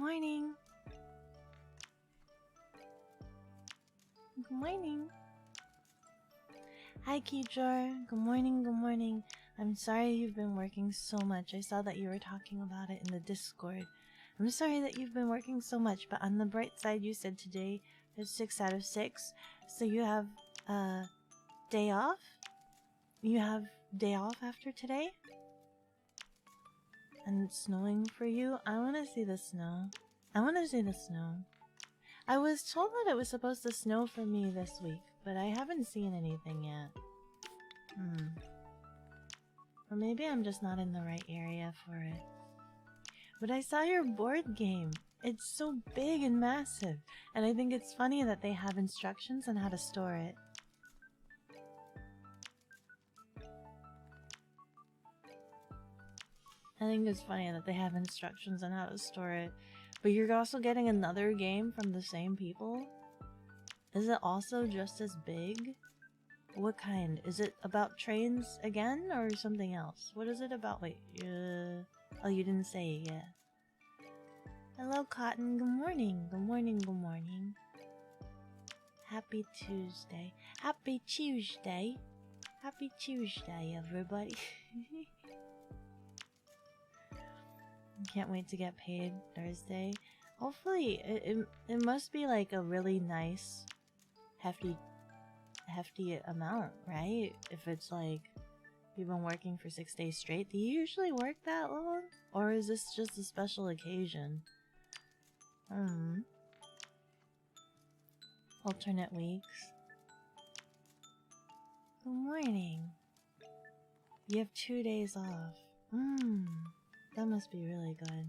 morning. Good morning. Hi, Kijor. Good morning, good morning. I'm sorry you've been working so much. I saw that you were talking about it in the Discord. I'm sorry that you've been working so much, but on the bright side, you said today is 6 out of 6. So you have day off? You have day off after today? And it's snowing for you? I want to see the snow. I want to see the snow. I was told that it was supposed to snow for me this week, but I haven't seen anything yet. Or maybe I'm just not in the right area for it. But I saw your board game. It's so big and massive, and I think it's funny that they have instructions on how to store it. I think it's funny that they have instructions on how to store it. But you're also getting another game from the same people? Is it also just as big? What kind? Is it about trains again or something else? What is it about? Wait, oh, you didn't say it yet. Hello, Cotton. Good morning. Good morning, good morning. Happy Tuesday. Happy Tuesday. Happy Tuesday, everybody. Can't wait to get paid Thursday. Hopefully, it must be like a really nice, hefty amount, right? If it's like you've been working for 6 days straight. Do you usually work that long? Or is this just a special occasion? Alternate weeks. Good morning. You have 2 days off. That must be really good.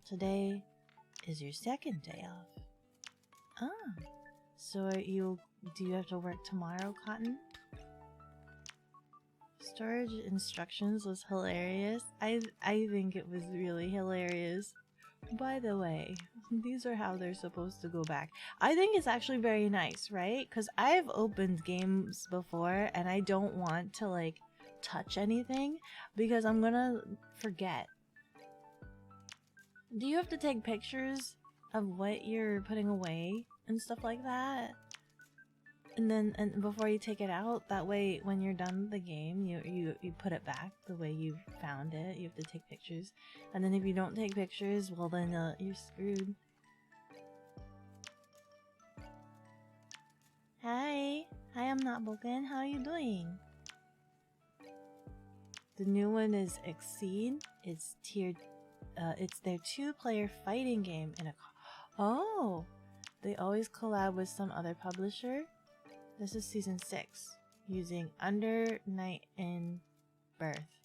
Today is your second day off. Ah. So do you have to work tomorrow, Cotton? Storage instructions was hilarious. I think it was really hilarious. By the way, these are how they're supposed to go back. I think it's actually very nice, right? Because I've opened games before and I don't want to like touch anything because I'm gonna forget. Do you have to take pictures of what you're putting away and stuff like that? And before you take it out, that way when you're done with the game, you put it back the way you found it. You have to take pictures. And then if you don't take pictures, well then you're screwed. Hi, I'm not broken. How are you doing? The new one is Exceed. It's tiered. It's their 2-player fighting game in a. Oh, they always collab with some other publisher. This is season 6, using Under Night in Birth.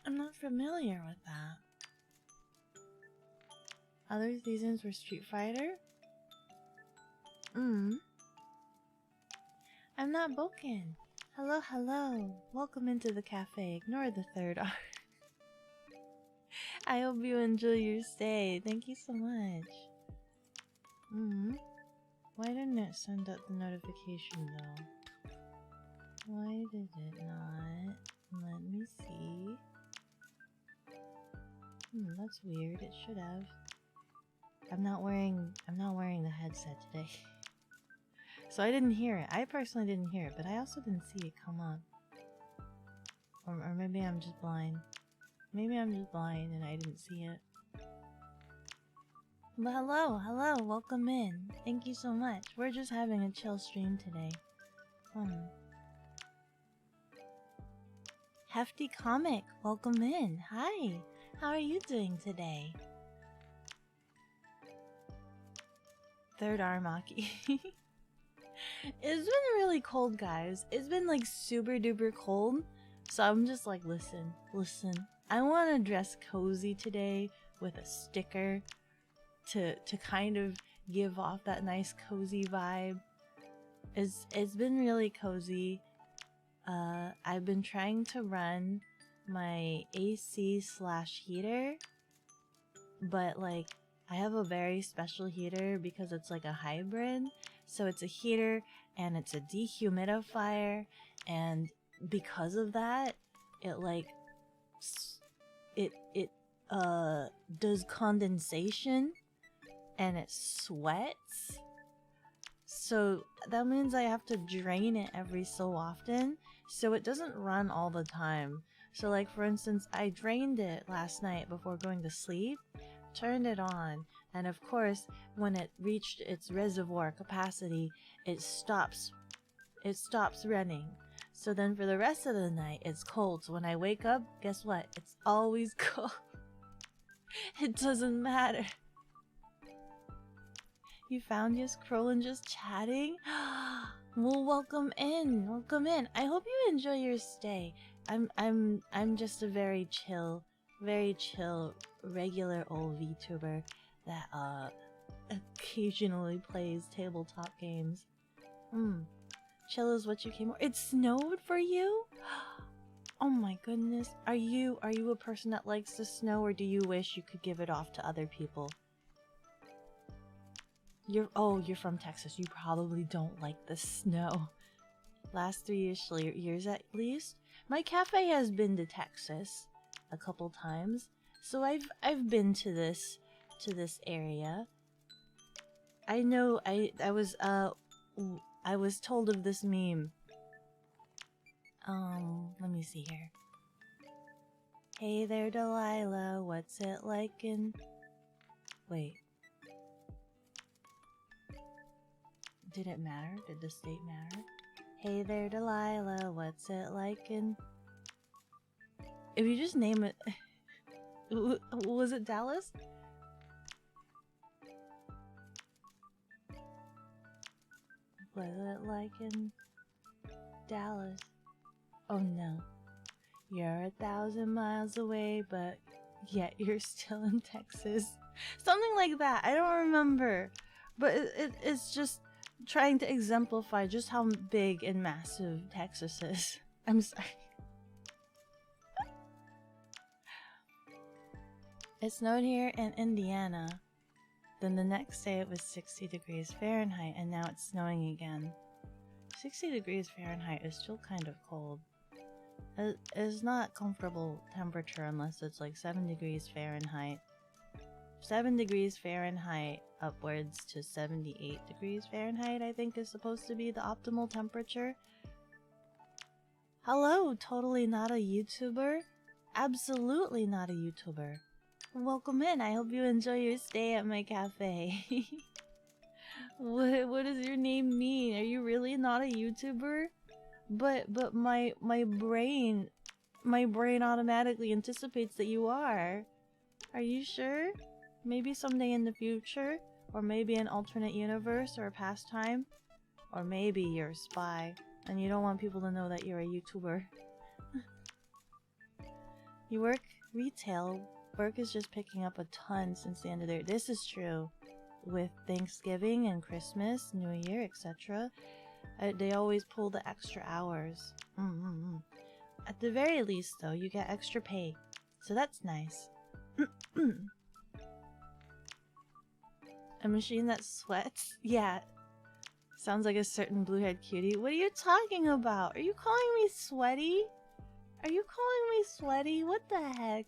I'm not familiar with that. Other seasons were Street Fighter. I'm not broken. Hello, hello. Welcome into the cafe. Ignore the third R. I hope you enjoy your stay. Thank you so much. Why didn't it send out the notification though? Why did it not? Let me see. That's weird. It should have. I'm not wearing the headset today. So I didn't hear it. I personally didn't hear it, but I also didn't see it come up. Or maybe I'm just blind. Maybe I'm just blind and I didn't see it. But hello, welcome in. Thank you so much. We're just having a chill stream today. Hefty Comic, welcome in. Hi, how are you doing today? Third arm Aki. It's been really cold, guys. It's been like super duper cold. So I'm just like, listen. I want to dress cozy today with a sticker to kind of give off that nice cozy vibe. It's been really cozy. I've been trying to run my AC/heater, but like I have a very special heater because it's like a hybrid. So it's a heater and it's a dehumidifier, and because of that, it like it does condensation and it sweats. So that means I have to drain it every so often, so it doesn't run all the time. So like for instance, I drained it last night before going to sleep, turned it on, and of course when it reached its reservoir capacity, it stops running. So then for the rest of the night it's cold. So when I wake up, guess what? It's always cold. It doesn't matter. You found your scroll and just chatting? Well, welcome in. Welcome in. I hope you enjoy your stay. I'm just a very chill, regular old VTuber that occasionally plays tabletop games. Chill is what you came for. It snowed for you? Oh my goodness. Are you a person that likes the snow, or do you wish you could give it off to other people? You're from Texas. You probably don't like the snow. Last 3 years at least. My cafe has been to Texas a couple times, so I've been to this area. I know. I was told of this meme. Let me see here. Hey there, Delilah. What's it like in? Wait. Did it matter? Did the state matter? Hey there, Delilah, what's it like in... If you just name it... Was it Dallas? Was it like in... Dallas? Oh no. You're 1,000 miles away, but yet you're still in Texas. Something like that. I don't remember. But it's just... trying to exemplify just how big and massive Texas is. I'm sorry. It snowed here in Indiana. Then the next day it was 60 degrees Fahrenheit, and now it's snowing again. 60 degrees Fahrenheit is still kind of cold. It's not comfortable temperature unless it's like 7 degrees Fahrenheit. 7 degrees Fahrenheit upwards to 78 degrees Fahrenheit, I think, is supposed to be the optimal temperature. Hello, totally not a YouTuber? Absolutely not a YouTuber. Welcome in. I hope you enjoy your stay at my cafe. What does your name mean? Are you really not a YouTuber? But my brain automatically anticipates that you are. Are you sure? Maybe someday in the future, or maybe an alternate universe or a past time, or maybe you're a spy and you don't want people to know that you're a YouTuber. You work retail. Work is just picking up a ton since the end of the year. This is true. With Thanksgiving and Christmas, New Year, etc. They always pull the extra hours. At the very least, though, you get extra pay. So that's nice. A machine that sweats? Yeah. Sounds like a certain blue-haired cutie. What are you talking about? Are you calling me sweaty? Are you calling me sweaty? What the heck?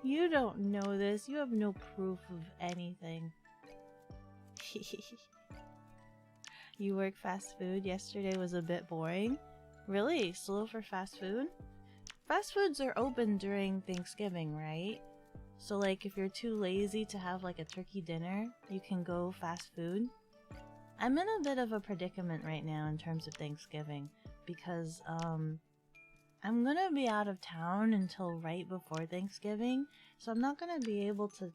You don't know this. You have no proof of anything. You work fast food? Yesterday was a bit boring. Really? Slow for fast food? Fast foods are open during Thanksgiving, right? So like if you're too lazy to have like a turkey dinner, you can go fast food. I'm in a bit of a predicament right now in terms of Thanksgiving because I'm gonna be out of town until right before Thanksgiving, so I'm not gonna be able to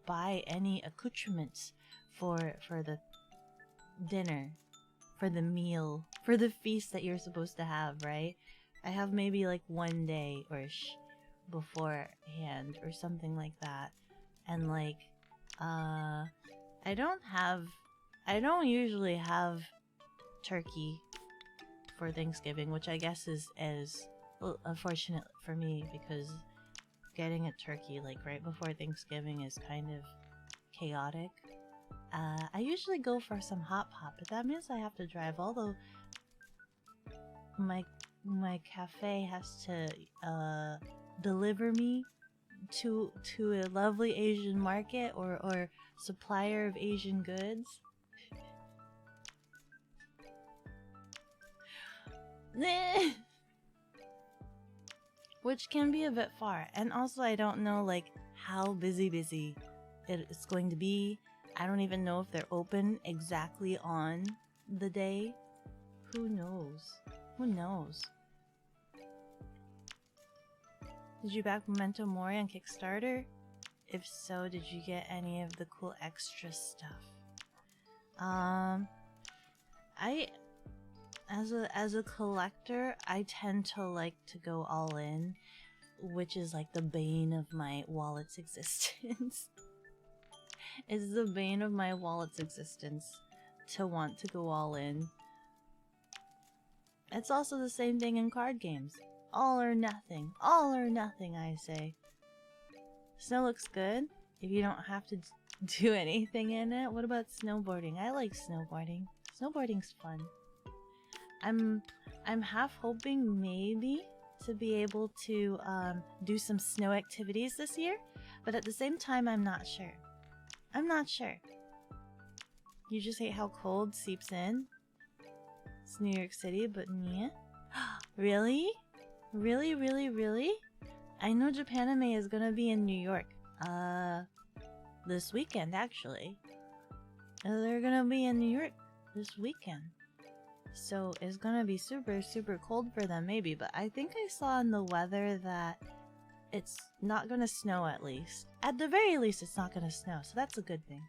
buy any accoutrements for the dinner, for the meal, for the feast that you're supposed to have, right? I have maybe like one day or beforehand or something like that, and like I don't usually have turkey for Thanksgiving, which I guess is well, unfortunate for me because getting a turkey like right before Thanksgiving is kind of chaotic. I usually go for some hot pot, but that means I have to drive, although my cafe has to deliver me to a lovely Asian market or supplier of Asian goods. Which can be a bit far. And also I don't know like how busy it's going to be. I don't even know if they're open exactly on the day. Who knows? Who knows? Did you back Memento Mori on Kickstarter? If so, did you get any of the cool extra stuff? As a collector, I tend to like to go all in, which is like the bane of my wallet's existence. It's the bane of my wallet's existence to want to go all in. It's also the same thing in card games. All or nothing. All or nothing, I say. Snow looks good if you don't have to do anything in it. What about snowboarding? I like snowboarding. Snowboarding's fun. I'm half hoping maybe to be able to do some snow activities this year, but at the same time I'm not sure. I'm not sure. You just hate how cold seeps in? It's New York City, but yeah. Really? Really, really, really? I know Japanime is gonna be in New York. This weekend, actually. They're gonna be in New York this weekend. So it's gonna be super, super cold for them, maybe. But I think I saw in the weather that it's not gonna snow at least. At the very least, it's not gonna snow. So that's a good thing.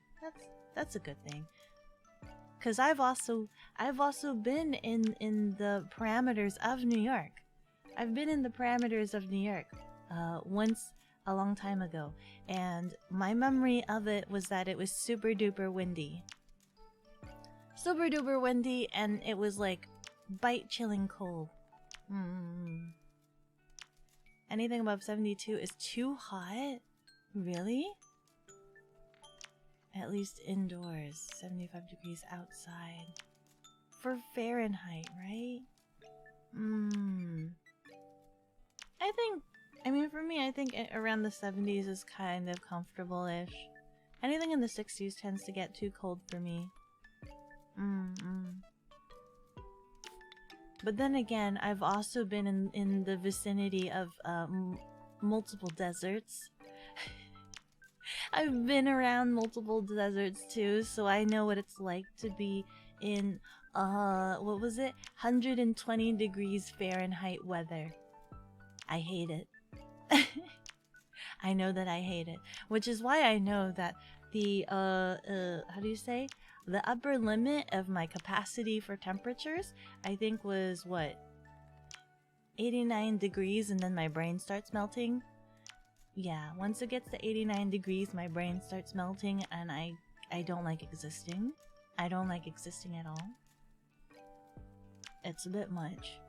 That's a good thing. Cause I've also been in the parameters of New York. I've been in the parameters of New York once a long time ago, and my memory of it was that it was super duper windy. Super duper windy, and it was like bite chilling cold. Anything above 72 is too hot? Really? At least indoors, 75 degrees outside. For Fahrenheit, right? I mean for me, I think around the 70s is kind of comfortable-ish. Anything in the 60s tends to get too cold for me. But then again, I've also been in the vicinity of multiple deserts. I've been around multiple deserts too, so I know what it's like to be in, what was it? 120 degrees Fahrenheit weather. I hate it. I know that I hate it. Which is why I know that the, how do you say? The upper limit of my capacity for temperatures, I think was, what? 89 degrees and then my brain starts melting? Yeah, once it gets to 89 degrees, my brain starts melting and I don't like existing. I don't like existing at all. It's a bit much.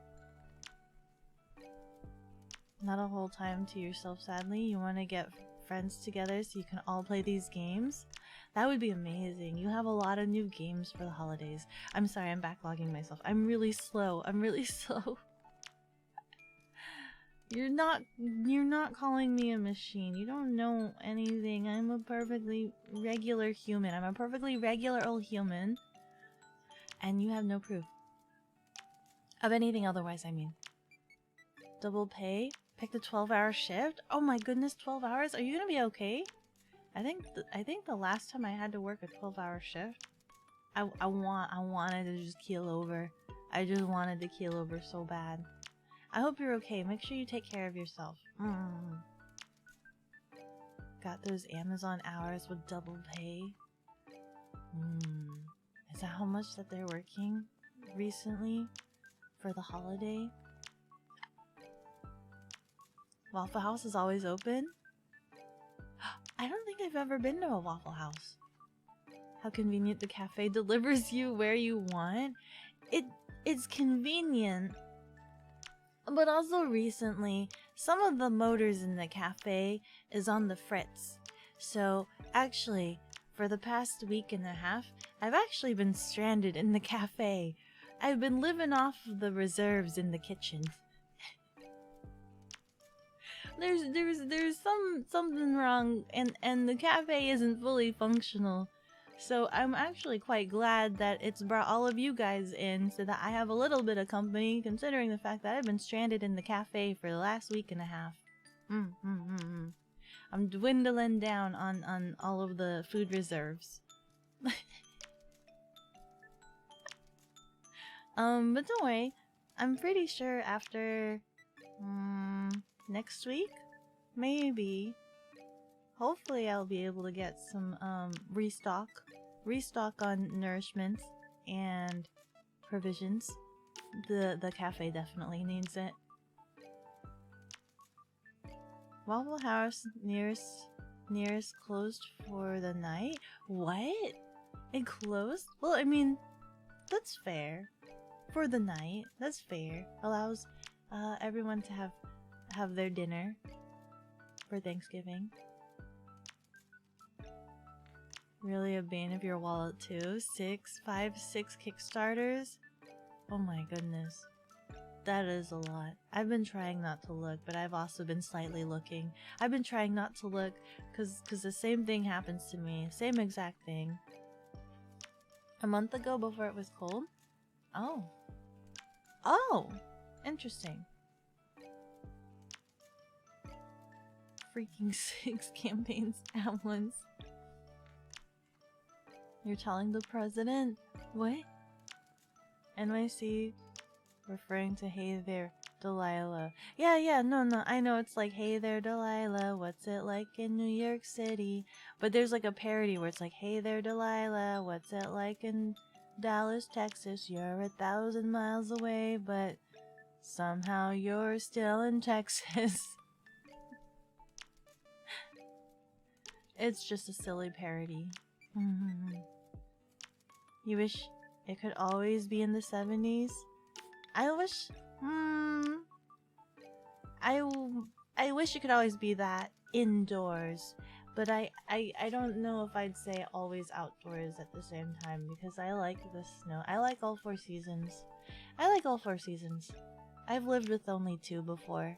Not a whole time to yourself, sadly. You want to get friends together so you can all play these games? That would be amazing. You have a lot of new games for the holidays. I'm sorry, I'm backlogging myself. I'm really slow. I'm really slow. You're not calling me a machine. You don't know anything. I'm a perfectly regular human. I'm a perfectly regular old human. And you have no proof of anything otherwise, I mean. Double pay? Pick the 12-hour shift? Oh my goodness, 12 hours? Are you gonna be okay? I think the last time I had to work a 12-hour shift, I wanted to just keel over. I just wanted to keel over so bad. I hope you're okay. Make sure you take care of yourself. Got those Amazon hours with double pay. Is that how much that they're working recently for the holiday? Waffle House is always open? I don't think I've ever been to a Waffle House. How convenient, the cafe delivers you where you want. It's convenient. But also recently, some of the motors in the cafe is on the fritz. So actually, for the past week and a half, I've actually been stranded in the cafe. I've been living off the reserves in the kitchen. there's something wrong, and the cafe isn't fully functional. So I'm actually quite glad that it's brought all of you guys in so that I have a little bit of company, considering the fact that I've been stranded in the cafe for the last week and a half. I'm dwindling down on all of the food reserves. But don't worry. I'm pretty sure after next week, maybe, hopefully I'll be able to get some restock on nourishment and provisions. The cafe definitely needs it. Waffle House nearest closed for the night? What? It closed? Well, I mean, that's fair. For the night, that's fair. Allows everyone to have their dinner for Thanksgiving. Really a bane of your wallet too? 6 Kickstarters? Oh my goodness. That is a lot. I've been trying not to look, but I've also been slightly looking. I've been trying not to look because the same thing happens to me. Same exact thing. A month ago before it was cold? Oh. Oh! Interesting. Freaking 6 campaigns at once. You're telling the president? What? NYC referring to hey there, Delilah. Yeah, no, I know it's like hey there, Delilah, what's it like in New York City? But there's like a parody where it's like hey there, Delilah, what's it like in Dallas, Texas? You're 1,000 miles away, but somehow you're still in Texas. It's just a silly parody. You wish it could always be in the 70s? I wish... I wish it could always be that indoors. But I don't know if I'd say always outdoors at the same time, because I like the snow. I like all 4 seasons. I like all 4 seasons. I've lived with only 2 before.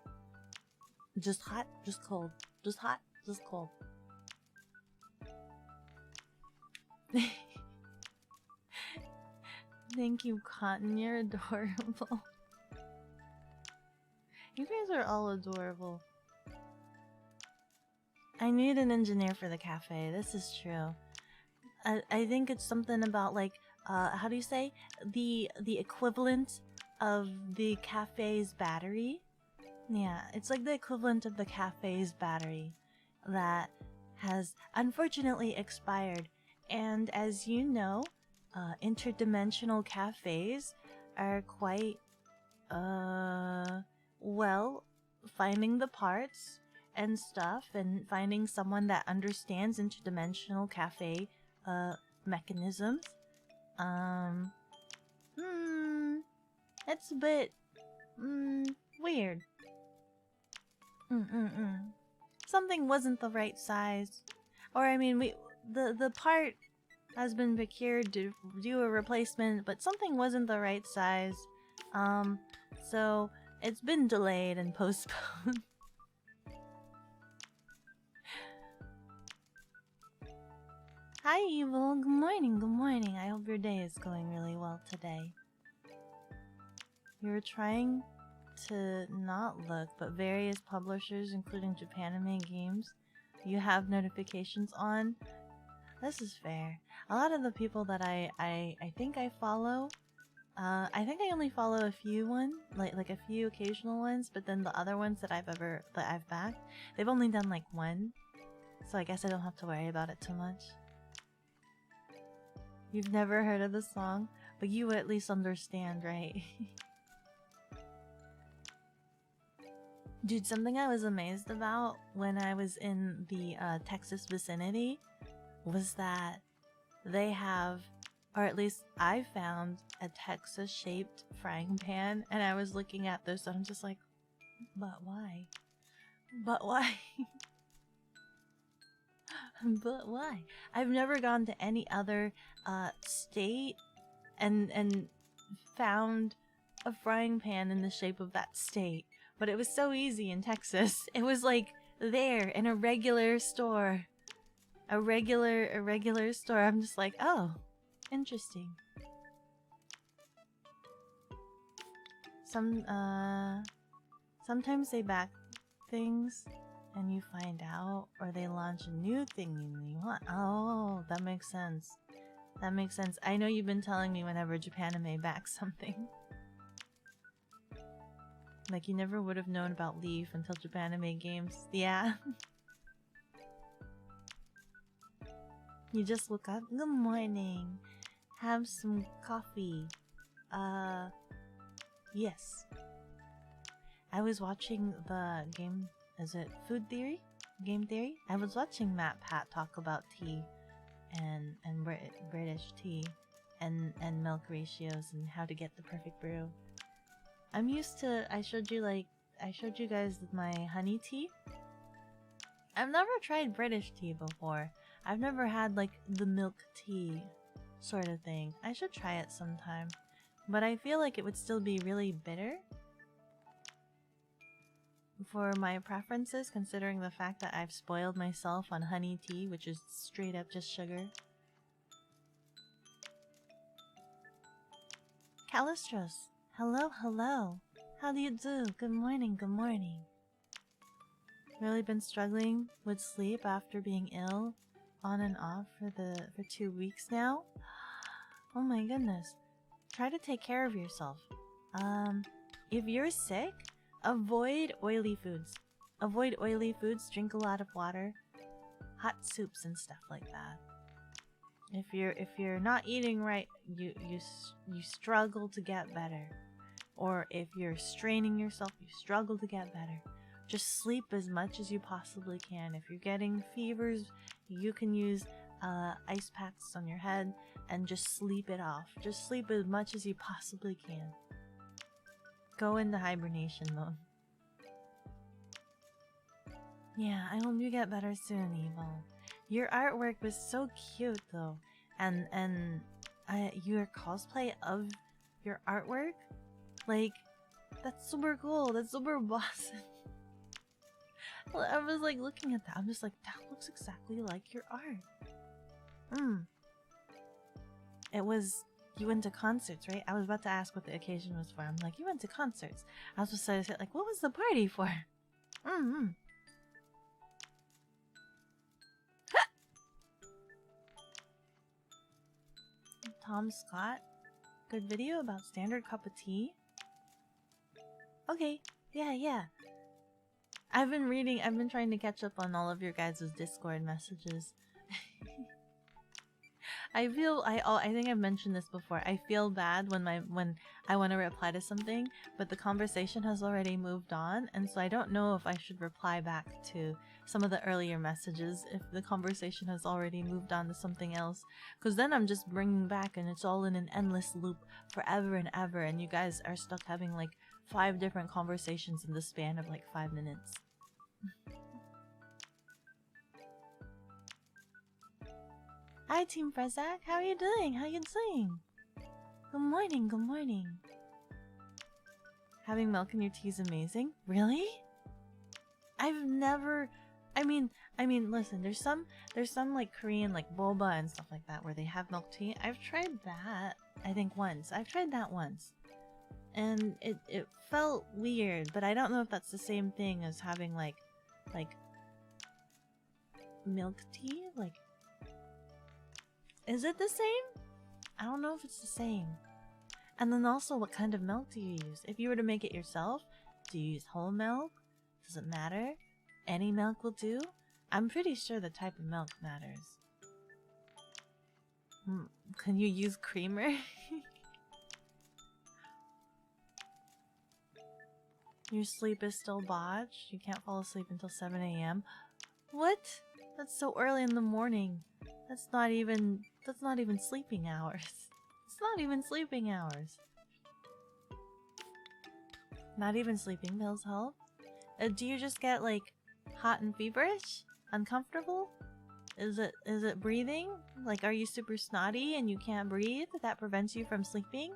Just hot, just cold. Just hot, just cold. Thank you, Cotton. You're adorable. You guys are all adorable. I need an engineer for the cafe. This is true. I think it's something about like, how do you say? The equivalent of the cafe's battery. Yeah, it's like the equivalent of the cafe's battery that has unfortunately expired. And as you know, interdimensional cafes are quite, well, finding the parts and stuff and finding someone that understands interdimensional cafe, mechanisms. It's a bit, weird. Something wasn't the right size. Or, I mean, the part has been procured to do a replacement, but something wasn't the right size. So it's been delayed and postponed. Hi, Evil. Good morning, good morning. I hope your day is going really well today. You're trying to not look, but various publishers, including Japanime games, you have notifications on. This is fair. A lot of the people that I think I follow, I think I only follow a few like a few occasional ones, but then the other ones that I've backed, they've only done like 1. So I guess I don't have to worry about it too much. You've never heard of the song, but you at least understand, right? Dude, something I was amazed about when I was in the Texas vicinity was that they have, or at least I found, a Texas-shaped frying pan, and I was looking at this and I'm just like, but why? But why? But why? I've never gone to any other state and found a frying pan in the shape of that state. but it was so easy in Texas. It was like there in a regular store. A regular store. I'm just like, oh, interesting. Sometimes they back things and you find out, or they launch a new thing you want. Oh, that makes sense. That makes sense. I know you've been telling me whenever Japanime backs something. Like, you never would have known about Leaf until Japanime games. Yeah. You just woke up. Good morning. Have some coffee. Yes. I was watching the game, is it Food Theory? Game Theory? I was watching Matt Pat talk about tea and British tea and milk ratios and how to get the perfect brew. I'm used to, I showed you guys my honey tea. I've never tried British tea before. I've never had like the milk tea sort of thing. I should try it sometime. But I feel like it would still be really bitter for my preferences, considering the fact that I've spoiled myself on honey tea, which is straight up just sugar. Calistros, hello, hello. How do you do? Good morning, good morning. Really been struggling with sleep after being ill on and off for 2 weeks now. Oh my goodness. Try to take care of yourself. If you're sick, avoid oily foods. Avoid oily foods, drink a lot of water, hot soups and stuff like that. If you're not eating right, you struggle to get better. Or if you're straining yourself, you struggle to get better. Just sleep as much as you possibly can. If you're getting fevers, you can use ice packs on your head and just sleep it off. Just sleep as much as you possibly can. Go into hibernation mode. Yeah, I hope you get better soon, Evo. Your artwork was so cute though, and your cosplay of your artwork, like, that's super cool. That's super awesome. I was like looking at that. I'm just like, that looks exactly like your art. It was, you went to concerts, right? I was about to ask what the occasion was for. I'm like, you went to concerts. I was supposed to say, like, what was the party for? Tom Scott, good video about standard cup of tea. Okay, yeah. I've been trying to catch up on all of your guys' Discord messages. I think I've mentioned this before. I feel bad when I want to reply to something, but the conversation has already moved on, and so I don't know if I should reply back to some of the earlier messages if the conversation has already moved on to something else, because then I'm just bringing back and it's all in an endless loop forever and ever, and you guys are stuck having like 5 different conversations in the span of like 5 minutes. Hi Team Prezak, how are you doing? How you doing? Good morning, good morning. Having milk in your tea is amazing. Really? I've never, I mean, listen, there's some like Korean like boba and stuff like that where they have milk tea. I've tried that, I think once. I've tried that once. And it felt weird, but I don't know if that's the same thing as having like milk tea, like, is it the same? I don't know if it's the same. And then also, what kind of milk do you use? If you were to make it yourself, do you use whole milk? Does it matter? Any milk will do? I'm pretty sure the type of milk matters. Can you use creamer? Your sleep is still botched? You can't fall asleep until 7 AM? What? That's so early in the morning. That's not even sleeping hours. It's not even sleeping hours. Not even sleeping pills help? Do you just get like hot and feverish? Uncomfortable? Is it breathing? Like, are you super snotty and you can't breathe that prevents you from sleeping?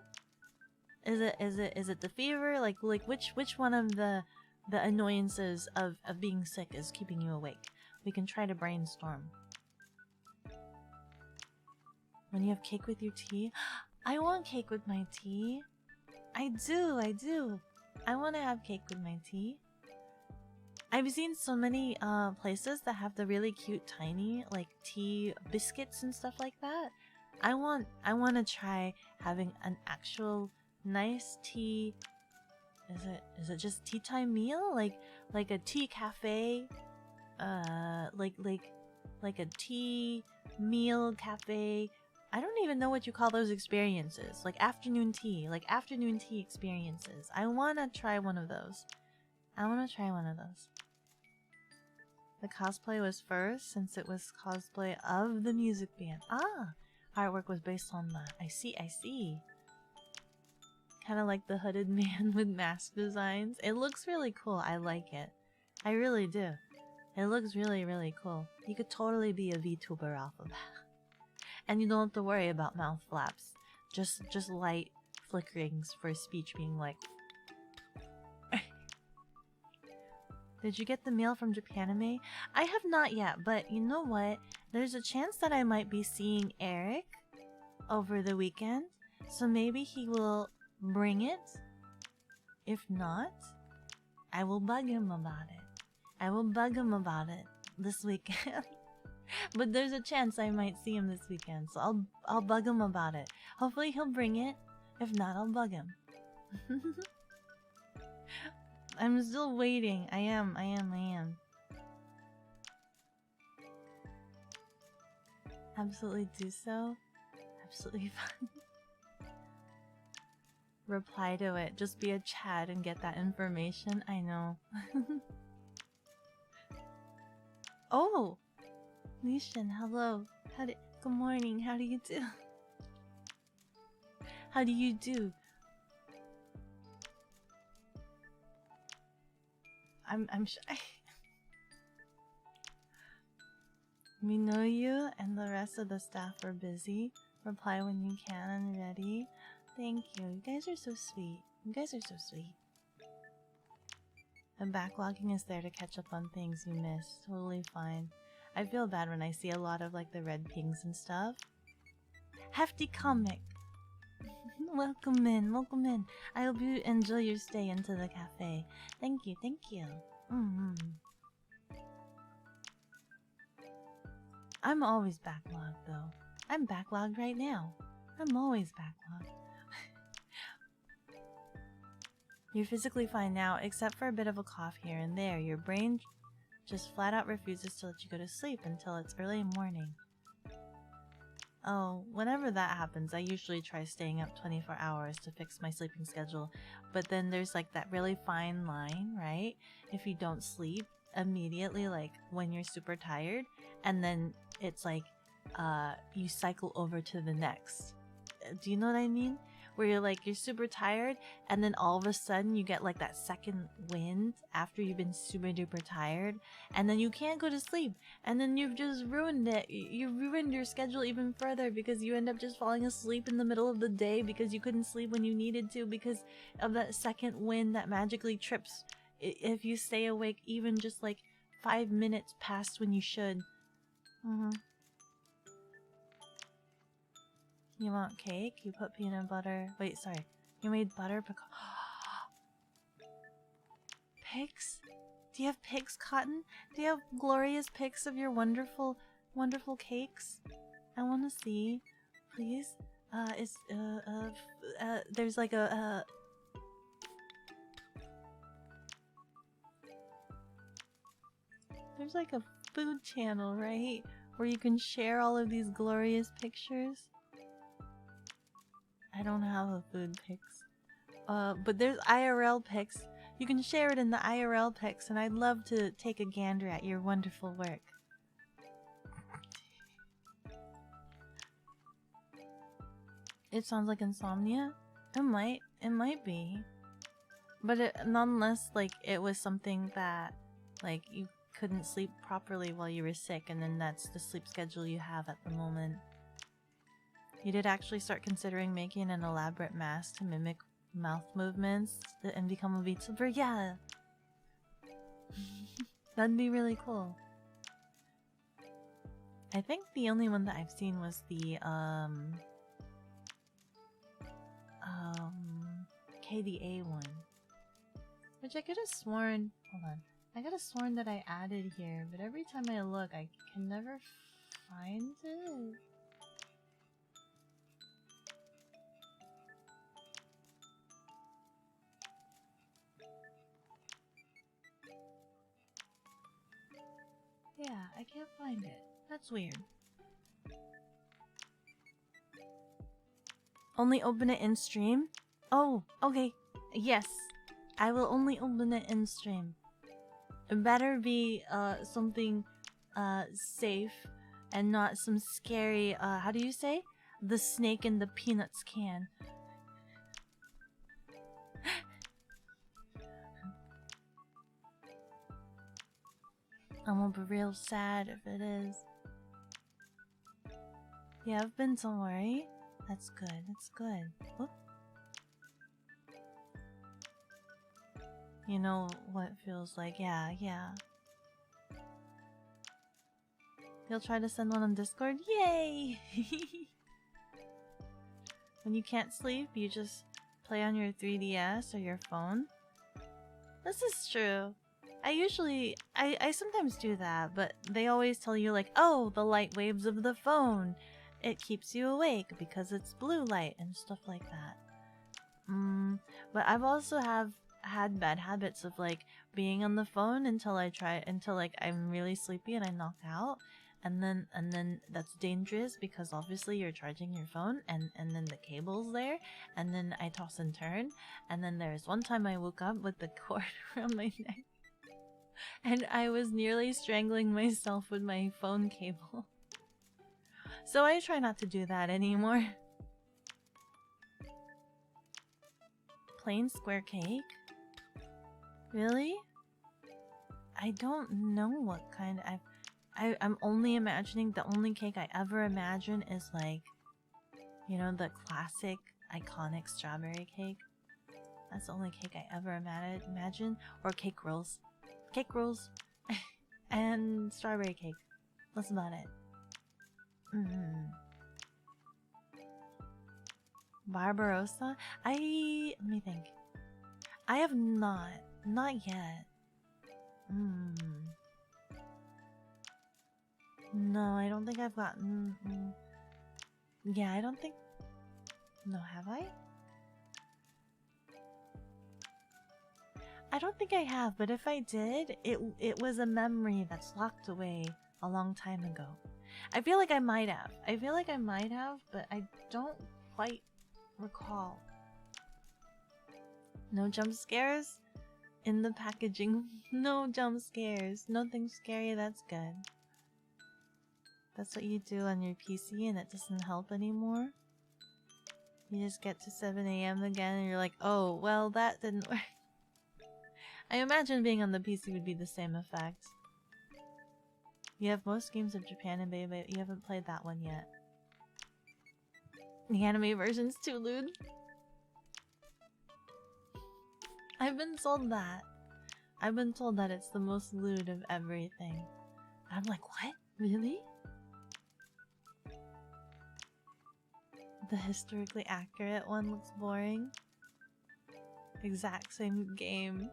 Is it the fever? Like which one of the the annoyances of being sick is keeping you awake. We can try to brainstorm. When you have cake with your tea? I want cake with my tea. I do. I want to have cake with my tea. I've seen so many places that have the really cute tiny like tea biscuits and stuff like that. I want to try having an actual nice tea. Is it just tea time meal? Like a tea cafe? Like a tea meal cafe. I don't even know what you call those experiences. Like afternoon tea experiences. I want to try one of those. The cosplay was first since it was cosplay of the music band. Ah, artwork was based on that. I see. Kind of like the hooded man with mask designs. It looks really cool. I like it. I really do. It looks really, really cool. You could totally be a VTuber off of that. And you don't have to worry about mouth flaps. Just light flickerings for speech being like... Did you get the mail from Japanime? I have not yet, but you know what? There's a chance that I might be seeing Eric over the weekend. So maybe he will bring it. If not, I will bug him about it. This weekend. But there's a chance I might see him this weekend, so I'll bug him about it. Hopefully he'll bring it. If not, I'll bug him. I'm still waiting. I am. Absolutely do so. Absolutely fun. Reply to it. Just be a chat and get that information. I know. Oh! Nishan, hello. Good morning. How do you do? How do you do? I'm shy. We know you and the rest of the staff are busy. Reply when you can and ready. Thank you. You guys are so sweet. And backlogging is there to catch up on things you missed. Totally fine. I feel bad when I see a lot of like the red pings and stuff. Hefty comic. Welcome in. I hope you enjoy your stay into the cafe. Thank you. I'm always backlogged though. I'm backlogged right now. I'm always backlogged. You're physically fine now, except for a bit of a cough here and there. Your brain just flat out refuses to let you go to sleep until it's early morning. Oh, whenever that happens, I usually try staying up 24 hours to fix my sleeping schedule. But then there's like that really fine line, right? If you don't sleep immediately, like when you're super tired, and then it's like you cycle over to the next. Do you know what I mean? Where you're super tired, and then all of a sudden you get like that second wind after you've been super duper tired, and then you can't go to sleep, and then you've just ruined it. You ruined your schedule even further because you end up just falling asleep in the middle of the day because you couldn't sleep when you needed to because of that second wind that magically trips if you stay awake even just like 5 minutes past when you should. You want cake? You put peanut butter. Wait, sorry. You made butter pecan. Pics? Do you have pics, Cotton? Do you have glorious pics of your wonderful, wonderful cakes? I want to see. Please? There's like a, There's like a food channel, right? Where you can share all of these glorious pictures. I don't have a food pics. But there's IRL pics. You can share it in the IRL pics, and I'd love to take a gander at your wonderful work. It sounds like insomnia? It might be. But nonetheless, like, it was something that, like, you couldn't sleep properly while you were sick, and then that's the sleep schedule you have at the moment. You did actually start considering making an elaborate mask to mimic mouth movements and become a VTuber? Yeah! That'd be really cool. I think the only one that I've seen was the KDA one, which I could have sworn. Hold on, I could have sworn that I added here, but every time I look, I can never find it. Yeah, I can't find it. That's weird. Only open it in stream? Oh, okay. Yes. I will only open it in stream. It better be something safe and not some scary how do you say? The snake in the peanuts can. I'm gonna be real sad if it is. Yeah, I've been, don't worry. That's good, that's good. Whoop. You know what it feels like, yeah. You'll try to send one on Discord? Yay! When you can't sleep, you just play on your 3DS or your phone? This is true. I sometimes do that, but they always tell you like, oh, the light waves of the phone. It keeps you awake because it's blue light and stuff like that. But I've also had bad habits of like being on the phone until like I'm really sleepy and I knock out. And then that's dangerous because obviously you're charging your phone and then the cable's there and then I toss and turn and then there's one time I woke up with the cord around my neck and I was nearly strangling myself with my phone cable. So I try not to do that anymore. Plain square cake? Really? I don't know what kind. I'm only imagining, the only cake I ever imagine is like, you know, the classic iconic strawberry cake. That's the only cake I ever imagine. Or cake rolls. Cake rolls and strawberry cake. That's about it. Barbarossa? Let me think. I have not yet. No, I don't think I've gotten... Yeah, I don't think... No, have I? I don't think I have, but if I did, it was a memory that's locked away a long time ago. I feel like I might have. But I don't quite recall. No jump scares? In the packaging. No jump scares. Nothing scary, that's good. That's what you do on your PC and it doesn't help anymore? You just get to 7 AM again and you're like, oh, well, that didn't work. I imagine being on the PC would be the same effect. You have most games of Japanime, but you haven't played that one yet. The anime version's too lewd. I've been told that. I've been told that it's the most lewd of everything. I'm like, what? Really? The historically accurate one looks boring. Exact same game.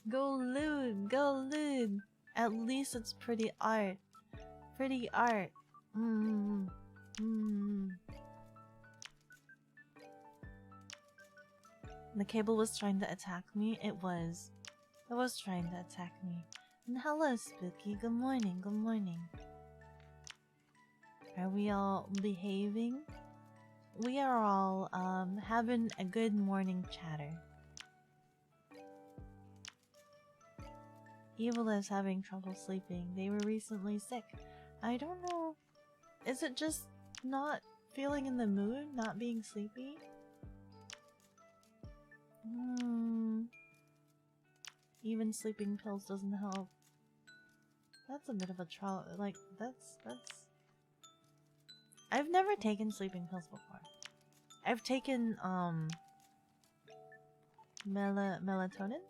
Go lewd, go lewd. At least it's pretty art. Pretty art. The cable was trying to attack me. It was trying to attack me. And hello, Spooky. Good morning, good morning. Are we all behaving? We are all having a good morning chatter. Evil is having trouble sleeping. They were recently sick. I don't know. Is it just not feeling in the mood? Not being sleepy? Even sleeping pills doesn't help. That's a bit of a trial. Like, that's... I've never taken sleeping pills before. I've taken, melatonin?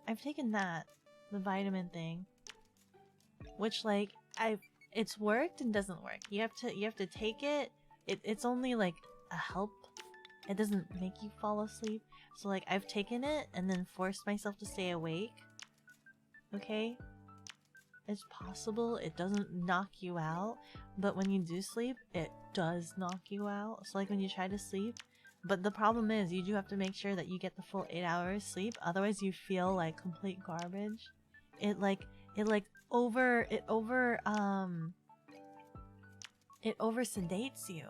I've taken that, the vitamin thing, which like it's worked and doesn't work. You have to take it. It's only like a help. It doesn't make you fall asleep. So like I've taken it and then forced myself to stay awake. Okay? It's possible it doesn't knock you out, but when you do sleep, it does knock you out. So like when you try to sleep, but the problem is you do have to make sure that you get the full 8 hours sleep, otherwise you feel like complete garbage. It over sedates you.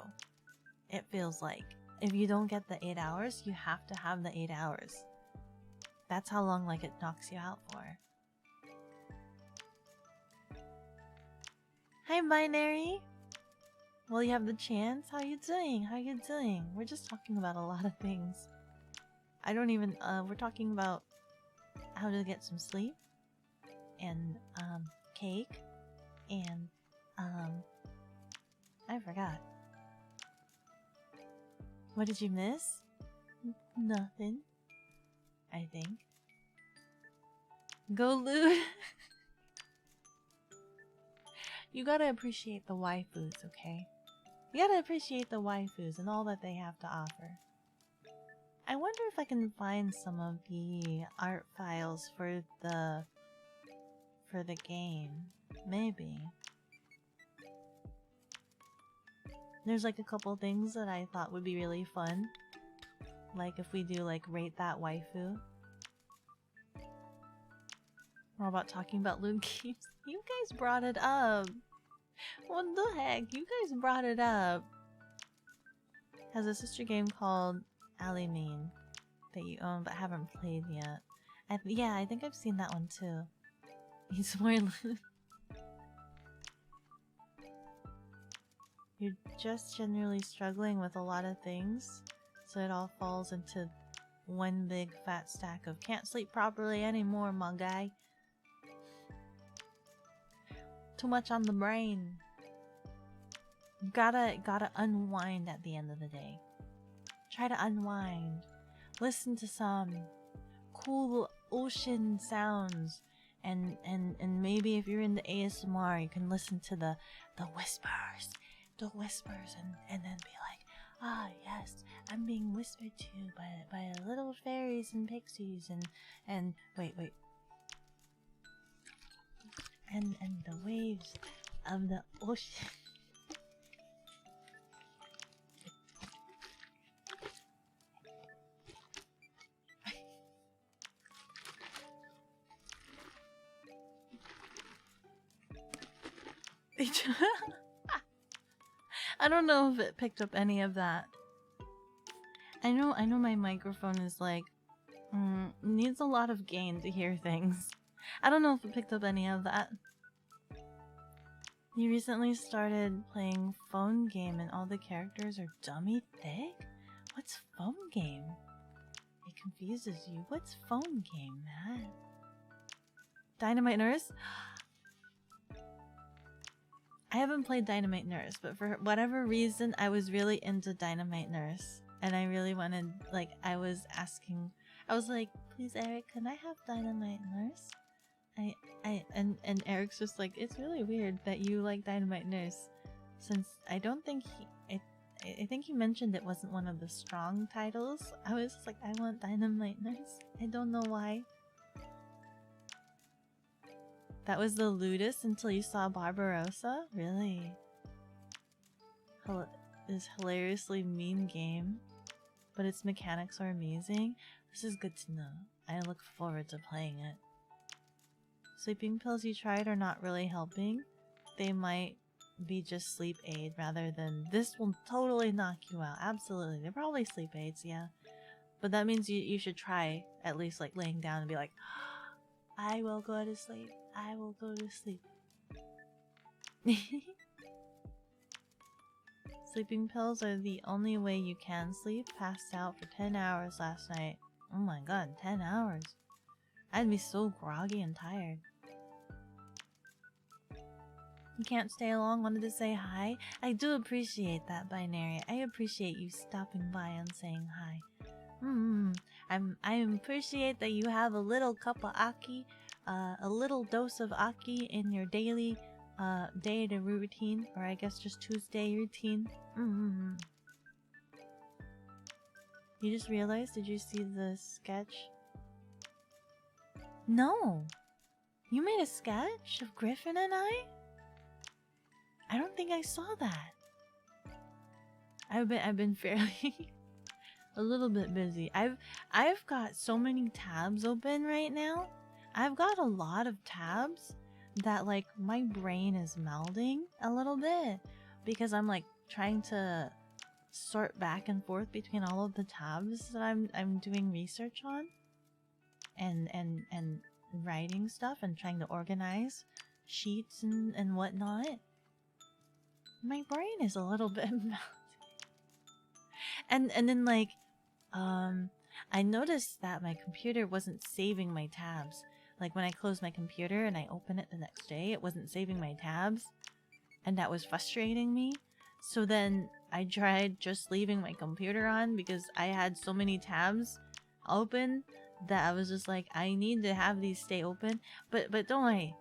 It feels like if you don't get the 8 hours, you have to have the 8 hours. That's how long like it knocks you out for. Hi, Binary! Well, you have the chance. How you doing? How you doing? We're just talking about a lot of things. I don't even, we're talking about how to get some sleep. And, cake. And, I forgot. What did you miss? Nothing. I think. Go loot! You gotta appreciate the waifus, okay? You gotta appreciate the waifus and all that they have to offer. I wonder if I can find some of the art files for the game. Maybe. There's like a couple things that I thought would be really fun. Like if we do like rate that waifu. We're about talking about loot games. You guys brought it up. What the heck? You guys brought it up. Has a sister game called Alimine that you own but haven't played yet. Yeah, I think I've seen that one too. Needs more loot. You're just generally struggling with a lot of things, so it all falls into one big fat stack of can't sleep properly anymore, my guy. Too much on the brain. You gotta unwind at the end of the day. Try to unwind. Listen to some cool ocean sounds. And maybe if you're into ASMR, you can listen to the whispers. The whispers and then be like, ah yes, I'm being whispered to by little fairies and pixies and wait. And the waves of the ocean. I don't know if it picked up any of that. I know my microphone is like needs a lot of gain to hear things. I don't know if it picked up any of that. You recently started playing phone game and all the characters are dummy thick? What's phone game? It confuses you. What's phone game, Matt? Dynamite Nurse? I haven't played Dynamite Nurse, but for whatever reason, I was really into Dynamite Nurse. And I really wanted, like, I was like, please Eric, can I have Dynamite Nurse? And Eric's just like, it's really weird that you like Dynamite Nurse, since I don't think I think he mentioned it wasn't one of the strong titles. I was just like, I want Dynamite Nurse. I don't know why. That was the Ludus until you saw Barbarossa? Really? This hilariously mean game, but its mechanics are amazing. This is good to know. I look forward to playing it. Sleeping pills you tried are not really helping. They might be just sleep aid rather than this will totally knock you out. Absolutely. They're probably sleep aids, yeah. But that means you should try at least like laying down and be like, I will go to sleep. I will go to sleep. Sleeping pills are the only way you can sleep. Passed out for 10 hours last night. Oh my god, 10 hours. I'd be so groggy and tired. You can't stay long, wanted to say hi. I do appreciate that, Binary. I appreciate you stopping by and saying hi. I appreciate that you have a little cup of aki, a little dose of aki in your daily day-to routine, or I guess just Tuesday routine. You just realized? Did you see the sketch? No! You made a sketch of Griffin and I? I don't think I saw that. I've been fairly a little bit busy. I've got so many tabs open right now. I've got a lot of tabs that like my brain is melding a little bit because I'm like trying to sort back and forth between all of the tabs that I'm doing research on and writing stuff and trying to organize sheets and whatnot. My brain is a little bit melting. And then like I noticed that my computer wasn't saving my tabs. Like when I closed my computer and I opened it the next day, it wasn't saving my tabs, and that was frustrating me. So then I tried just leaving my computer on because I had so many tabs open that I was just like, I need to have these stay open. But don't worry,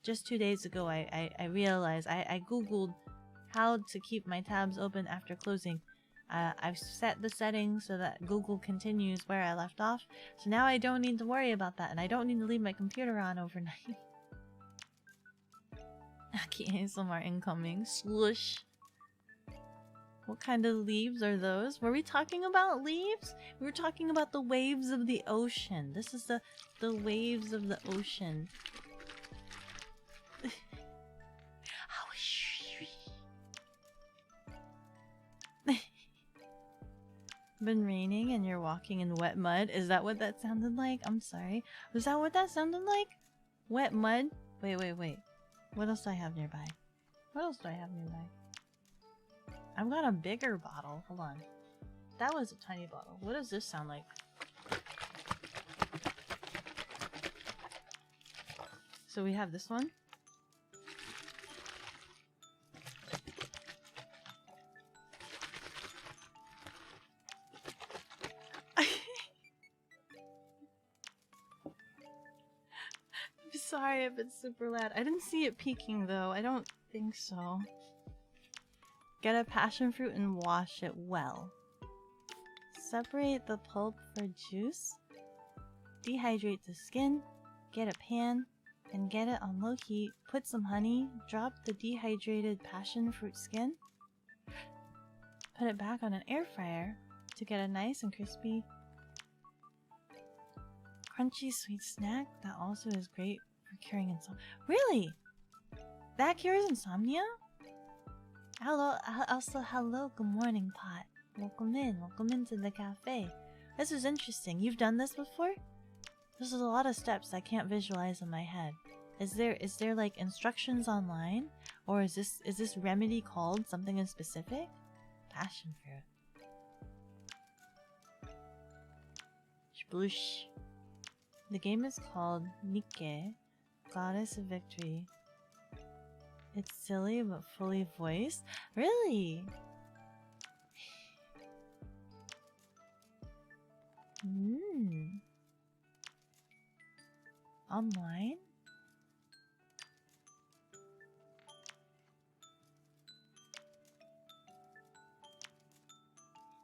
just 2 days ago I realized I googled how to keep my tabs open after closing. I've set the settings so that Google continues where I left off, so now I don't need to worry about that, and I don't need to leave my computer on overnight. Aki ASMR incoming. Slush. What kind of leaves are those? Were we talking about leaves? We were talking about the waves of the ocean. This is the waves of the ocean. Been raining and you're walking in wet mud? Is that what that sounded like? I'm sorry. Was that what that sounded like? Wet mud? Wait. What else do I have nearby? I've got a bigger bottle. Hold on. That was a tiny bottle. What does this sound like? So we have this one. Sorry if it's super loud. I didn't see it peeking though. I don't think so. Get a passion fruit and wash it well. Separate the pulp for juice. Dehydrate the skin. Get a pan and get it on low heat. Put some honey. Drop the dehydrated passion fruit skin. Put it back on an air fryer to get a nice and crispy, crunchy sweet snack that also is great for curing insomnia. Really? That cures insomnia? Hello, good morning, Pot. Welcome into the cafe. This is interesting. You've done this before? This is a lot of steps I can't visualize in my head. Is there like instructions online? Or is this remedy called something in specific? Passion fruit. Sploosh. The game is called Nikke, Goddess of Victory. It's silly but fully voiced. Really? Online?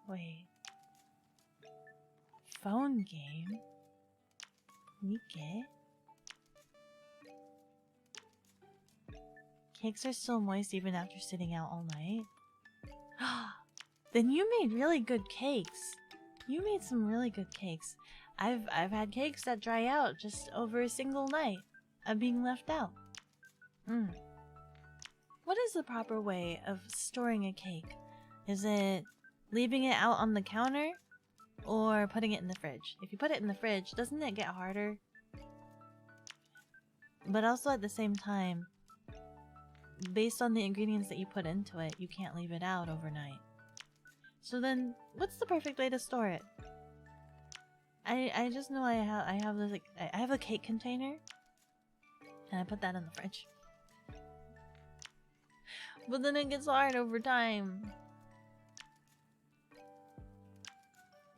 Wait. Phone game? Nikke? Cakes are still moist even after sitting out all night? Then you made really good cakes. You made some really good cakes. I've had cakes that dry out just over a single night of being left out. What is the proper way of storing a cake? Is it leaving it out on the counter or putting it in the fridge? If you put it in the fridge, doesn't it get harder? But also at the same time, based on the ingredients that you put into it, you can't leave it out overnight. So then, what's the perfect way to store it? I just know I have this, like, I have a cake container, and I put that in the fridge. But then it gets hard over time.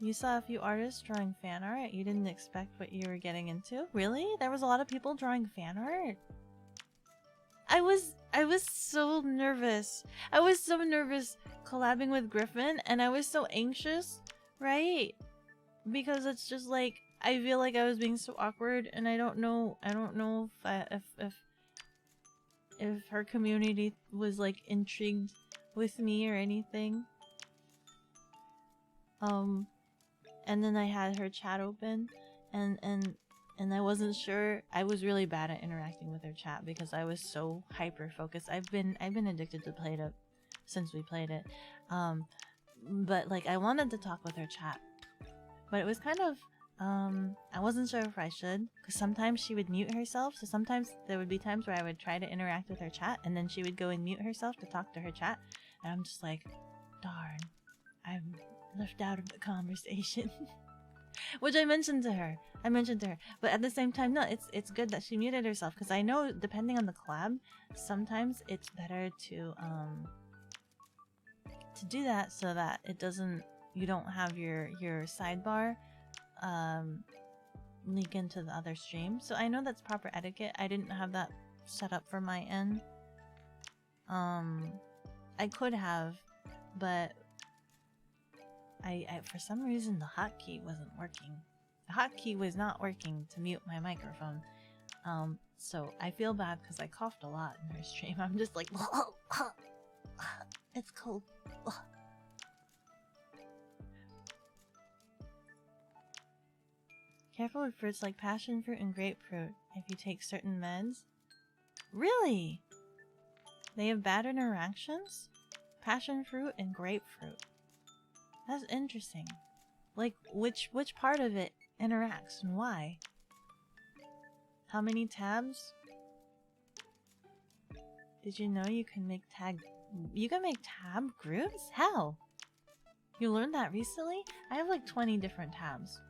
You saw a few artists drawing fan art. You didn't expect what you were getting into? Really? There was a lot of people drawing fan art? I was so nervous. I was so nervous collabing with Griffin, and I was so anxious, right? Because it's just like I feel like I was being so awkward, and I don't know if her community was like intrigued with me or anything. And then I had her chat open, and I wasn't sure. I was really bad at interacting with her chat because I was so hyper focused. I've been addicted to Play-Doh since we played it. But like I wanted to talk with her chat, but it was kind of I wasn't sure if I should, because sometimes she would mute herself. So sometimes there would be times where I would try to interact with her chat, and then she would go and mute herself to talk to her chat, and I'm just like, darn, I'm left out of the conversation. Which I mentioned to her, but at the same time, no, it's good that she muted herself, because I know depending on the collab, sometimes it's better to do that so that it doesn't, you don't have your sidebar leak into the other stream. So I know that's proper etiquette. I didn't have that set up for my end. I could have, but I for some reason the hotkey wasn't working. The hotkey was not working to mute my microphone. So I feel bad because I coughed a lot in her stream. I'm just like, it's cold. Careful with fruits like passion fruit and grapefruit if you take certain meds. Really? They have bad interactions? Passion fruit and grapefruit. That's interesting. Like, which part of it interacts and why? How many tabs? Did you know you can make tab groups? How? You learned that recently? I have like 20 different tabs.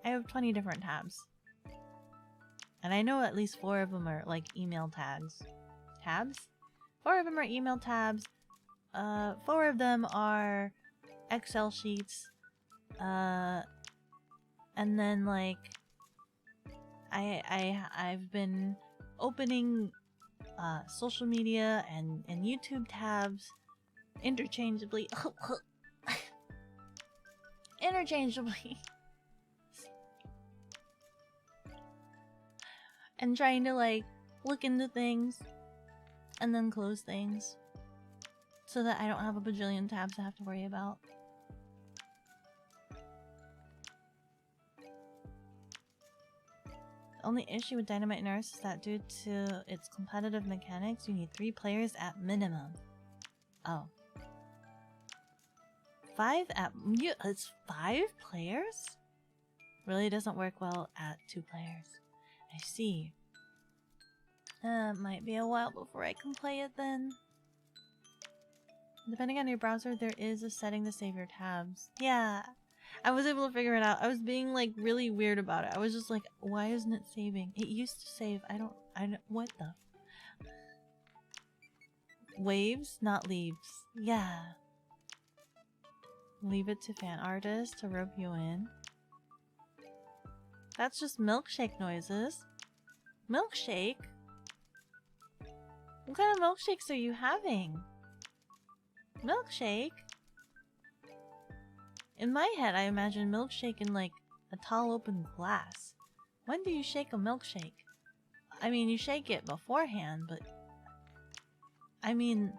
I have 20 different tabs. And I know at least 4 of them are like email tags. Tabs? 4 of them are email tabs. 4 of them are Excel sheets. And then like I've been opening social media and YouTube tabs interchangeably. Interchangeably. And trying to like look into things and then close things so that I don't have a bajillion tabs to have to worry about. The only issue with Dynamite Nurse is that due to its competitive mechanics, you need 3 players at minimum. Oh. 5 at... It's 5 players? Really doesn't work well at 2 players. I see. Might be a while before I can play it then. Depending on your browser, there is a setting to save your tabs. Yeah, I was able to figure it out. I was being like really weird about it. I was just like, why isn't it saving? It used to save. I don't, what the? Waves, not leaves. Yeah. Leave it to fan artists to rope you in. That's just milkshake noises. Milkshake? What kind of milkshakes are you having? Milkshake? In my head, I imagine milkshake in like a tall open glass. When do you shake a milkshake? I mean, you shake it beforehand, but... I mean...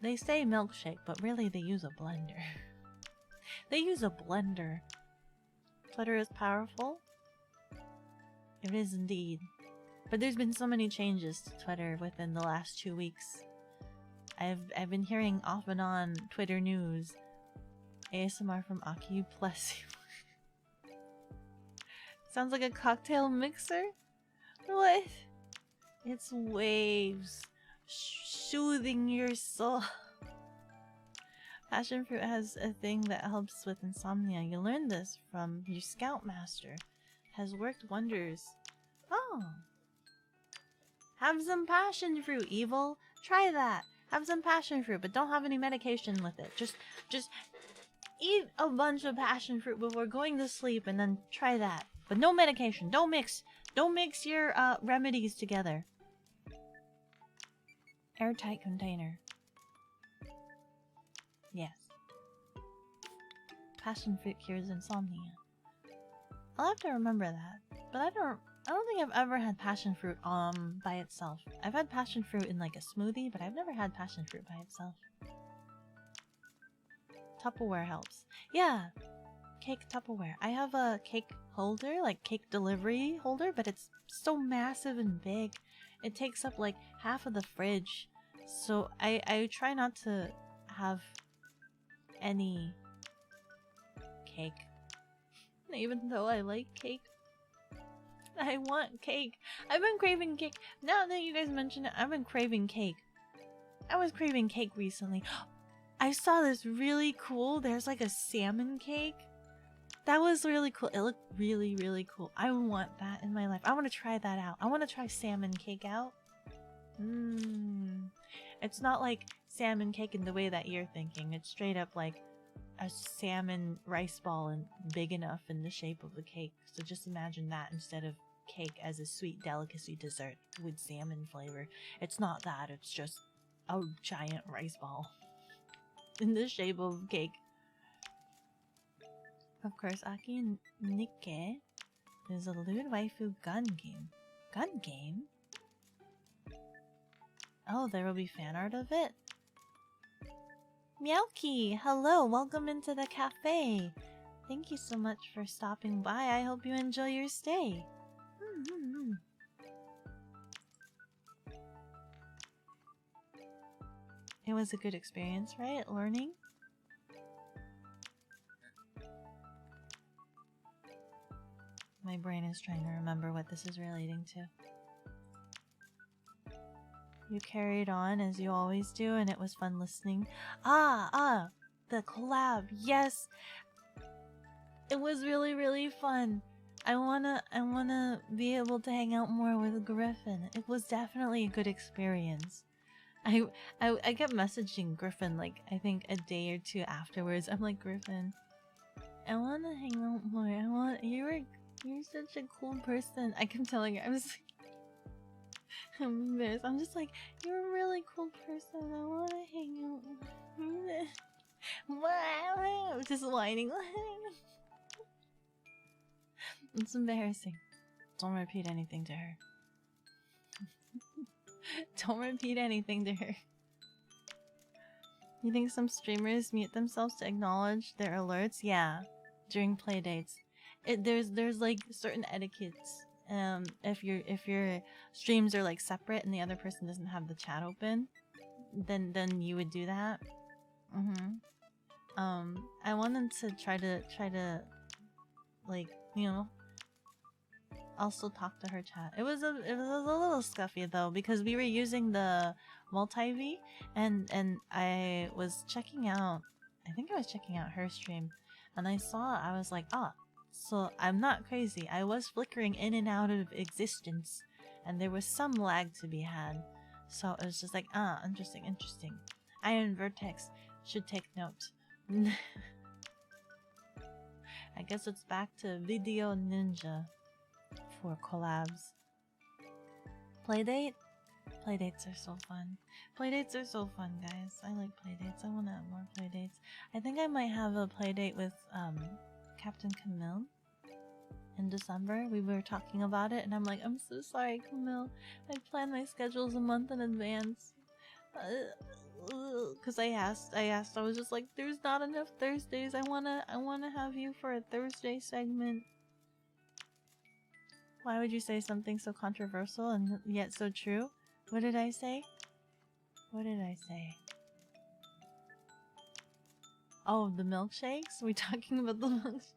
They say milkshake, but really they use a blender. They use a blender. Twitter is powerful. It is indeed. But there's been so many changes to Twitter within the last 2 weeks. I've been hearing off and on Twitter news. ASMR from Aki, bless you. Sounds like a cocktail mixer? What? It's waves. Soothing your soul. Passion fruit has a thing that helps with insomnia. You learned this from your scoutmaster. Has worked wonders. Oh. Have some passion fruit, Evil. Try that. Have some passion fruit, but don't have any medication with it. Just eat a bunch of passion fruit before going to sleep and then try that. But no medication. Don't mix your remedies together. Airtight container. Yes. Passion fruit cures insomnia. I'll have to remember that. But I don't think I've ever had passion fruit by itself. I've had passion fruit in like a smoothie, but I've never had passion fruit by itself. Tupperware helps. Yeah. Cake Tupperware. I have a cake holder, like cake delivery holder, but it's so massive and big. It takes up like half of the fridge. So I try not to have any cake. Even though I like cake. I want cake. I've been craving cake. Now that you guys mention it, I've been craving cake. I was craving cake recently. I saw this really cool. There's like a salmon cake. That was really cool. It looked really, really cool. I want that in my life. I want to try that out. I want to try salmon cake out. It's not like salmon cake in the way that you're thinking. It's straight up like a salmon rice ball and big enough in the shape of a cake. So just imagine that instead of cake as a sweet delicacy dessert with salmon flavor. It's not that. It's just a giant rice ball in the shape of cake. Of course, aki-chan is a lewd waifu gun game. Gun game? Oh, there will be fan art of it? Meowki! Hello, welcome into the cafe! Thank you so much for stopping by. I hope you enjoy your stay. It was a good experience, right? Learning? My brain is trying to remember what this is relating to. You carried on as you always do, and it was fun listening. The collab. Yes, it was really, really fun. I wanna be able to hang out more with Griffin. It was definitely a good experience. I kept messaging Griffin like I think a day or two afterwards. I'm like, Griffin, I wanna hang out more. You're such a cool person. I kept telling her, I was like, I'm embarrassed. I'm just like, you're a really cool person. I want to hang out. Just whining. It's embarrassing. Don't repeat anything to her. Don't repeat anything to her. You think some streamers mute themselves to acknowledge their alerts? Yeah, during playdates. There's like certain etiquettes. If your streams are like separate and the other person doesn't have the chat open, then you would do that. I wanted to try to like, you know, also talk to her chat. It was a little scuffy though, because we were using the multi-V and I was checking out, I think I was checking out her stream, and I was like, so I'm not crazy. I was flickering in and out of existence, and there was some lag to be had. So it was just like, interesting. Iron Vertex should take note. I guess it's back to Video Ninja for collabs. Playdate? Playdates are so fun. Playdates are so fun, guys. I like playdates. I want to have more playdates. I think I might have a playdate with Captain Camille in December. We were talking about it and I'm like, I'm so sorry, Camille. I planned my schedules a month in advance. Cause I asked, I was just like, there's not enough Thursdays. I wanna have you for a Thursday segment. Why would you say something so controversial and yet so true? What did I say? What did I say? Oh, the milkshakes? We talking about the milkshake?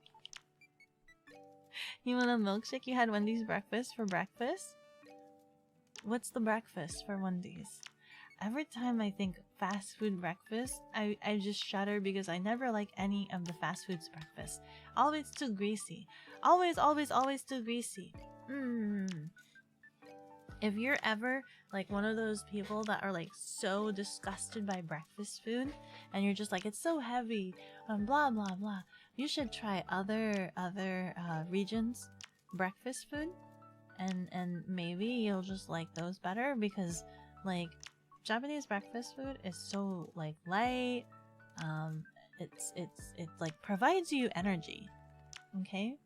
You want a milkshake? You had Wendy's breakfast for breakfast? What's the breakfast for Wendy's? Every time I think fast food breakfast, I just shudder because I never like any of the fast food's breakfast. Always too greasy. Always too greasy. If you're ever like one of those people that are like so disgusted by breakfast food and you're just like, it's so heavy and blah blah blah, you should try other regions breakfast food, and maybe you'll just like those better, because like Japanese breakfast food is so like light. It like provides you energy. Okay,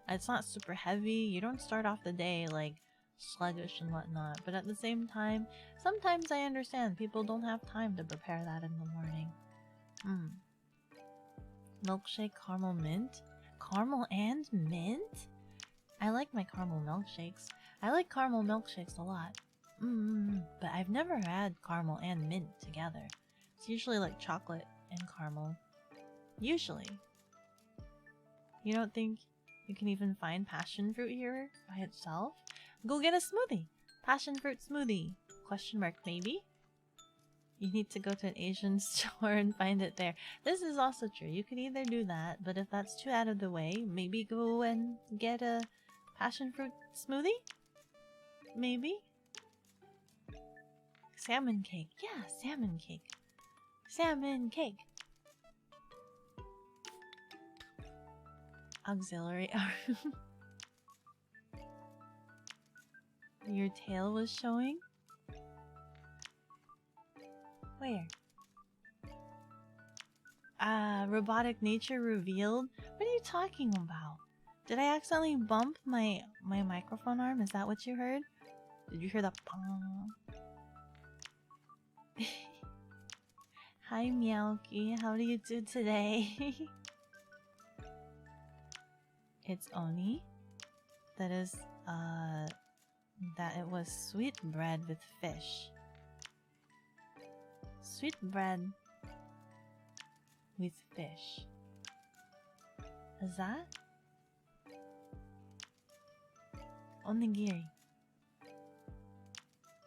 it's not super heavy. You don't start off the day like sluggish and whatnot, but at the same time, sometimes I understand people don't have time to prepare that in the morning. Milkshake caramel mint? Caramel and mint? I like my caramel milkshakes. I like caramel milkshakes a lot. But I've never had caramel and mint together. It's usually like chocolate and caramel. Usually. You don't think you can even find passion fruit here by itself? Go get a smoothie. Passion fruit smoothie. Question mark maybe? You need to go to an Asian store and find it there. This is also true. You could either do that, but if that's too out of the way, maybe go and get a passion fruit smoothie? Maybe? Salmon cake. Yeah, salmon cake. Salmon cake. Auxiliary arm. Your tail was showing? Where? Robotic nature revealed? What are you talking about? Did I accidentally bump my microphone arm? Is that what you heard? Did you hear the pong? Hi Meowki, how do you do today? It's Oni. That is, that it was sweet bread with fish. Sweet bread with fish. Is that? Onigiri.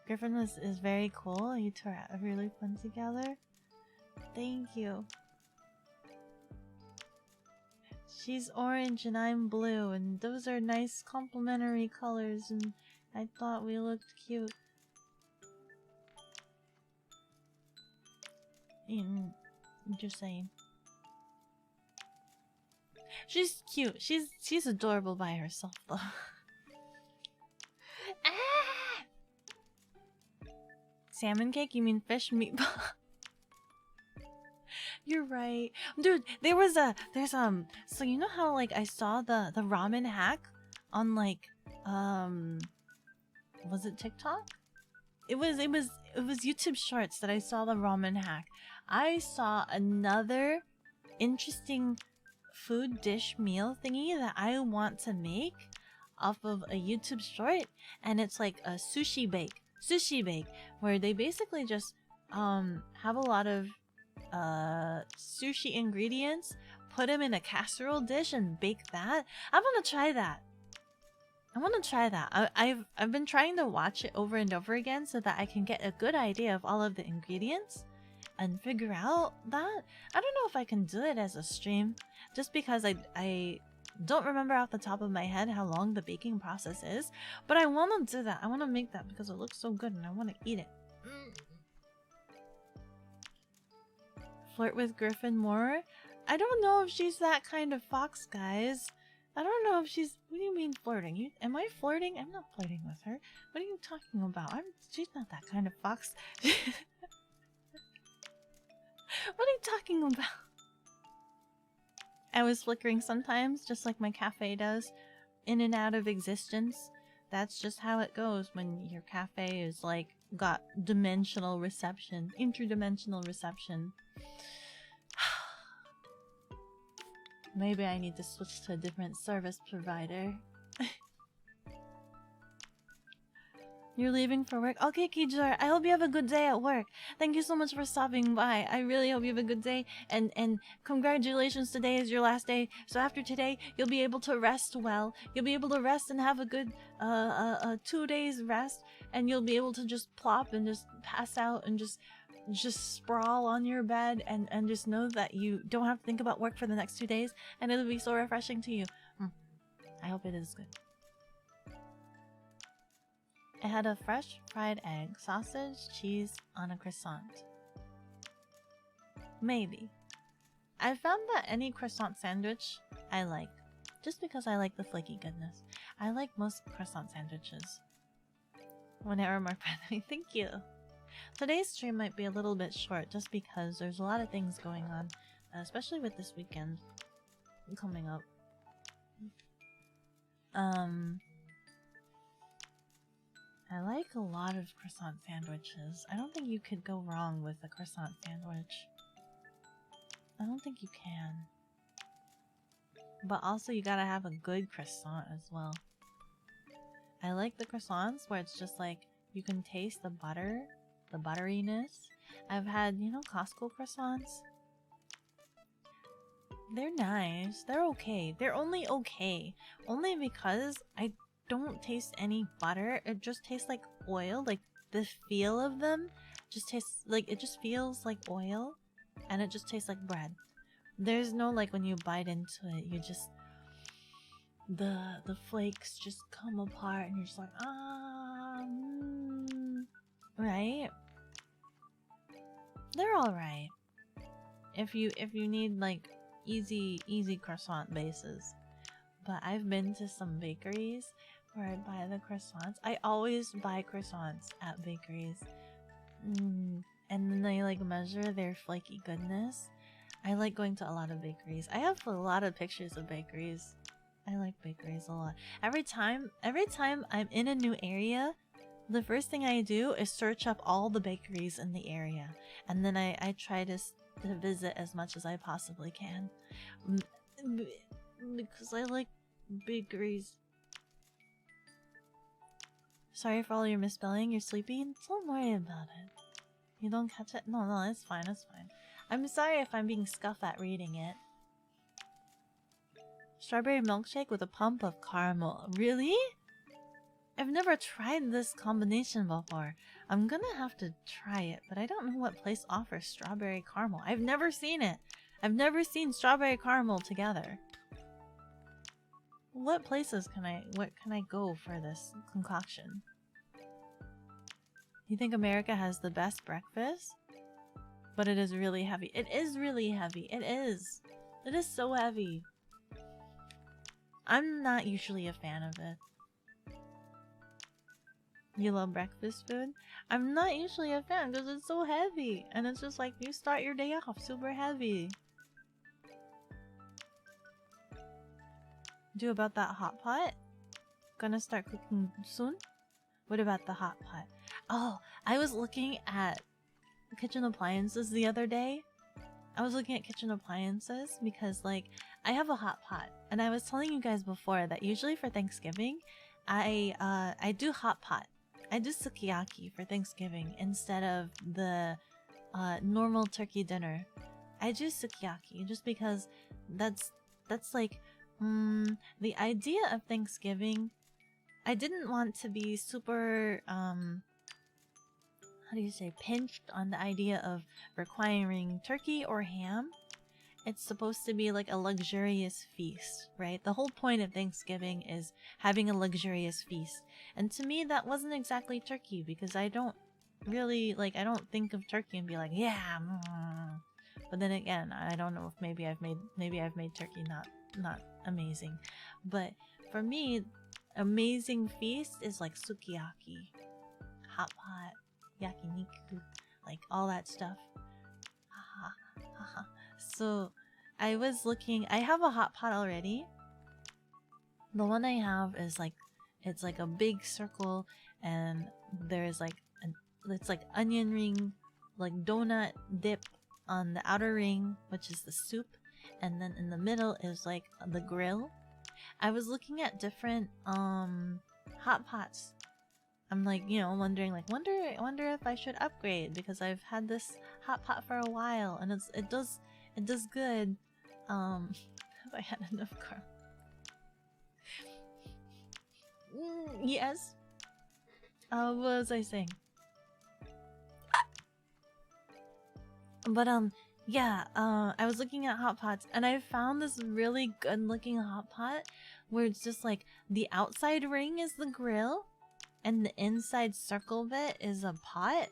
Griffin is very cool. You two are really fun together. Thank you. She's orange and I'm blue, and those are nice complementary colors, and I thought we looked cute. I'm just saying. She's cute. She's adorable by herself though. Ah! Salmon cake? You mean fish meatball? You're right. Dude, there's so you know how like I saw the ramen hack on like was it TikTok? It was YouTube Shorts that I saw the ramen hack. I saw another interesting food dish meal thingy that I want to make off of a YouTube short, and it's like a sushi bake, where they basically just have a lot of sushi ingredients, put them in a casserole dish and bake that. I want to try that. I've been trying to watch it over and over again so that I can get a good idea of all of the ingredients and figure out that. I don't know if I can do it as a stream, just because I don't remember off the top of my head how long the baking process is, but I want to do that. I want to make that because it looks so good and I want to eat it. Flirt with Griffin more? I don't know if she's that kind of fox, guys. I don't know if she's... What do you mean flirting? Am I flirting? I'm not flirting with her. What are you talking about? She's not that kind of fox. What are you talking about? I was flickering sometimes, just like my cafe does. In and out of existence. That's just how it goes when your cafe is like got dimensional reception. Interdimensional reception. Maybe I need to switch to a different service provider. You're leaving for work? Okay, Kijor, I hope you have a good day at work. Thank you so much for stopping by. I really hope you have a good day. And congratulations, today is your last day. So after today, you'll be able to rest well. You'll be able to rest and have a good 2 days rest. And you'll be able to just plop and just pass out and just sprawl on your bed and just know that you don't have to think about work for the next 2 days, and it'll be so refreshing to you. I hope it is good. I had a fresh fried egg, sausage, cheese on a croissant. Maybe. I found that any croissant sandwich I like. Just because I like the flaky goodness. I like most croissant sandwiches. Whenever more friendly. Thank you. Today's stream might be a little bit short just because there's a lot of things going on. Especially with this weekend coming up. I like a lot of croissant sandwiches. I don't think you could go wrong with a croissant sandwich. I don't think you can. But also you gotta have a good croissant as well. I like the croissants where it's just like you can taste the butter, the butteriness. I've had, you know, Costco croissants. They're nice. They're okay. They're only okay. Only because I don't taste any butter. It just tastes like oil. Like the feel of them just tastes like, it just feels like oil. And it just tastes like bread. There's no like when you bite into it, you just the flakes just come apart and you're just like right? They're alright. If you need like easy croissant bases. But I've been to some bakeries where I buy the croissants. I always buy croissants at bakeries. And then I like measure their flaky goodness. I like going to a lot of bakeries. I have a lot of pictures of bakeries. I like bakeries a lot. Every time I'm in a new area, the first thing I do is search up all the bakeries in the area. And then I try to visit as much as I possibly can. Because I like bakeries. Sorry for all your misspelling. You're sleepy? Don't worry about it. You don't catch it? No, it's fine, it's fine. I'm sorry if I'm being scuffed at reading it. Strawberry milkshake with a pump of caramel. Really? I've never tried this combination before. I'm gonna have to try it, but I don't know what place offers strawberry caramel. I've never seen it. I've never seen strawberry caramel together. What places can I go for this concoction? You think America has the best breakfast? But it is really heavy. It is really heavy. It is. It is so heavy. I'm not usually a fan of it. You love breakfast food? I'm not usually a fan because it's so heavy. And it's just like you start your day off super heavy. Do about that hot pot? Gonna start cooking soon? What about the hot pot? Oh, I was looking at kitchen appliances the other day. I was looking at kitchen appliances because like I have a hot pot, and I was telling you guys before that usually for Thanksgiving I do hot pot. I do sukiyaki for Thanksgiving instead of the normal turkey dinner. I do sukiyaki just because that's like the idea of Thanksgiving. I didn't want to be super how do you say, pinched on the idea of requiring turkey or ham. It's supposed to be like a luxurious feast, right? The whole point of Thanksgiving is having a luxurious feast. And to me, that wasn't exactly turkey because I don't really, like, I don't think of turkey and be like, yeah. But then again, I don't know if maybe I've made turkey not amazing. But for me, amazing feast is like sukiyaki, hot pot, yakiniku, like all that stuff. So I was looking, I have a hot pot already. The one I have is like, it's like a big circle and there's like, it's like onion ring, like donut dip on the outer ring, which is the soup. And then in the middle is like the grill. I was looking at different hot pots. I'm like, you know, wondering like, wonder if I should upgrade because I've had this hot pot for a while and it does good. Have I had enough carb? Yes. What was I saying? But yeah, I was looking at hot pots and I found this really good looking hot pot where it's just like the outside ring is the grill and the inside circle bit is a pot.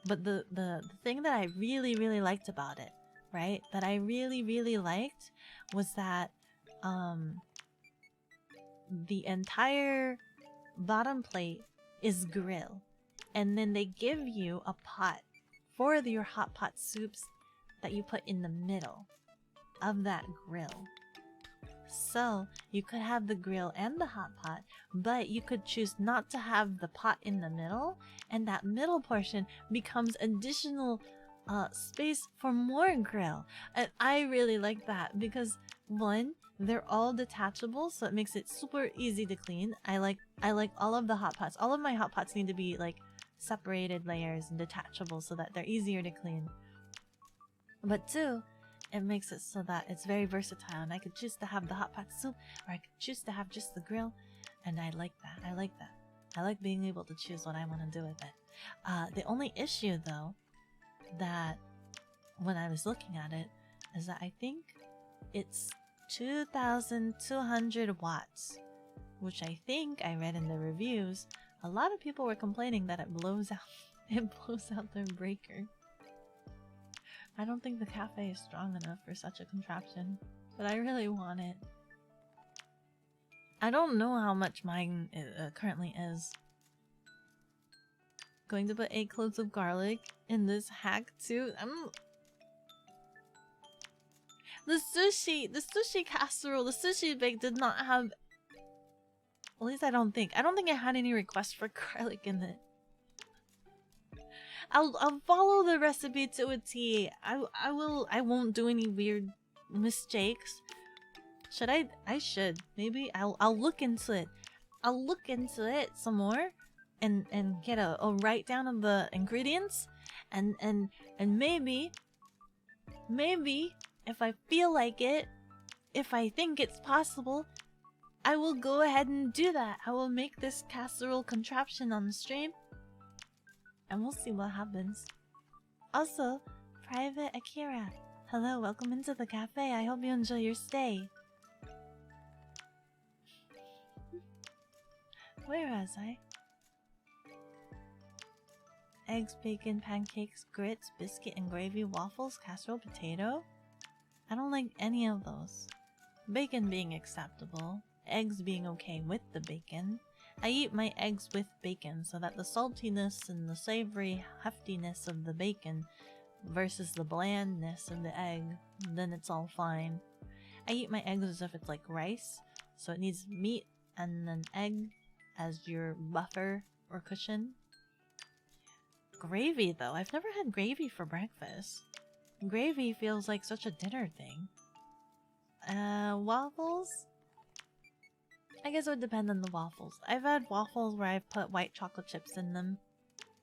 But the thing that I really liked about it, right? That I really liked was that the entire bottom plate is grill. And then they give you a pot for your hot pot soups that you put in the middle of that grill. So you could have the grill and the hot pot, but you could choose not to have the pot in the middle, and that middle portion becomes additional space for more grill. And I really like that because one, they're all detachable, so it makes it super easy to clean. I like all of the hot pots. All of my hot pots need to be like separated layers and detachable so that they're easier to clean. But two, it makes it so that it's very versatile, and I could choose to have the hot pot soup, or I could choose to have just the grill, and I like that. I like that. I like being able to choose what I want to do with it. The only issue, though, that when I was looking at it, is that I think it's 2,200 watts, which I think I read in the reviews. A lot of people were complaining that it blows out. It blows out their breaker. I don't think the cafe is strong enough for such a contraption, but I really want it. I don't know how much mine currently is. Going to put 8 cloves of garlic in this hack too. The sushi casserole, the sushi bake did not have. At least I don't think it had any requests for garlic in it. I'll follow the recipe to a T. I won't do any weird mistakes. Should I? I should. Maybe I'll look into it. I'll look into it some more and get a write down of the ingredients and maybe if I feel like it, if I think it's possible, I will go ahead and do that. I will make this casserole contraption on the stream. And we'll see what happens. Also, Private Akira. Hello, welcome into the cafe. I hope you enjoy your stay. Where was I? Eggs, bacon, pancakes, grits, biscuit and gravy, waffles, casserole, potato? I don't like any of those. Bacon being acceptable. Eggs being okay with the bacon. I eat my eggs with bacon so that the saltiness and the savory heftiness of the bacon versus the blandness of the egg, then it's all fine. I eat my eggs as if it's like rice, so it needs meat and an egg as your buffer or cushion. Gravy though, I've never had gravy for breakfast. Gravy feels like such a dinner thing. Waffles? I guess it would depend on the waffles. I've had waffles where I've put white chocolate chips in them,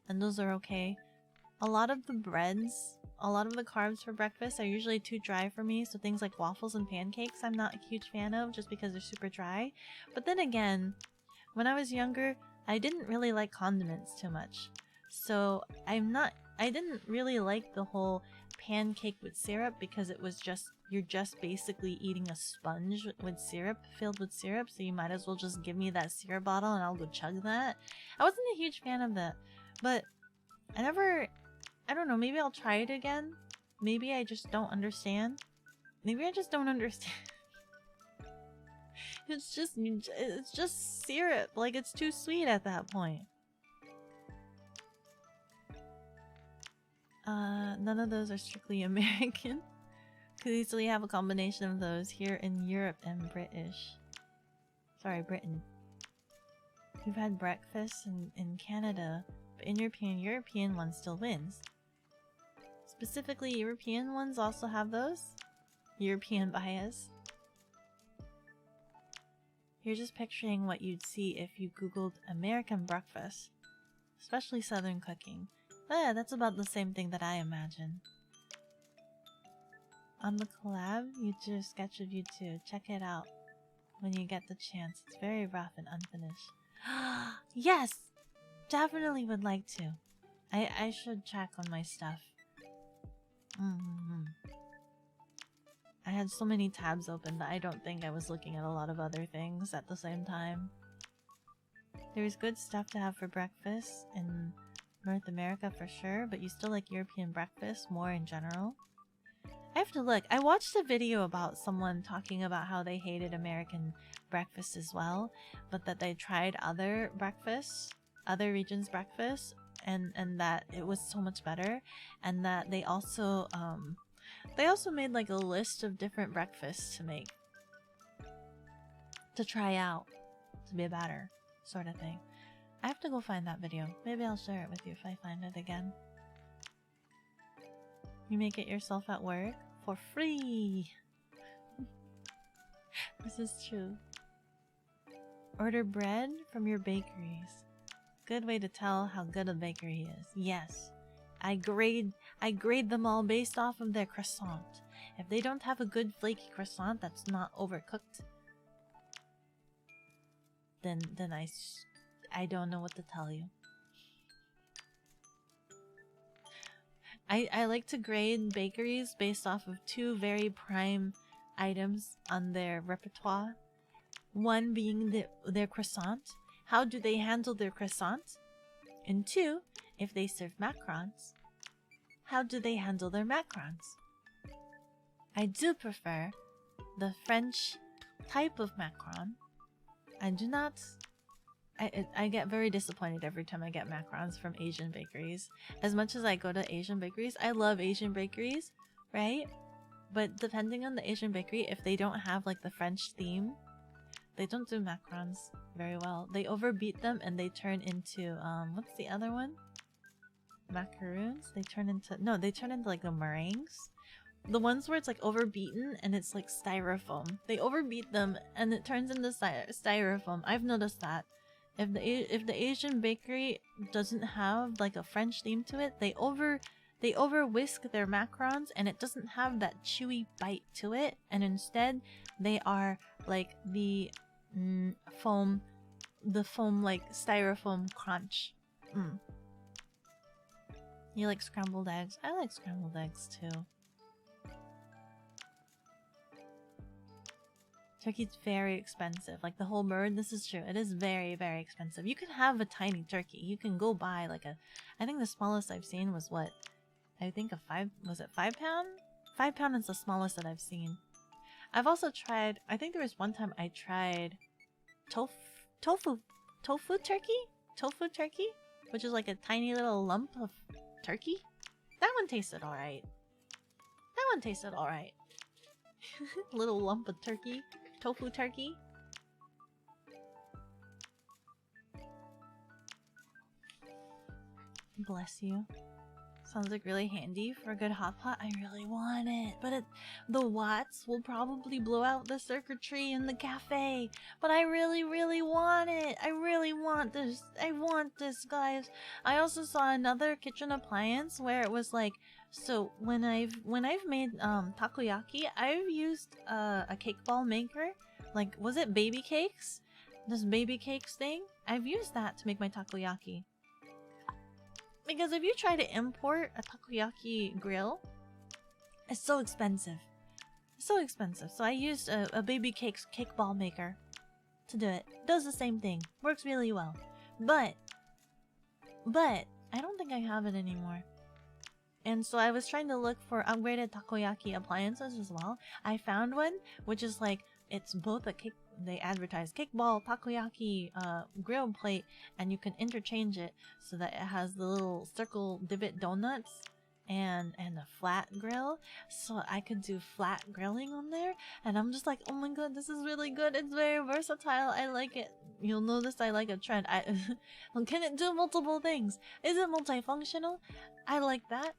and those are okay. A lot of the breads, a lot of the carbs for breakfast are usually too dry for me, so things like waffles and pancakes I'm not a huge fan of just because they're super dry. But then again, when I was younger, I didn't really like condiments too much. So I didn't really like the whole pancake with syrup because it was just, you're just basically eating a sponge with syrup, filled with syrup, so you might as well just give me that syrup bottle and I'll go chug that. I wasn't a huge fan of that, but I don't know, maybe I'll try it again. Maybe I just don't understand. Maybe I just don't understand. It's just syrup, like it's too sweet at that point. None of those are strictly American. Could easily have a combination of those here in Europe and British. Sorry, Britain. We've had breakfast in Canada, but in European one still wins. Specifically, European ones also have those. European bias. You're just picturing what you'd see if you googled American breakfast. Especially Southern cooking. Yeah, that's about the same thing that I imagine. On the collab, you drew a sketch of you too. Check it out when you get the chance. It's very rough and unfinished. Yes! Definitely would like to. I should check on my stuff. I had so many tabs open that I don't think I was looking at a lot of other things at the same time. There's good stuff to have for breakfast in North America for sure, but you still like European breakfast more in general. I have to look. I watched a video about someone talking about how they hated American breakfast as well, but that they tried other breakfasts, other regions' breakfast, and that it was so much better, and that they also made like a list of different breakfasts to make, to try out, to be better, sort of thing. I have to go find that video. Maybe I'll share it with you if I find it again. You make it yourself at work for free. This is true. Order bread from your bakeries. Good way to tell how good a bakery is. Yes. I grade them all based off of their croissant. If they don't have a good flaky croissant that's not overcooked, then I don't know what to tell you. I like to grade bakeries based off of two very prime items on their repertoire. One being their croissant. How do they handle their croissant? And two, if they serve macarons, how do they handle their macarons? I do prefer the French type of macaron. I do not... I get very disappointed every time I get macarons from Asian bakeries. As much as I go to Asian bakeries, I love Asian bakeries, right? But depending on the Asian bakery, if they don't have like the French theme, they don't do macarons very well. They overbeat them and they turn into, what's the other one? Macaroons? They turn into like the meringues. The ones where it's like overbeaten and it's like styrofoam. They overbeat them and it turns into styrofoam. I've noticed that. If the Asian bakery doesn't have like a French theme to it, they over whisk their macarons and it doesn't have that chewy bite to it, and instead they are like the foam like styrofoam crunch. You like scrambled eggs? I like scrambled eggs too. Turkey's very expensive. Like the whole bird, this is true. It is very, very expensive. You can have a tiny turkey. You can go buy like a... I think the smallest I've seen was what? I think was it 5 pound? 5 pound is the smallest that I've seen. I've also tried... I think there was one time I tried tofu turkey? Tofu turkey? Which is like a tiny little lump of turkey. That one tasted alright. That one tasted alright. Little lump of turkey. Tofu turkey. Bless you. Sounds like really handy for a good hot pot. I really want it. But the watts will probably blow out the circuitry in the cafe. But I really, really want it. I really want this. I want this, guys. I also saw another kitchen appliance where it was like, so when I've made takoyaki, I've used a cake ball maker. Like, was it baby cakes? This baby cakes thing? I've used that to make my takoyaki. Because if you try to import a takoyaki grill, it's so expensive. It's so expensive. So I used a baby cake ball maker to do it. Does the same thing. Works really well. But I don't think I have it anymore. And so I was trying to look for upgraded takoyaki appliances as well. I found one, which is like, it's both a cake, they advertise cake ball, takoyaki, grill plate, and you can interchange it so that it has the little circle divot donuts and a flat grill. So I could do flat grilling on there, and I'm just like, oh my god, this is really good. It's very versatile. I like it. You'll notice I like a trend. Can it do multiple things? Is it multifunctional? I like that.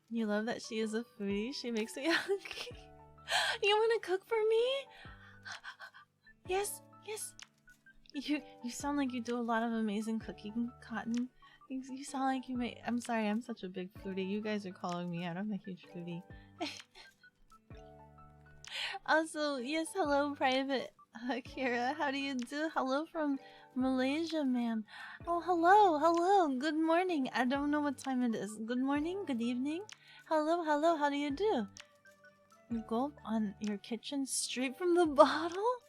You love that she is a foodie. She makes me hungry. You want to cook for me? Yes, yes. You sound like you do a lot of amazing cooking, Cotton. You sound like you may. I'm sorry, I'm such a big foodie. You guys are calling me out. I'm a huge foodie. Also, yes, hello, Private Akira. How do you do? Hello from Malaysia, ma'am. Oh, hello. Good morning. I don't know what time it is. Good morning, good evening. Hello, how do you do? You gulp on your kitchen straight from the bottle?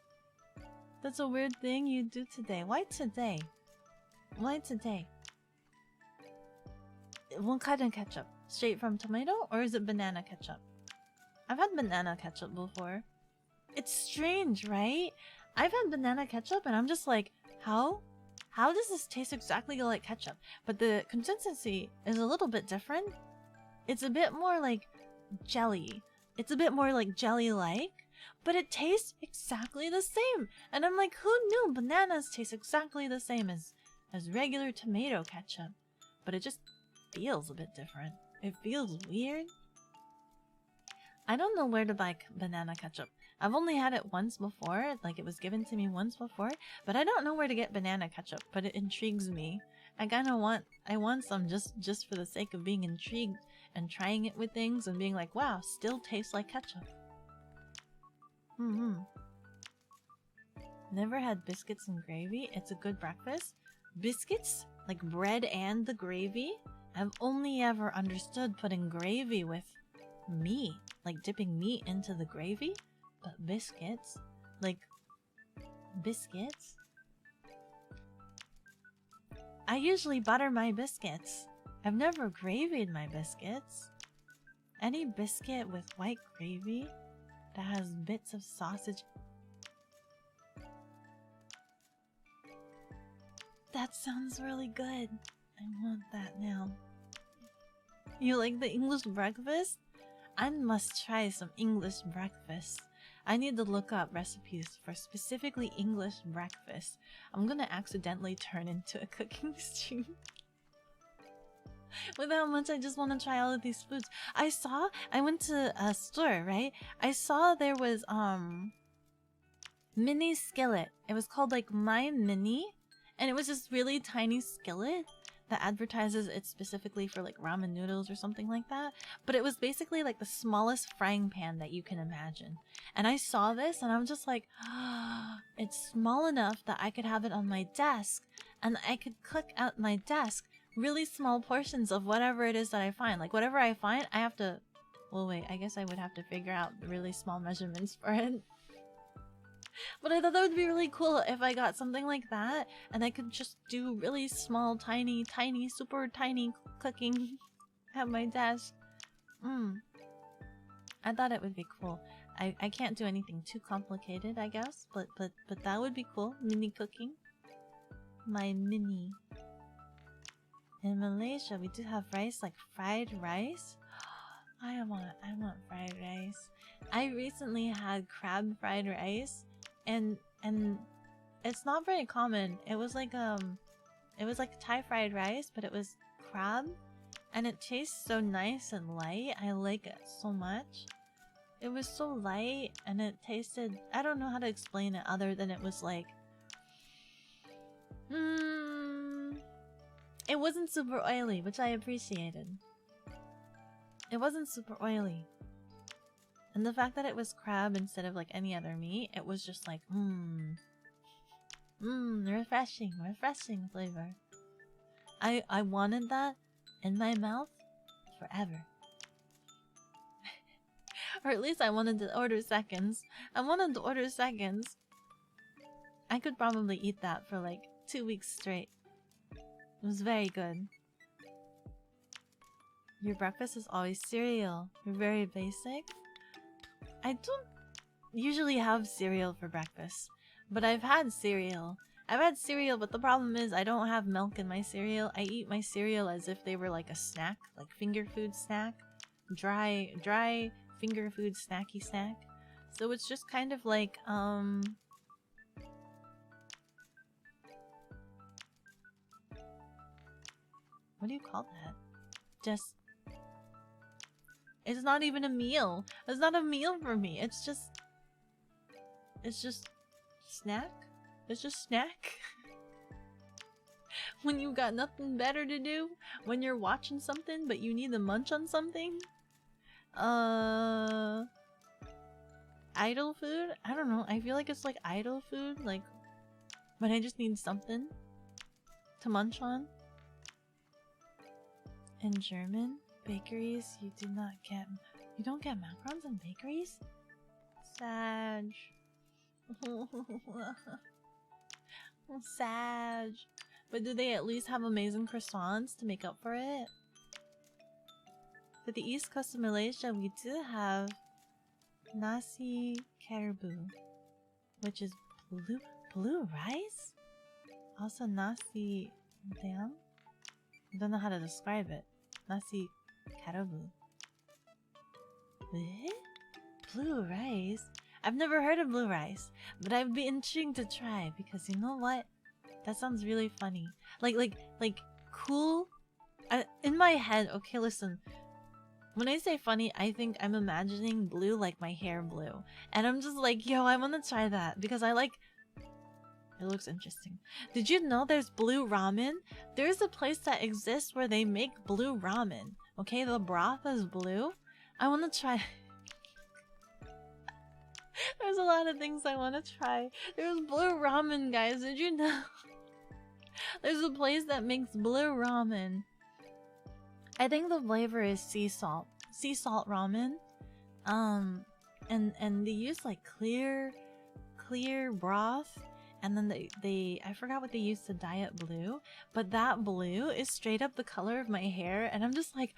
That's a weird thing you do today. Why today? Why today? What kind of ketchup? Straight from tomato, or is it banana ketchup? I've had banana ketchup before. It's strange, right? I've had banana ketchup and I'm just like, how? How does this taste exactly like ketchup? But the consistency is a little bit different. It's a bit more like jelly. It's a bit more like jelly-like, but it tastes exactly the same. And I'm like, who knew bananas taste exactly the same as regular tomato ketchup? But it just feels a bit different. It feels weird. I don't know where to buy banana ketchup. I've only had it once before, like it was given to me once before, but I don't know where to get banana ketchup, but it intrigues me. I want some just for the sake of being intrigued and trying it with things and being like, wow, still tastes like ketchup. Never had biscuits and gravy. It's a good breakfast. Biscuits? Like bread and the gravy? I've only ever understood putting gravy with meat. Like dipping meat into the gravy? But biscuits? Like, biscuits? I usually butter my biscuits. I've never gravied my biscuits. Any biscuit with white gravy that has bits of sausage. That sounds really good. I want that now. You like the English breakfast? I must try some English breakfast. I need to look up recipes for specifically English breakfast. I'm gonna accidentally turn into a cooking stream. With how much I just want to try all of these foods. I went to a store, right? I saw there was mini skillet. It was called like My Mini, and it was this really tiny skillet that advertises it's specifically for like ramen noodles or something like that. But it was basically like the smallest frying pan that you can imagine. And I saw this and I'm just like, oh, it's small enough that I could have it on my desk and I could cook at my desk really small portions of whatever it is that I find. Like whatever I find, I have to... Well, wait, I guess I would have to figure out the really small measurements for it. But I thought that would be really cool if I got something like that and I could just do really small, tiny, super tiny cooking at my desk. I thought it would be cool. I can't do anything too complicated, I guess, but that would be cool. Mini cooking. My mini. In Malaysia, we do have rice, like fried rice. I want fried rice. I recently had crab fried rice. And it's not very common. It was like Thai fried rice, but it was crab, and it tastes so nice and light. I like it so much. It was so light, and it tasted... I don't know how to explain it other than it was like... It wasn't super oily, which I appreciated. It wasn't super oily. And the fact that it was crab instead of like any other meat, it was just like, refreshing flavor. I wanted that in my mouth forever. Or at least I wanted to order seconds. I could probably eat that for like 2 weeks straight. It was very good. Your breakfast is always cereal. You're very basic. I don't usually have cereal for breakfast, but I've had cereal. But the problem is I don't have milk in my cereal. I eat my cereal as if they were like a snack, like finger food snack. Dry finger food snacky snack. So it's just kind of like, what do you call that? Just... It's not even a meal. It's not a meal for me. It's just snack. It's just snack. When you got nothing better to do, when you're watching something but you need to munch on something. Idle food? I don't know. I feel like it's like idle food, like when I just need something to munch on. In German bakeries, you don't get macarons in bakeries? Sad. Sad. But do they at least have amazing croissants to make up for it? For the East Coast of Malaysia, we do have nasi caribou, which is blue rice? Also nasi dam? I don't know how to describe it. Nasi caribou. Eh? Blue rice? I've never heard of blue rice, but I'd be intrigued to try because you know what? That sounds really funny. Like cool. In my head, okay, listen. When I say funny, I think I'm imagining blue like my hair blue. And I'm just like, yo, I want to try that because I like... It looks interesting. Did you know there's blue ramen? There's a place that exists where they make blue ramen. Okay, the broth is blue. I want to try... There's a lot of things I want to try. There's blue ramen, guys. Did you know? There's a place that makes blue ramen. I think the flavor is sea salt ramen. And they use like clear broth, and then they I forgot what they used to dye it blue, but that blue is straight up the color of my hair, and I'm just like,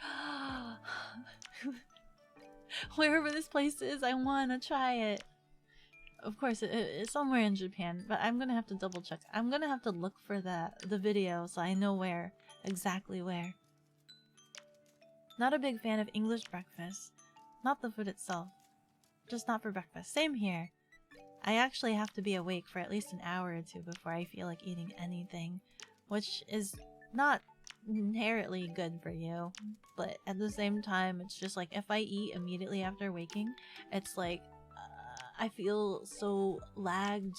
wherever this place is, I want to try it. Of course, it's somewhere in Japan, but I'm gonna have to double check. I'm gonna have to look for the video so I know where, exactly where. Not a big fan of English breakfast. Not the food itself. Just not for breakfast. Same here. I actually have to be awake for at least an hour or two before I feel like eating anything, which is not inherently good for you. But at the same time, it's just like if I eat immediately after waking, it's like I feel so lagged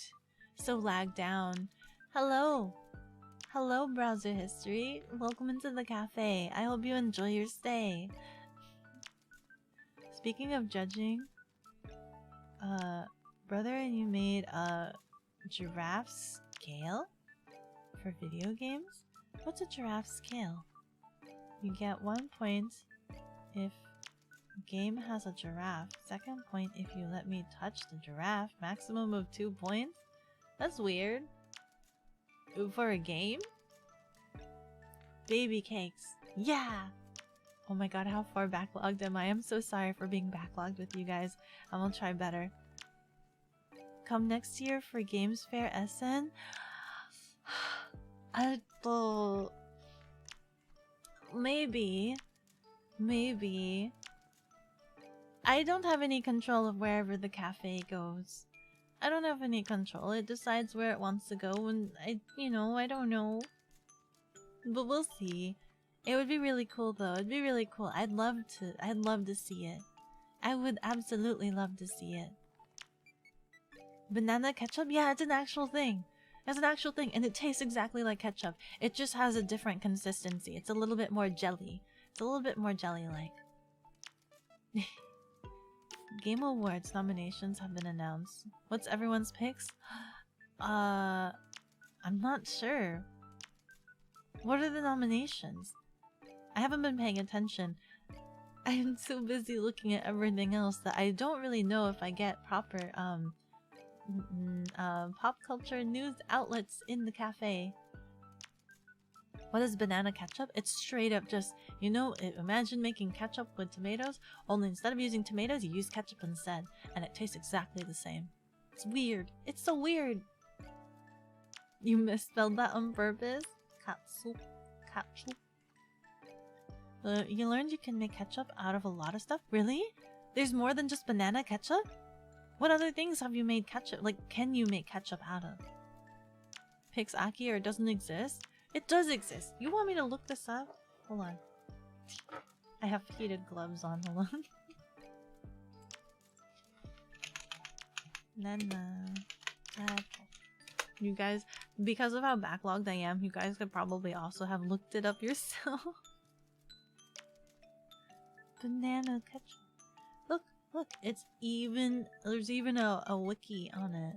down. Hello. Hello, browser history. Welcome into the cafe. I hope you enjoy your stay. Speaking of judging, brother and you made a giraffe scale for video games? What's a giraffe scale? You get 1 point if game has a giraffe. Second point if you let me touch the giraffe. Maximum of 2 points? That's weird. For a game? Baby cakes. Yeah! Oh my god, how far backlogged am I? I'm so sorry for being backlogged with you guys. I'm gonna try better. Come next year for Games Fair SN? Maybe. I don't have any control of wherever the cafe goes. I don't have any control. It decides where it wants to go, and I don't know. But we'll see. It would be really cool though. It'd be really cool. I'd love to see it. I would absolutely love to see it. Banana ketchup? Yeah, it's an actual thing. It's an actual thing, and it tastes exactly like ketchup. It just has a different consistency. It's a little bit more jelly. It's a little bit more jelly-like. Game Awards nominations have been announced. What's everyone's picks? I'm not sure. What are the nominations? I haven't been paying attention. I'm so busy looking at everything else that I don't really know if I get proper pop culture news outlets in the cafe. What is banana ketchup? It's straight up just, imagine making ketchup with tomatoes, only instead of using tomatoes, you use ketchup instead, and it tastes exactly the same. It's weird. It's so weird. You misspelled that on purpose? Katsu. You learned you can make ketchup out of a lot of stuff? Really? There's more than just banana ketchup? What other things have you made ketchup? Can you make ketchup out of? Picks Aki or doesn't exist? It does exist. You want me to look this up? Hold on. I have heated gloves on. Hold on. Apple. You guys, because of how backlogged I am, you guys could probably also have looked it up yourself. Banana ketchup. Look, it's even, there's even a wiki on it.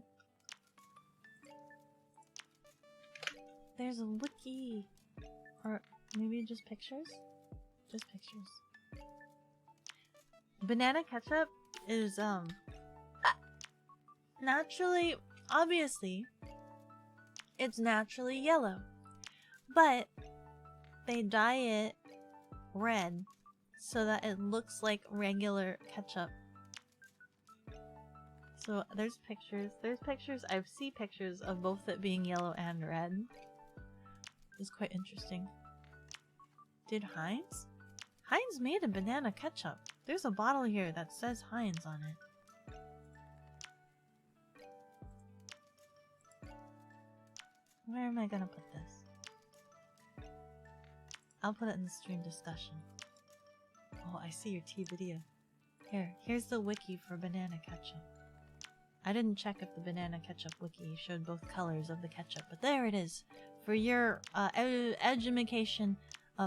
There's a wiki. Or maybe just pictures? Just pictures. Banana ketchup is, naturally, obviously, It's naturally yellow. But they dye it red so that it looks like regular ketchup. So there's pictures. I've seen pictures of both it being yellow and red. It's quite interesting. Did Heinz? Heinz made a banana ketchup. There's a bottle here that says Heinz on it. Where am I gonna put this? I'll put it in the stream discussion. Oh, I see your T video. Here's the wiki for banana ketchup. I didn't check if the banana ketchup wiki showed both colors of the ketchup, but there it is. For your education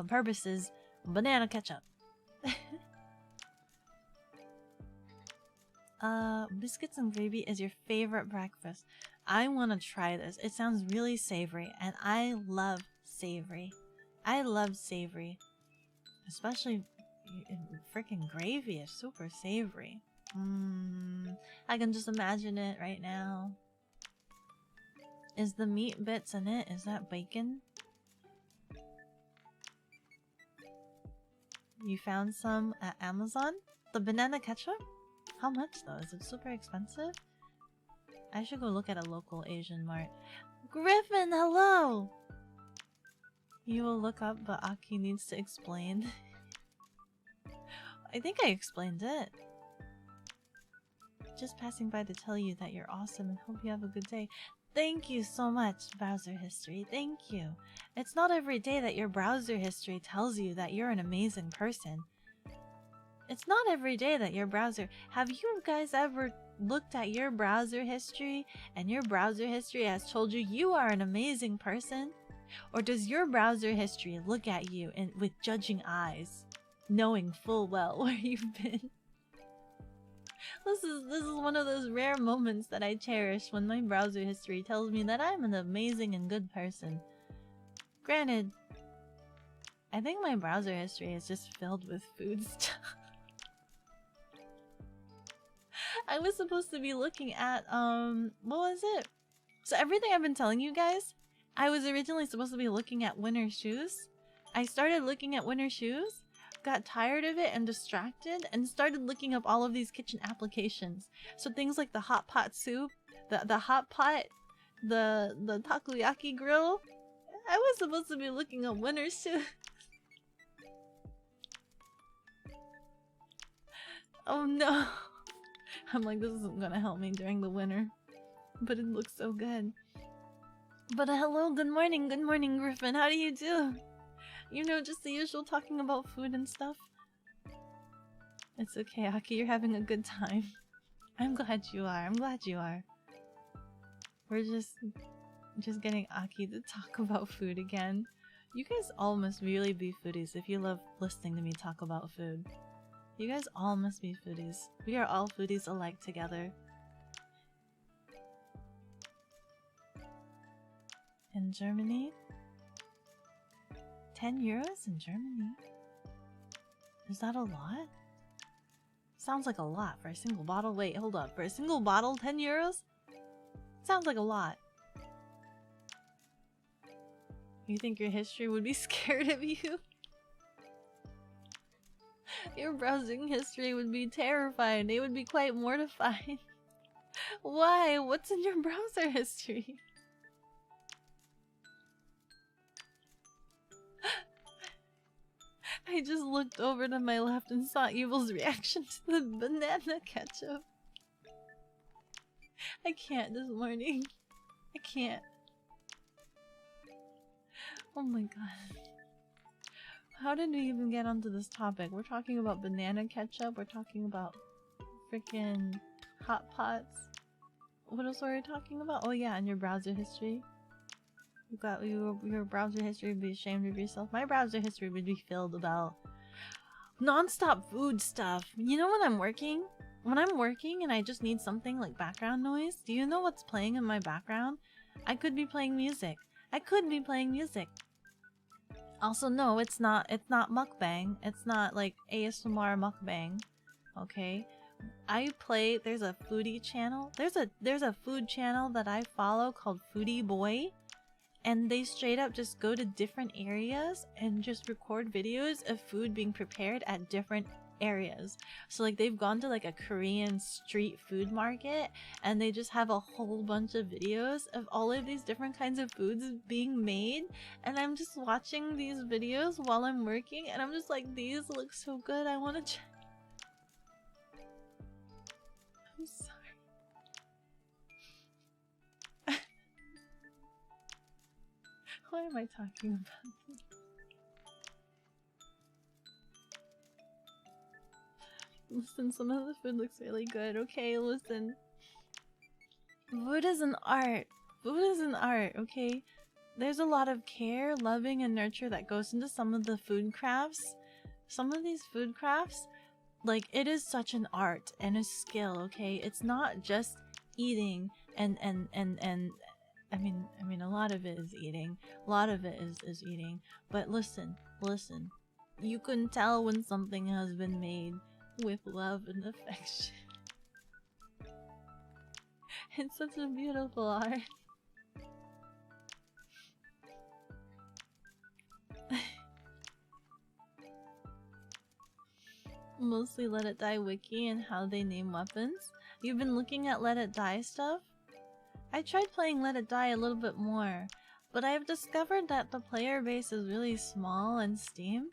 purposes, banana ketchup. Biscuits and gravy is your favorite breakfast. I want to try this. It sounds really savory, and I love savory. I love savory. Especially freaking gravy is super savory. I can just imagine it right now. Is the meat bits in it? Is that bacon? You found some at Amazon? The banana ketchup? How much though? Is it super expensive? I should go look at a local Asian mart. Griffin, hello! You will look up, but Aki needs to explain. I think I explained it. Just passing by to tell you that you're awesome and hope you have a good day. Thank you so much, browser history. Thank you. It's not every day that your browser history tells you that you're an amazing person. It's not every day that your browser... Have you guys ever looked at your browser history and your browser history has told you you are an amazing person? Or does your browser history look at you with judging eyes, knowing full well where you've been? This is one of those rare moments that I cherish when my browser history tells me that I'm an amazing and good person. Granted, I think my browser history is just filled with food stuff. I was supposed to be looking at, what was it? So everything I've been telling you guys, I was originally supposed to be looking at winter shoes. I started looking at winter shoes, got tired of it and distracted, and started looking up all of these kitchen applications. So things like the hot pot soup, the hot pot, the takoyaki grill. I was supposed to be looking up winter shoes. Oh no. I'm like, this isn't gonna help me during the winter. But it looks so good. But hello, good morning, Griffin. How do you do? You know, just the usual talking about food and stuff. It's okay, Aki, you're having a good time. I'm glad you are. I'm glad you are. We're just getting Aki to talk about food again. You guys all must really be foodies if you love listening to me talk about food. You guys all must be foodies. We are all foodies alike together. In Germany? 10 euros in Germany? Is that a lot? Sounds like a lot for a single bottle. Wait, hold up. For a single bottle, 10 euros? Sounds like a lot. You think your history would be scared of you? Your browsing history would be terrified. They would be quite mortified. Why? What's in your browser history? I just looked over to my left and saw Evil's reaction to the banana ketchup. I can't this morning. I can't. Oh my god. How did we even get onto this topic? We're talking about banana ketchup. We're talking about freaking hot pots. What else were we talking about? Oh yeah, and your browser history. You got your browser history would be ashamed of yourself. My browser history would be filled about non-stop food stuff. You know when I'm working? When I'm working and I just need something like background noise, do you know what's playing in my background? I could be playing music. I could be playing music. Also, no, it's not mukbang. It's not like ASMR mukbang. Okay? There's a foodie channel. There's a food channel that I follow called Foodie Boy. and they straight up just go to different areas and just record videos of food being prepared at different areas. So like they've gone to like a Korean street food market and they just have a whole bunch of videos of all of these different kinds of foods being made, and I'm just watching these videos while I'm working and I'm just like, these look so good, I want to try. I'm sorry. Why am I talking about this? Listen, some of the food looks really good. Okay, listen. Food is an art. Food is an art, okay? There's a lot of care, loving, and nurture that goes into some of the food crafts. Some of these food crafts, like, it is such an art and a skill, okay? It's not just eating and I mean, a lot of it is eating. A lot of it is eating. But listen. You can tell when something has been made with love and affection. It's such a beautiful art. Mostly Let It Die wiki and how they name weapons. You've been looking at Let It Die stuff? I tried playing Let It Die a little bit more, but I've discovered that the player base is really small on Steam.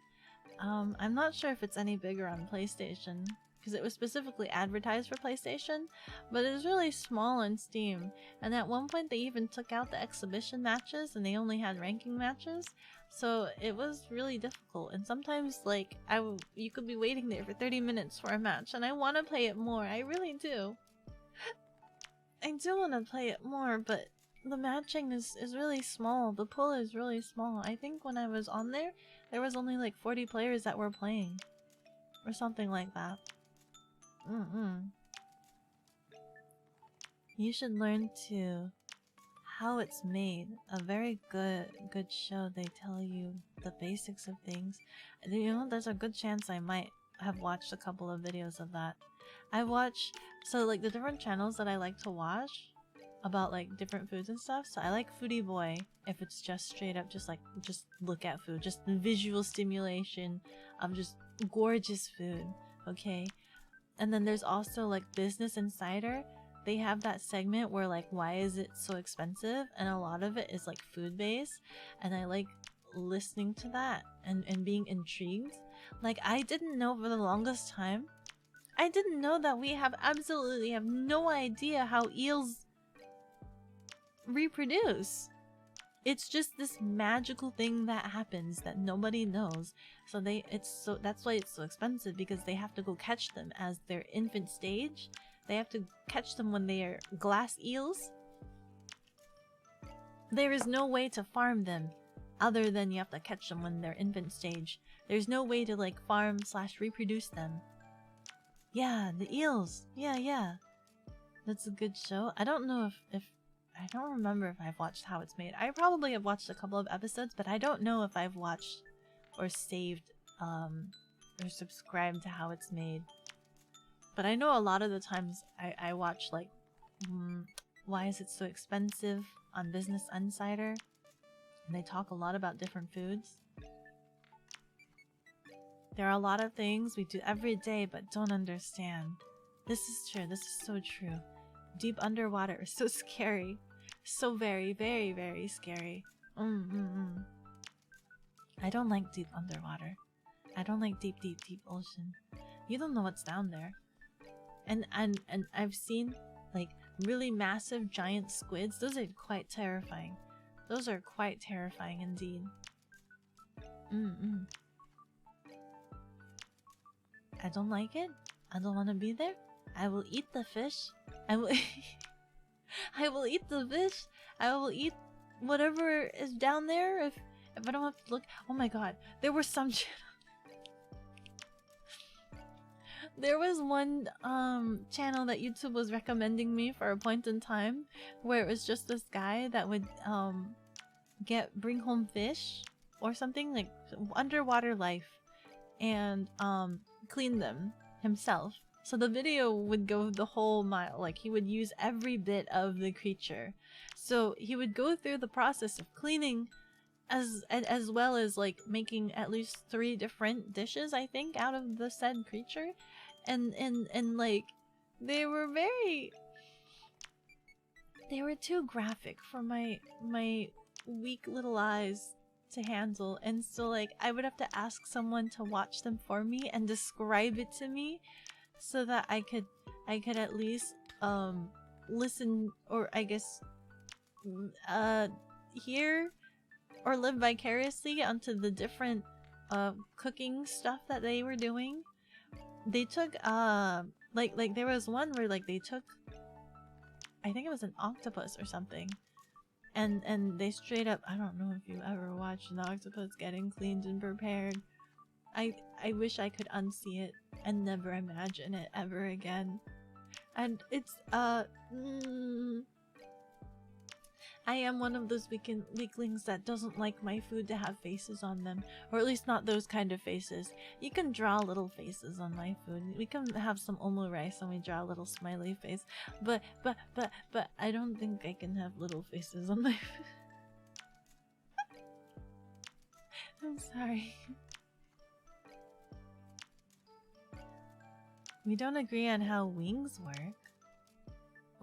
I'm not sure if it's any bigger on PlayStation, because it was specifically advertised for PlayStation, but it's really small on Steam. And at one point they even took out the exhibition matches and they only had ranking matches, so it was really difficult. And sometimes, like, you could be waiting there for 30 minutes for a match, and I want to play it more, I really do. I do want to play it more, but the matching is really small. The pool is really small. I think when I was on there, there was only like 40 players that were playing. Or something like that. You should learn to how it's made. A very good show. They tell you the basics of things. You know, there's a good chance I might have watched a couple of videos of that. I watch, so like the different channels that I like to watch about like different foods and stuff. So I like Foodie Boy if it's just straight up just look at food, just visual stimulation of just gorgeous food, okay? And then there's also like Business Insider. They have that segment where like, why is it so expensive? And a lot of it is like food based, and I like listening to that and being intrigued. Like, I didn't know for the longest time, I didn't know that we absolutely have no idea how eels reproduce. It's just this magical thing that happens that nobody knows. So that's why it's so expensive, because they have to go catch them as their infant stage. They have to catch them when they are glass eels. There is no way to farm them other than you have to catch them when they're infant stage. There's no way to like farm / reproduce them. Yeah, the eels. Yeah. That's a good show. I don't know if I don't remember if I've watched how it's made. I probably have watched a couple of episodes, but I don't know if I've watched or saved or subscribed to how it's made. But I know a lot of the times I watch like why is it so expensive on Business Insider, and they talk a lot about different foods. There are a lot of things we do every day but don't understand. This is true. This is so true. Deep underwater is so scary. So very, very, very scary. I don't like deep underwater. I don't like deep ocean. You don't know what's down there. And I've seen like really massive giant squids. Those are quite terrifying. Those are quite terrifying indeed. I don't like it. I don't want to be there. I will eat the fish. I will I will eat the fish. I will eat whatever is down there if I don't have to look. Oh my god. There were some there was one channel that YouTube was recommending me for a point in time where it was just this guy that would bring home fish or something, like underwater life, and clean them himself. So the video would go the whole mile. Like, he would use every bit of the creature. So he would go through the process of cleaning as well as like making at least 3 different dishes, I think, out of the said creature. And like they were too graphic for my weak little eyes to handle, and so like I would have to ask someone to watch them for me and describe it to me so that I could at least listen, or I guess hear or live vicariously onto the different cooking stuff that they were doing. They took like there was one where like they took, I think it was an octopus or something, and they straight up, I don't know if you ever watched an octopus getting cleaned and prepared. I wish I could unsee it and never imagine it ever again. And it's I am one of those weaklings that doesn't like my food to have faces on them, or at least not those kind of faces. You can draw little faces on my food. We can have some omu rice and we draw a little smiley face, but I don't think I can have little faces on my food. I'm sorry. We don't agree on how wings work.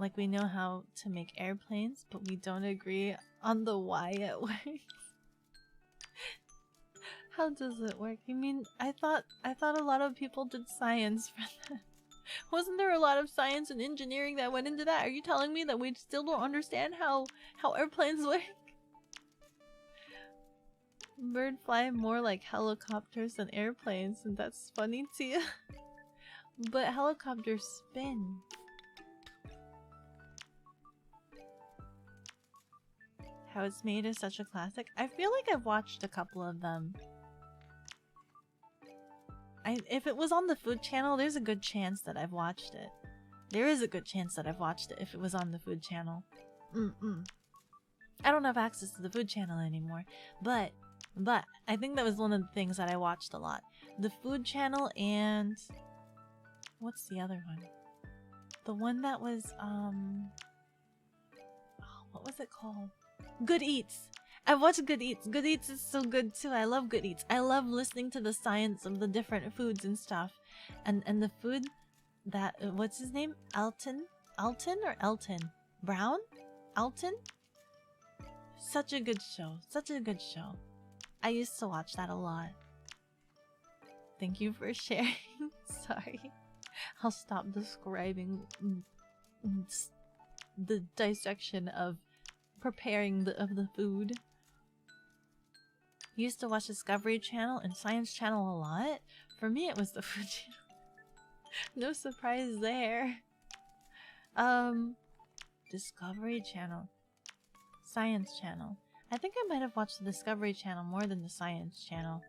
Like, we know how to make airplanes, but we don't agree on the why it works. How does it work? I mean, I thought a lot of people did science for that. Wasn't there a lot of science and engineering that went into that? Are you telling me that we still don't understand how airplanes work? Bird fly more like helicopters than airplanes, and that's funny to you. But helicopters spin. How It's Made is such a classic. I feel like I've watched a couple of them. If it was on the Food Channel, there's a good chance that I've watched it. There is a good chance that I've watched it if it was on the Food Channel. I don't have access to the Food Channel anymore, but I think that was one of the things that I watched a lot. The Food Channel and... what's the other one? The one that was, what was it called? Good Eats! I've watched Good Eats. Good Eats is so good too. I love Good Eats. I love listening to the science of the different foods and stuff. And the food that, what's his name? Alton or Elton? Brown? Alton? Such a good show. Such a good show. I used to watch that a lot. Thank you for sharing. Sorry. I'll stop describing the dissection of preparing the food. Used to watch Discovery Channel and Science Channel a lot. For me, it was the Food Channel. No surprise there. Discovery Channel, Science Channel. I think I might have watched the Discovery Channel more than the Science Channel.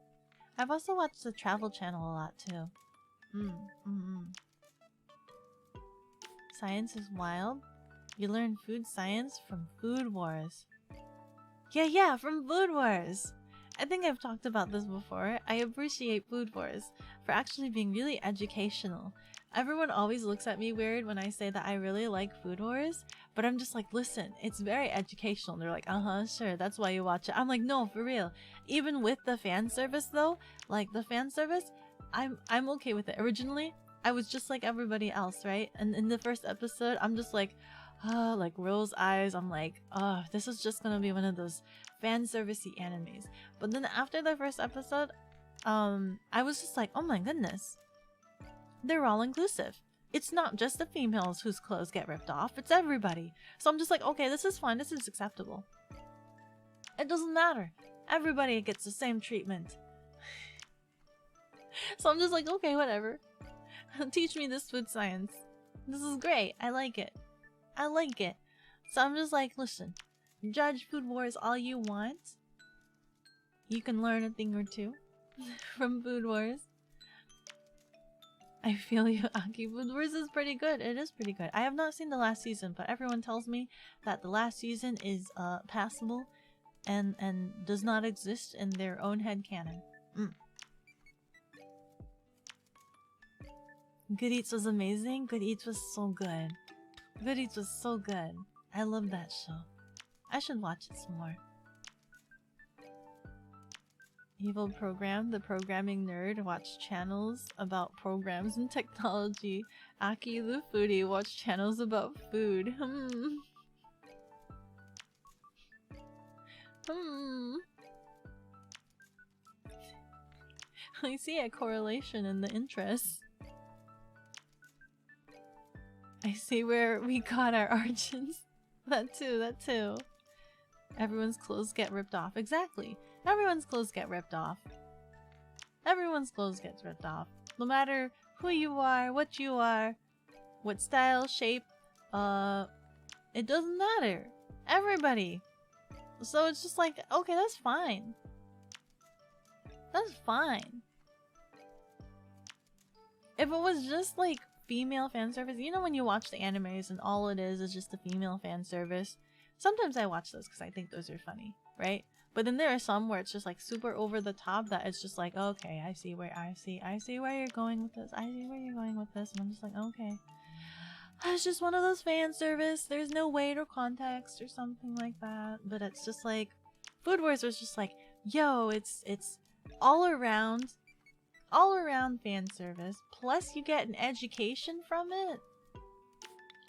I've also watched the Travel Channel a lot too. Science is wild. You learn food science from Food Wars. Yeah, from Food Wars! I think I've talked about this before. I appreciate Food Wars for actually being really educational. Everyone always looks at me weird when I say that I really like Food Wars, but I'm just like, listen, it's very educational. And they're like, sure, that's why you watch it. I'm like, no, for real. Even with the fan service though, like the fan service, I'm okay with it. Originally, I was just like everybody else, right? And in the first episode, I'm just like Rose eyes. I'm like, this is just gonna be one of those fan servicey animes. But then after the first episode, I was just like, oh my goodness, they're all inclusive. It's not just the females whose clothes get ripped off, it's everybody. So I'm just like, okay, this is fine, this is acceptable. It doesn't matter. Everybody gets the same treatment. So I'm just like, okay, whatever. Teach me this food science. This is great. I like it. I like it. So I'm just like, listen, judge Food Wars all you want. You can learn a thing or two from Food Wars. I feel you, Aki. Food Wars is pretty good. It is pretty good. I have not seen the last season, but everyone tells me that the last season is passable and does not exist in their own headcanon. Good Eats was amazing. Good Eats was so good. Good Eats was so good. I love that show. I should watch it some more. Evil Program, the programming nerd, watch channels about programs and technology. Aki the foodie, watch channels about food. I see a correlation in the interests. I see where we got our origins. That too. Everyone's clothes get ripped off. Exactly. Everyone's clothes get ripped off. Everyone's clothes gets ripped off. No matter who you are, what style, shape, it doesn't matter. Everybody. So it's just like, okay, that's fine. That's fine. If it was just like female fan service, you know when you watch the animes and all it is just the female fan service? Sometimes I watch those because I think those are funny, right? But then there are some where it's just like super over the top that it's just like, okay, I see where you're going with this. I see where you're going with this. And I'm just like, okay. It's just one of those fan service. There's no weight or context or something like that. But it's just like Food Wars was just like, yo, it's all around fan service. Plus you get an education from it.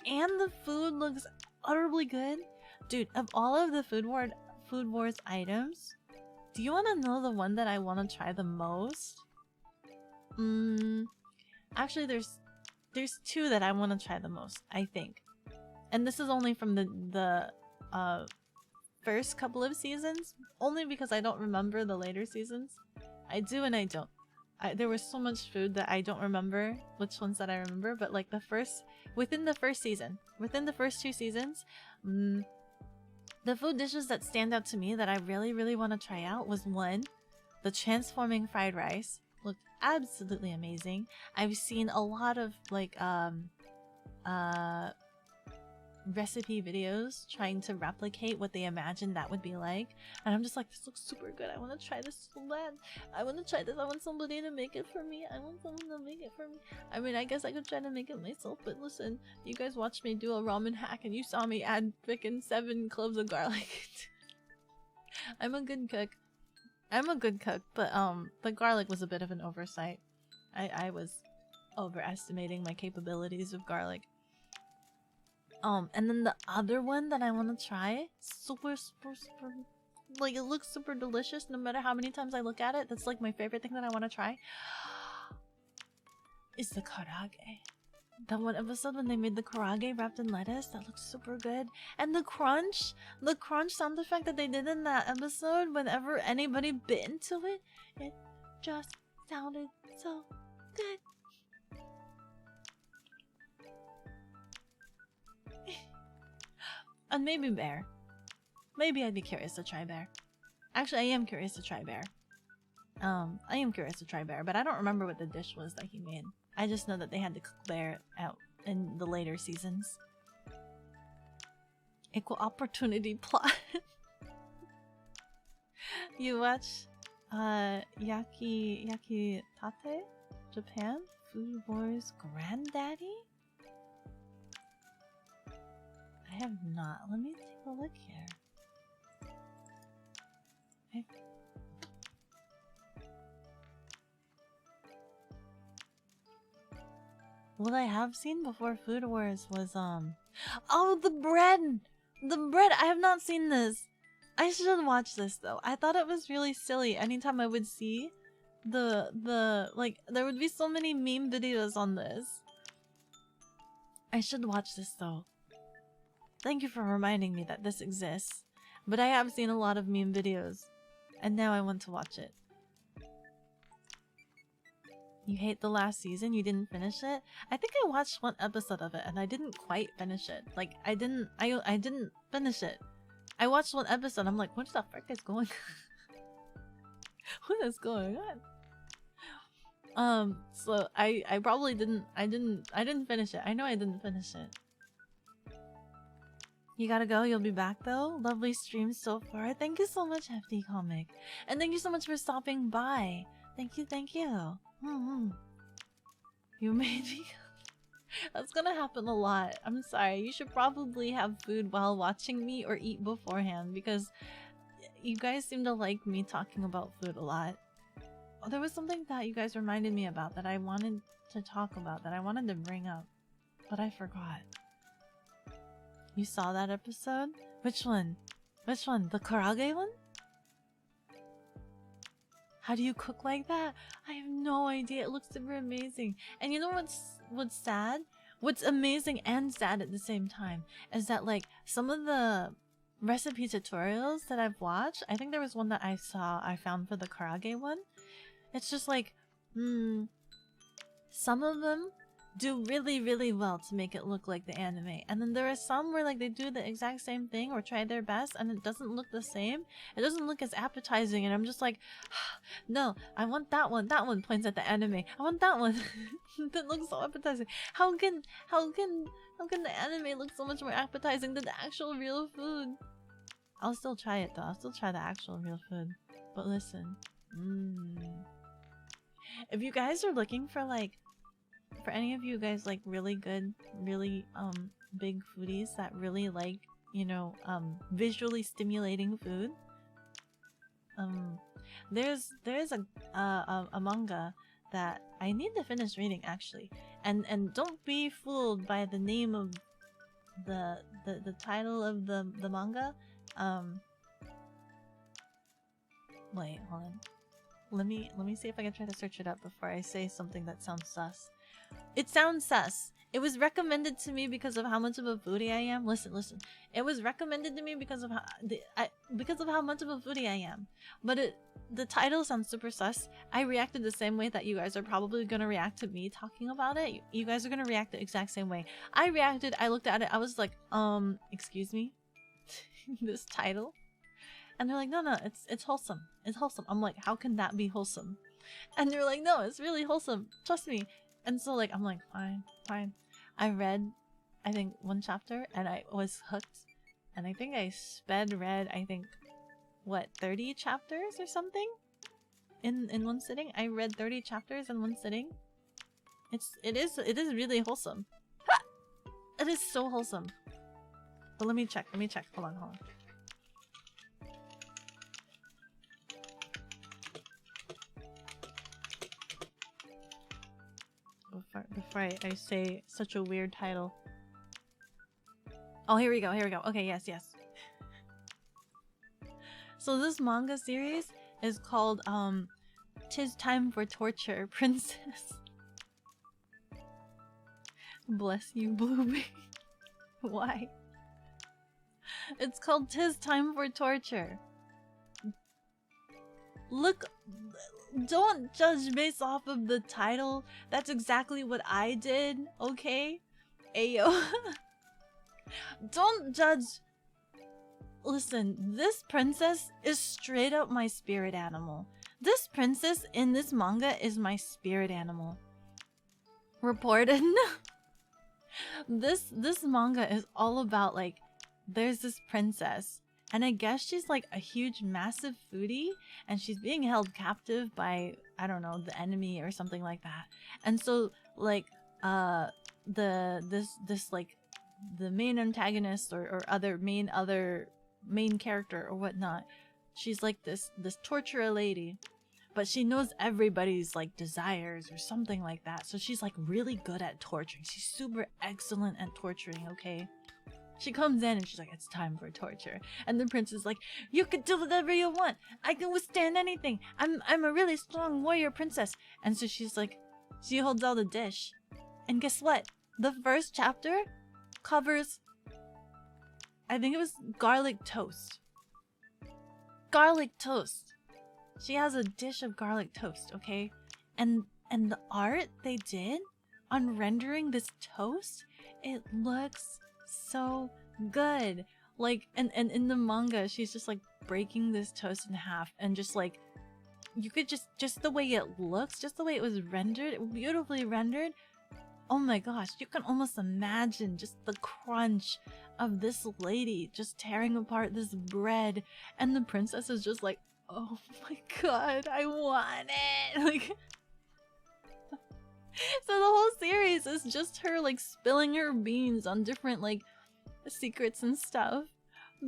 And the food looks utterly good. Dude, of all of the Food Wars items, do you want to know the one that I want to try the most? Actually, there's two that I want to try the most, I think. And this is only from the first couple of seasons, only because I don't remember the later seasons. I do and I don't. There was so much food that I don't remember which ones that I remember, but like within the first season, within the first 2 seasons, the food dishes that stand out to me that I really, really want to try out was one, the transforming fried rice. Looked absolutely amazing. I've seen a lot of like recipe videos trying to replicate what they imagine that would be like, and I'm just like, this looks super good. I want to try this so bad. I want to try this. I want somebody to make it for me. I mean, I guess I could try to make it myself, but listen, you guys watched me do a ramen hack and you saw me add frickin' 7 cloves of garlic. I'm a good cook, but the garlic was a bit of an oversight. I was overestimating my capabilities of garlic. And then the other one that I want to try, super, like, it looks super delicious no matter how many times I look at it. That's like my favorite thing that I want to try, is the karage. That one episode when they made the karage wrapped in lettuce, that looks super good. And the crunch sound effect that they did in that episode, whenever anybody bit into it, it just sounded so good. And maybe bear. Maybe I'd be curious to try bear. Actually, I am curious to try bear. But I don't remember what the dish was that he made. I just know that they had to cook bear out in the later seasons. Equal opportunity plot. You watch Yaki Tate? Japan? Food Wars Granddaddy? I have not. Let me take a look here. What I have seen before Food Wars was oh, the bread! The bread! I have not seen this. I should watch this though. I thought it was really silly. Anytime I would see like, there would be so many meme videos on this. I should watch this though. Thank you for reminding me that this exists. But I have seen a lot of meme videos, and now I want to watch it. You hate the last season? You didn't finish it? I think I watched one episode of it and I didn't quite finish it. Like, I didn't finish it. I watched one episode, I'm like, what the frick is going on? What is going on? So I probably didn't finish it. I know I didn't finish it. You gotta go, you'll be back though. Lovely stream so far. Thank you so much, Hefty Comic. And thank you so much for stopping by. Thank you. You made me. That's gonna happen a lot. I'm sorry. You should probably have food while watching me or eat beforehand because you guys seem to like me talking about food a lot. Oh, there was something that you guys reminded me about that I wanted to talk about, that I wanted to bring up, but I forgot. You saw that episode? Which one? Which one? The karage one? How do you cook like that? I have no idea. It looks super amazing. And you know what's sad? What's amazing and sad at the same time is that like some of the recipe tutorials that I've watched, I think there was one that I found for the karage one. It's just like, some of them do really, really well to make it look like the anime. And then there are some where like they do the exact same thing or try their best and it doesn't look the same. It doesn't look as appetizing and I'm just like, no, I want that one. That one points at the anime. I want that one. That looks so appetizing. How can the anime look so much more appetizing than the actual real food? I'll still try it though. I'll still try the actual real food. But listen. If you guys are looking for like, for any of you guys like really good, really big foodies that really like, you know, visually stimulating food, there's a manga that I need to finish reading actually, and don't be fooled by the name of the title of the manga. Wait, hold on. Let me see if I can try to search it up before I say something that sounds sus. It sounds sus. It was recommended to me because of how much of a foodie I am. Listen. It was recommended to me because of how much of a foodie I am. But the title sounds super sus. I reacted the same way that you guys are probably gonna react to me talking about it. You guys are gonna react the exact same way. I reacted. I looked at it. I was like, excuse me, this title. And they're like, no, it's wholesome. It's wholesome. I'm like, how can that be wholesome? And they're like, no, it's really wholesome. Trust me. And so like, I'm like, fine. I read, I think, one chapter and I was hooked. And I think I read, I think, what, 30 chapters or something? In one sitting? I read 30 chapters in one sitting. It is really wholesome. It is so wholesome. But let me check. Hold on. Before I say such a weird title. Oh, here we go. Okay, yes. So this manga series is called "'Tis Time for Torture, Princess." Bless you, Blueberry. Why? It's called "'Tis Time for Torture." Look, don't judge based off of the title. That's exactly what I did, okay? Ayo. Don't judge. Listen, this princess is straight up my spirit animal. This princess in this manga is my spirit animal. Reported. This manga is all about like, there's this princess. And I guess she's like a huge, massive foodie, and she's being held captive by, I don't know, the enemy or something like that. And so, like, this like the main antagonist or other main character or whatnot, she's like this torturer lady, but she knows everybody's like desires or something like that. So she's like really good at torturing. She's super excellent at torturing. Okay. She comes in and she's like, it's time for torture. And the prince is like, you can do whatever you want. I can withstand anything. I'm a really strong warrior princess. And so she's like, she holds out a dish. And guess what? The first chapter covers, I think it was garlic toast. Garlic toast. She has a dish of garlic toast, okay? And the art they did on rendering this toast, it looks so good. Like, and in the manga, she's just like breaking this toast in half and just like, you could just the way it looks, just the way it was rendered, beautifully rendered. Oh my gosh, you can almost imagine just the crunch of this lady just tearing apart this bread, and the princess is just like, oh my god, I want it. Like, So the whole series is just her like spilling her beans on different like secrets and stuff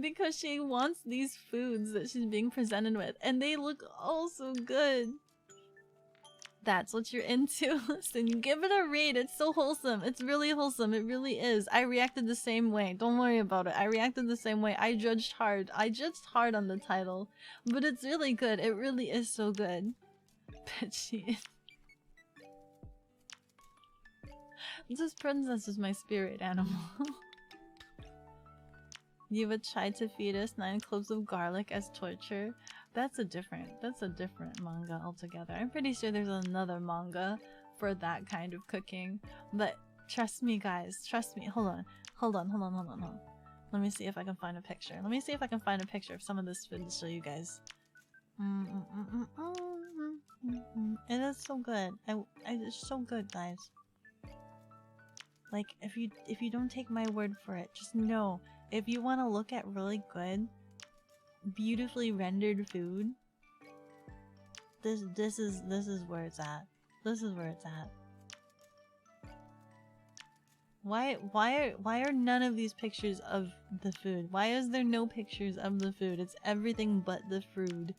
because she wants these foods that she's being presented with, and they look all so good. That's what you're into. Listen, give it a read. It's so wholesome. It's really wholesome. It really is. I reacted the same way. Don't worry about it. I reacted the same way. I judged hard. I judged hard on the title, but it's really good. It really is so good. Bitchy. This princess is my spirit animal. You would try to feed us 9 cloves of garlic as torture. That's a different manga altogether. I'm pretty sure there's another manga for that kind of cooking. But trust me, guys. Trust me. Hold on. Let me see if I can find a picture. Let me see if I can find a picture of some of this food to show you guys. It is so good. It's so good, guys. Like, if you don't take my word for it, just know, if you want to look at really good, beautifully rendered food, this is where it's at. This is where it's at. Why are none of these pictures of the food? Why is there no pictures of the food? It's everything but the food.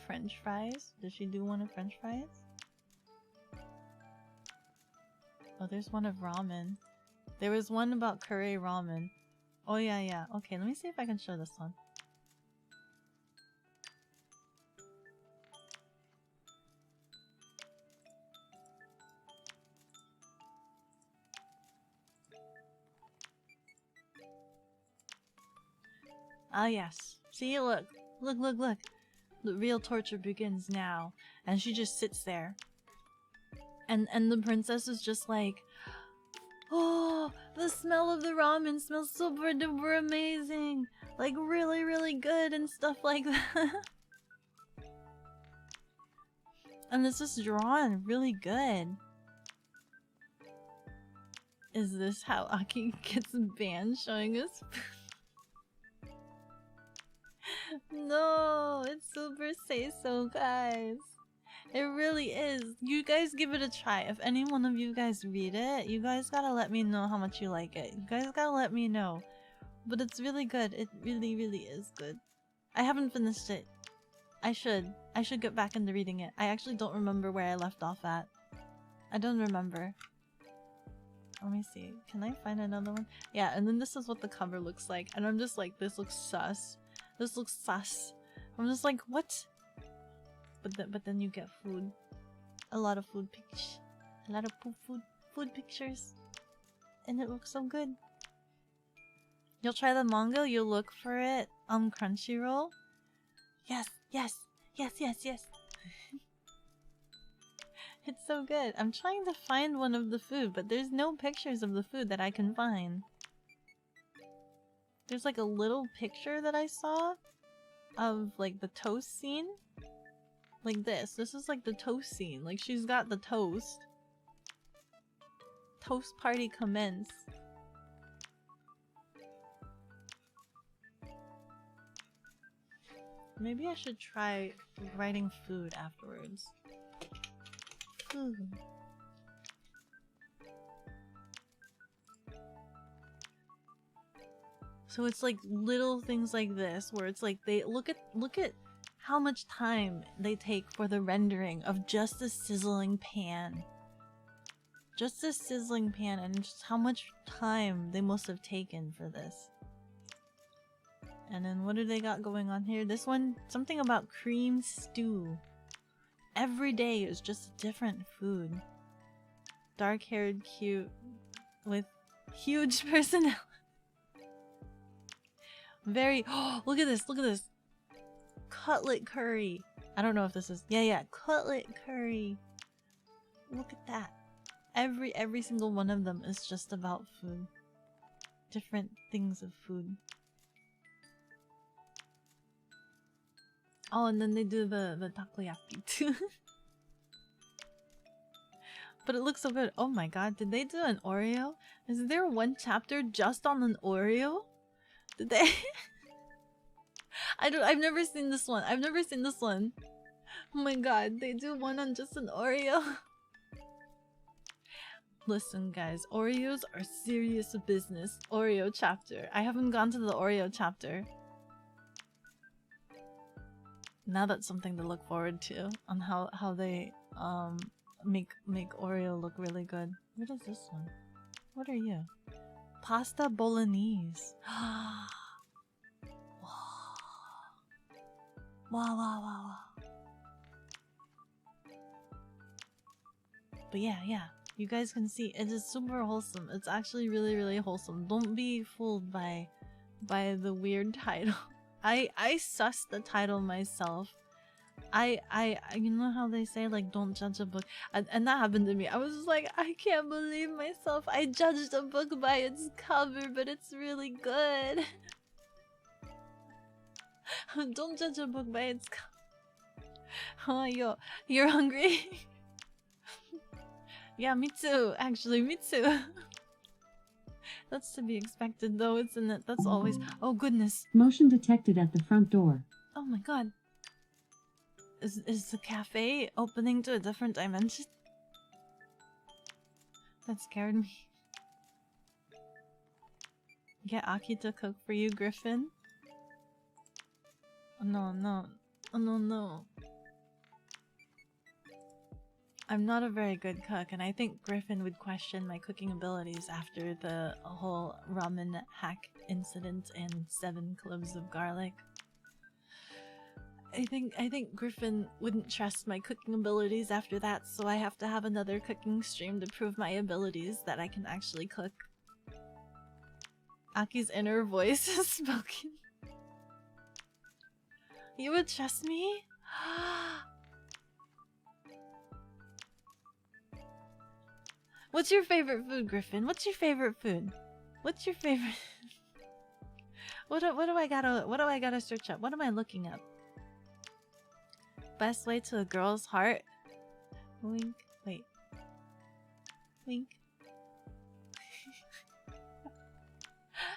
French fries? Did she do one of French fries? Oh, there's one of ramen. There was one about curry ramen. Oh yeah. Okay, let me see if I can show this one. Ah yes. See, look. Look. The real torture begins now. And she just sits there. And the princess is just like, oh, the smell of the ramen smells super duper amazing. Like really, really good and stuff like that. And this is drawn really good. Is this how Aki gets banned, showing us? No, it's super say so, guys. It really is. You guys give it a try. If any one of you guys read it, you guys gotta let me know how much you like it. You guys gotta let me know. But it's really good. It really, really is good. I haven't finished it. I should. I should get back into reading it. I actually don't remember where I left off at. I don't remember. Let me see. Can I find another one? Yeah, and then this is what the cover looks like. And I'm just like, this looks sus. This looks sus. I'm just like, what? But then you get food. A lot of food pictures. A lot of food pictures. And it looks so good. You'll try the manga, you'll look for it on Crunchyroll. Yes. It's so good. I'm trying to find one of the food, but there's no pictures of the food that I can find. There's like a little picture that I saw of like the toast scene. Like this. This is like the toast scene. Like she's got the toast. Toast party commence. Maybe I should try writing food afterwards. Food. So it's like little things like this where it's like they look at how much time they take for the rendering of just a sizzling pan. Just a sizzling pan, and just how much time they must have taken for this. And then what do they got going on here? This one, something about cream stew. Every day is just a different food. Dark-haired, cute, with huge personality. Very, oh, look at this, cutlet curry. I don't know if this is, yeah, cutlet curry. Look at that. Every single one of them is just about food. Different things of food. Oh, and then they do the takoyaki too. But it looks so good. Oh my god, did they do an Oreo? Is there one chapter just on an Oreo? Did they? I've never seen this one. Oh my god, they do one on just an Oreo. Listen guys, Oreos are serious business. Oreo chapter. I haven't gone to the Oreo chapter. Now that's something to look forward to on how they make Oreo look really good. What is this one? What are you? Pasta bolognese. Wow. Wow, wow, wow, wow. But yeah, you guys can see it is super wholesome. It's actually really, really wholesome. Don't be fooled by the weird title. I sussed the title myself. I you know how they say like don't judge a book, and that happened to me. I was just like, I can't believe myself. I judged a book by its cover, but it's really good. Don't judge a book by its cover. Oh, you're hungry? Yeah, me too. Actually, me too. That's to be expected, though, isn't it? That's always. Oh goodness. Motion detected at the front door. Oh my god. Is the cafe opening to a different dimension? That scared me. Get Aki to cook for you, Griffin? Oh, no. Oh no. I'm not a very good cook, and I think Griffin would question my cooking abilities after the whole ramen hack incident and 7 cloves of garlic. I think Griffin wouldn't trust my cooking abilities after that, so I have to have another cooking stream to prove my abilities that I can actually cook. Aki's inner voice has spoken. You would trust me? What's your favorite food, Griffin? What's your favorite food? What's your favorite? What do I gotta search up? What am I looking up? Best way to a girl's heart? Wink. Wait. Wink.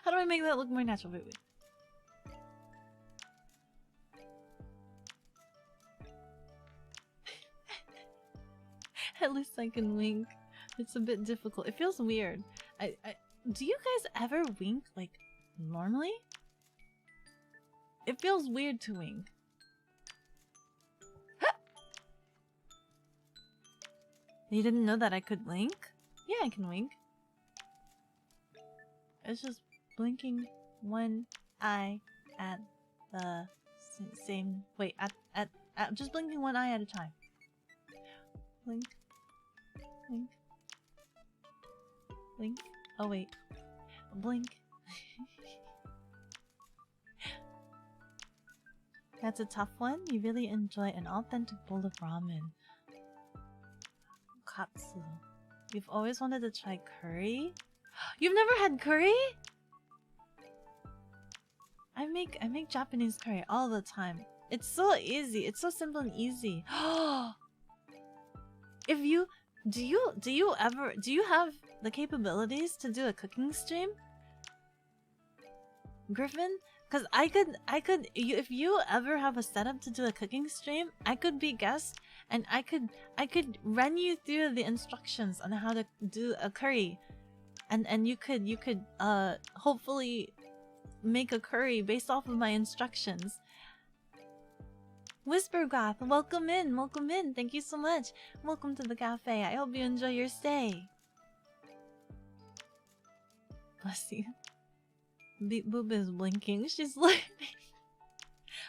How do I make that look more natural? Wait. At least I can wink. It's a bit difficult. It feels weird. Do you guys ever wink like normally? It feels weird to wink. You didn't know that I could wink? Yeah, I can wink. It's just blinking one eye at the same. Wait, at just blinking one eye at a time. Blink. Blink. Blink. Oh wait. Blink. That's a tough one. You really enjoy an authentic bowl of ramen. Katsu. You've always wanted to try curry? You've never had curry? I make Japanese curry all the time. It's so easy. It's so simple and easy. If you do you have the capabilities to do a cooking stream, Griffin? Because I could if you ever have a setup to do a cooking stream, I could be guest and I could run you through the instructions on how to do a curry, and you could hopefully make a curry based off of my instructions. Whispergoth, welcome in, thank you so much. Welcome to the cafe. I hope you enjoy your stay. Bless you. Beat Boob is blinking. She's learning.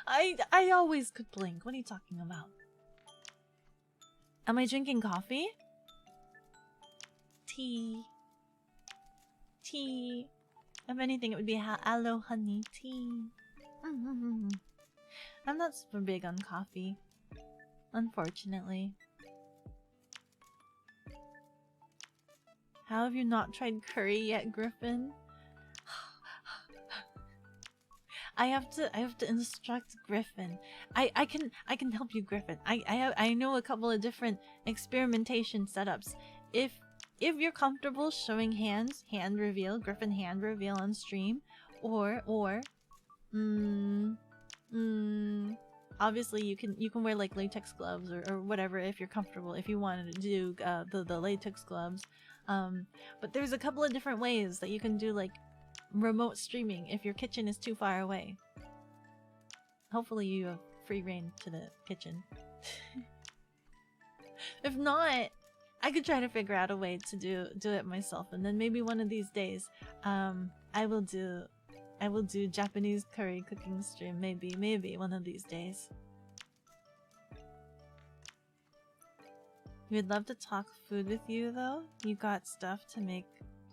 I always could blink. What are you talking about? Am I drinking coffee? Tea. If anything, it would be aloe honey tea. I'm not super big on coffee, unfortunately. How have you not tried curry yet, Griffin? I have to instruct Griffin. I can help you, Griffin. I know a couple of different experimentation setups. If you're comfortable showing hand reveal, Griffin hand reveal on stream, or obviously you can wear like latex gloves or whatever if you're comfortable, if you wanted to do the latex gloves. But there's a couple of different ways that you can do like remote streaming if your kitchen is too far away. Hopefully you have free reign to the kitchen. If not, I could try to figure out a way to do it myself, and then maybe one of these days I will do Japanese curry cooking stream. Maybe one of these days. We'd love to talk food with you though. You got stuff to make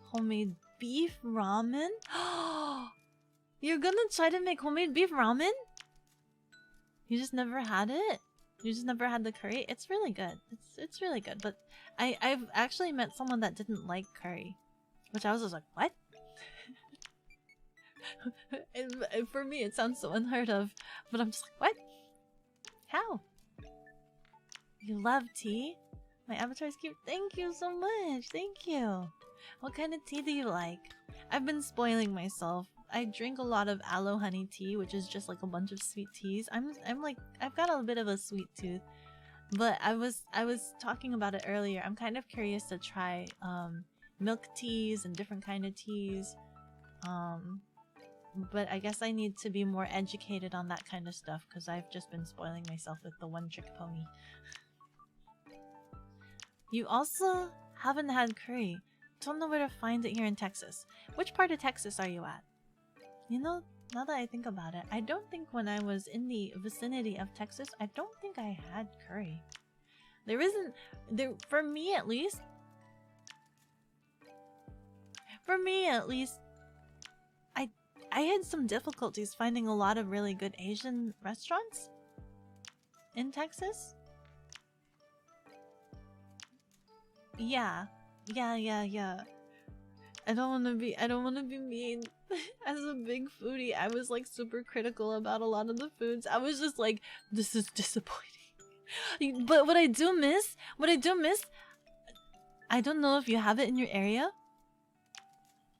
homemade beef ramen? You're gonna try to make homemade beef ramen? You just never had it? You just never had the curry? It's really good. It's really good. But I've actually met someone that didn't like curry, which I was just like, what? And for me, it sounds so unheard of, but I'm just like, what? How? You love tea? My avatar is cute. Thank you so much. Thank you. What kind of tea do you like? I've been spoiling myself. I drink a lot of aloe honey tea, which is just like a bunch of sweet teas. I'm like, I've got a bit of a sweet tooth, but I was talking about it earlier. I'm kind of curious to try milk teas and different kind of teas. But I guess I need to be more educated on that kind of stuff because I've just been spoiling myself with the one trick pony. You also haven't had curry. Don't know where to find it here in Texas. Which part of Texas are you at? You know, now that I think about it, I don't think when I was in the vicinity of Texas, I don't think I had curry. There isn't, for me at least, I had some difficulties finding a lot of really good Asian restaurants in Texas. Yeah. I don't want to be mean. As a big foodie, I was like super critical about a lot of the foods. I was just like, this is disappointing. But what I do miss, I don't know if you have it in your area,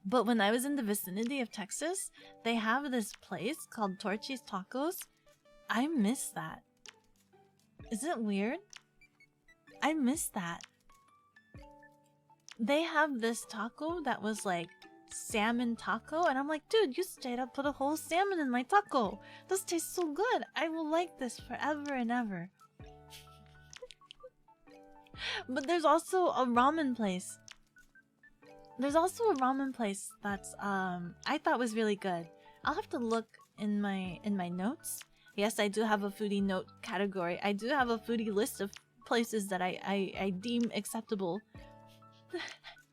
but when I was in the vicinity of Texas, they have this place called Torchy's Tacos. I miss that. Is it weird? I miss that. They have this taco that was like salmon taco, and I'm like, dude, you straight up put a whole salmon in my taco. This tastes so good. I will like this forever and ever. But there's also a ramen place. That's I thought was really good. I'll have to look in my notes. Yes, I do have a foodie note category. I do have a foodie list of places that I deem acceptable.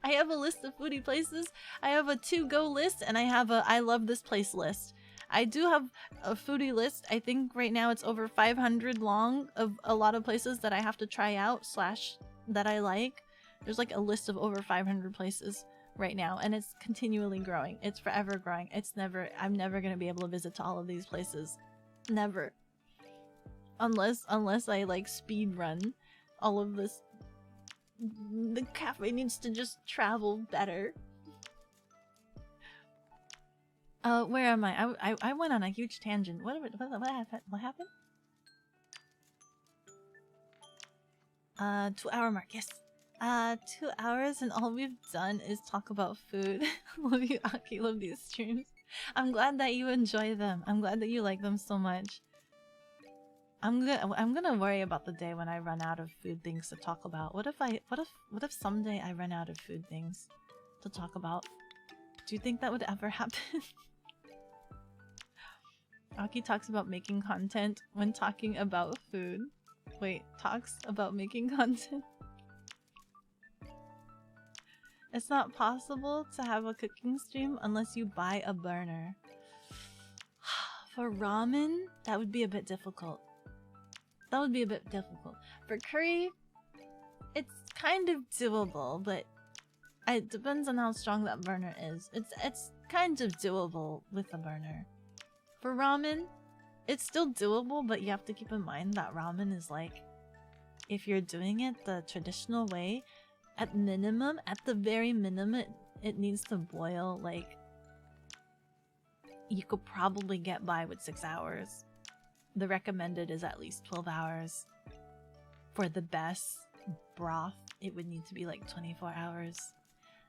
I have a list of foodie places. I have a to-go list, and I have a I love this place list. I do have a foodie list. I think right now it's over 500 long of a lot of places that I have to try out / that I like. There's like a list of over 500 places right now, and it's continually growing. It's forever growing. I'm never gonna be able to visit to all of these places. Never. Unless I like speed run all of this. The cafe needs to just travel better. Where am I? I went on a huge tangent. What happened? 2-hour mark, yes. 2 hours and all we've done is talk about food. Love you, Aki. Love these streams. I'm glad that you enjoy them. I'm glad that you like them so much. I'm gonna worry about the day when I run out of food things to talk about. What if someday I run out of food things to talk about? Do you think that would ever happen? Aki talks about making content when talking about food. Wait, talks about making content? It's not possible to have a cooking stream unless you buy a burner. For ramen, that would be a bit difficult. For curry, it's kind of doable, but it depends on how strong that burner is. It's kind of doable with a burner. For ramen, it's still doable, but you have to keep in mind that ramen is like, if you're doing it the traditional way, at the very minimum, it needs to boil like, you could probably get by with 6 hours. the recommended is at least 12 hours. For the best broth, it would need to be like 24 hours.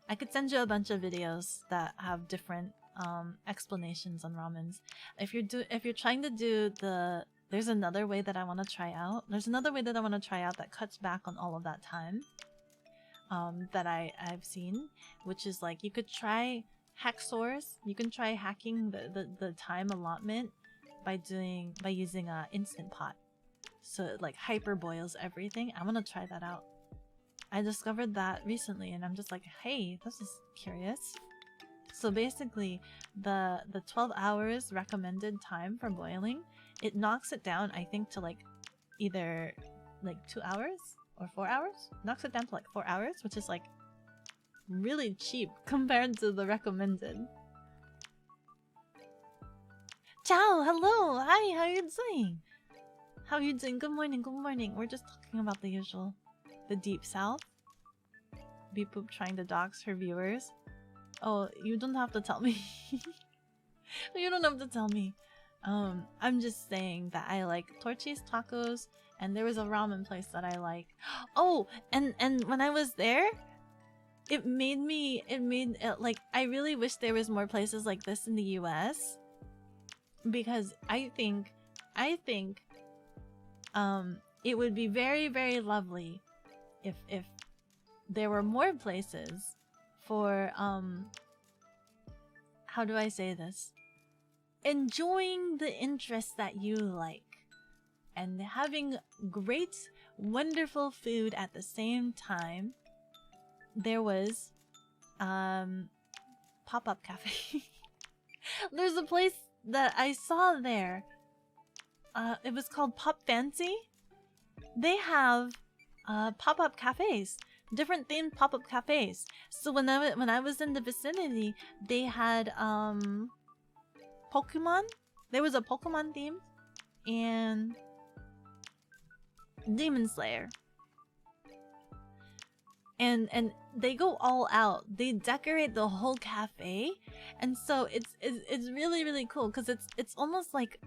I could send you a bunch of videos that have different explanations on ramens. If you're trying to do the, there's another way that I want to try out. There's another way that I want to try out that cuts back on all of that time. That I've seen, which is like you could try hacksaws. You can try hacking the time allotment by using a instant pot. So it like hyper boils everything. I want to try that out. I discovered that recently and I'm just like, hey, this is curious. So basically the 12 hours recommended time for boiling, it knocks it down I think to like either like 2 hours or 4 hours. Knocks it down to like 4 hours, which is like really cheap compared to the recommended. Ciao, hello, hi, how you doing? How are you doing? Good morning, good morning. We're just talking about the usual. The Deep South. Beep Boop trying to dox her viewers. Oh, you don't have to tell me. You don't have to tell me. I'm just saying that I like Torchy's tacos, and there was a ramen place that I like. Oh, and when I was there, it made like I really wish there was more places like this in the US, because I think it would be very, very lovely if there were more places for how do I say this? Enjoying the interests that you like and having great, wonderful food at the same time. There was pop-up cafe. There's a place that I saw there. It was called Pop Fancy. They have pop-up cafes, different themed pop-up cafes. So when I was in the vicinity, they had Pokemon. There was a Pokemon theme and Demon Slayer. And they go all out. They decorate the whole cafe, and so it's really, really cool because it's almost like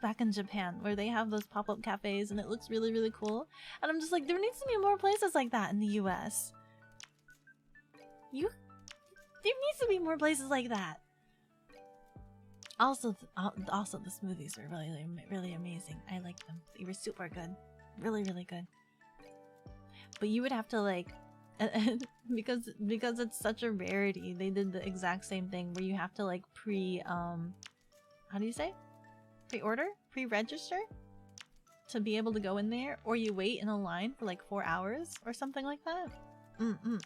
back in Japan where they have those pop-up cafes and it looks really, really cool. And I'm just like, there needs to be more places like that in the US. There needs to be more places like that. Also the smoothies were really, really amazing. I liked them. They were super good. Really, really good. But you would have to like, because it's such a rarity, they did the exact same thing where you have to like how do you say? Pre-order? Pre-register? To be able to go in there, or you wait in a line for like 4 hours or something like that.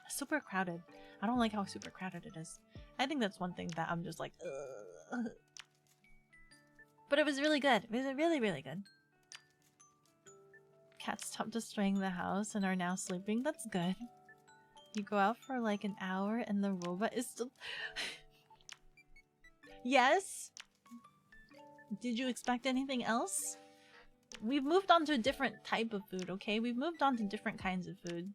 Super crowded. I don't like how super crowded it is. I think that's one thing that I'm just like, ugh. But it was really good. It was really, really good. Cats stopped destroying the house and are now sleeping. That's good. You go out for like an hour and the robot is still... Yes? Did you expect anything else? We've moved on to a different type of food, okay? We've moved on to different kinds of food.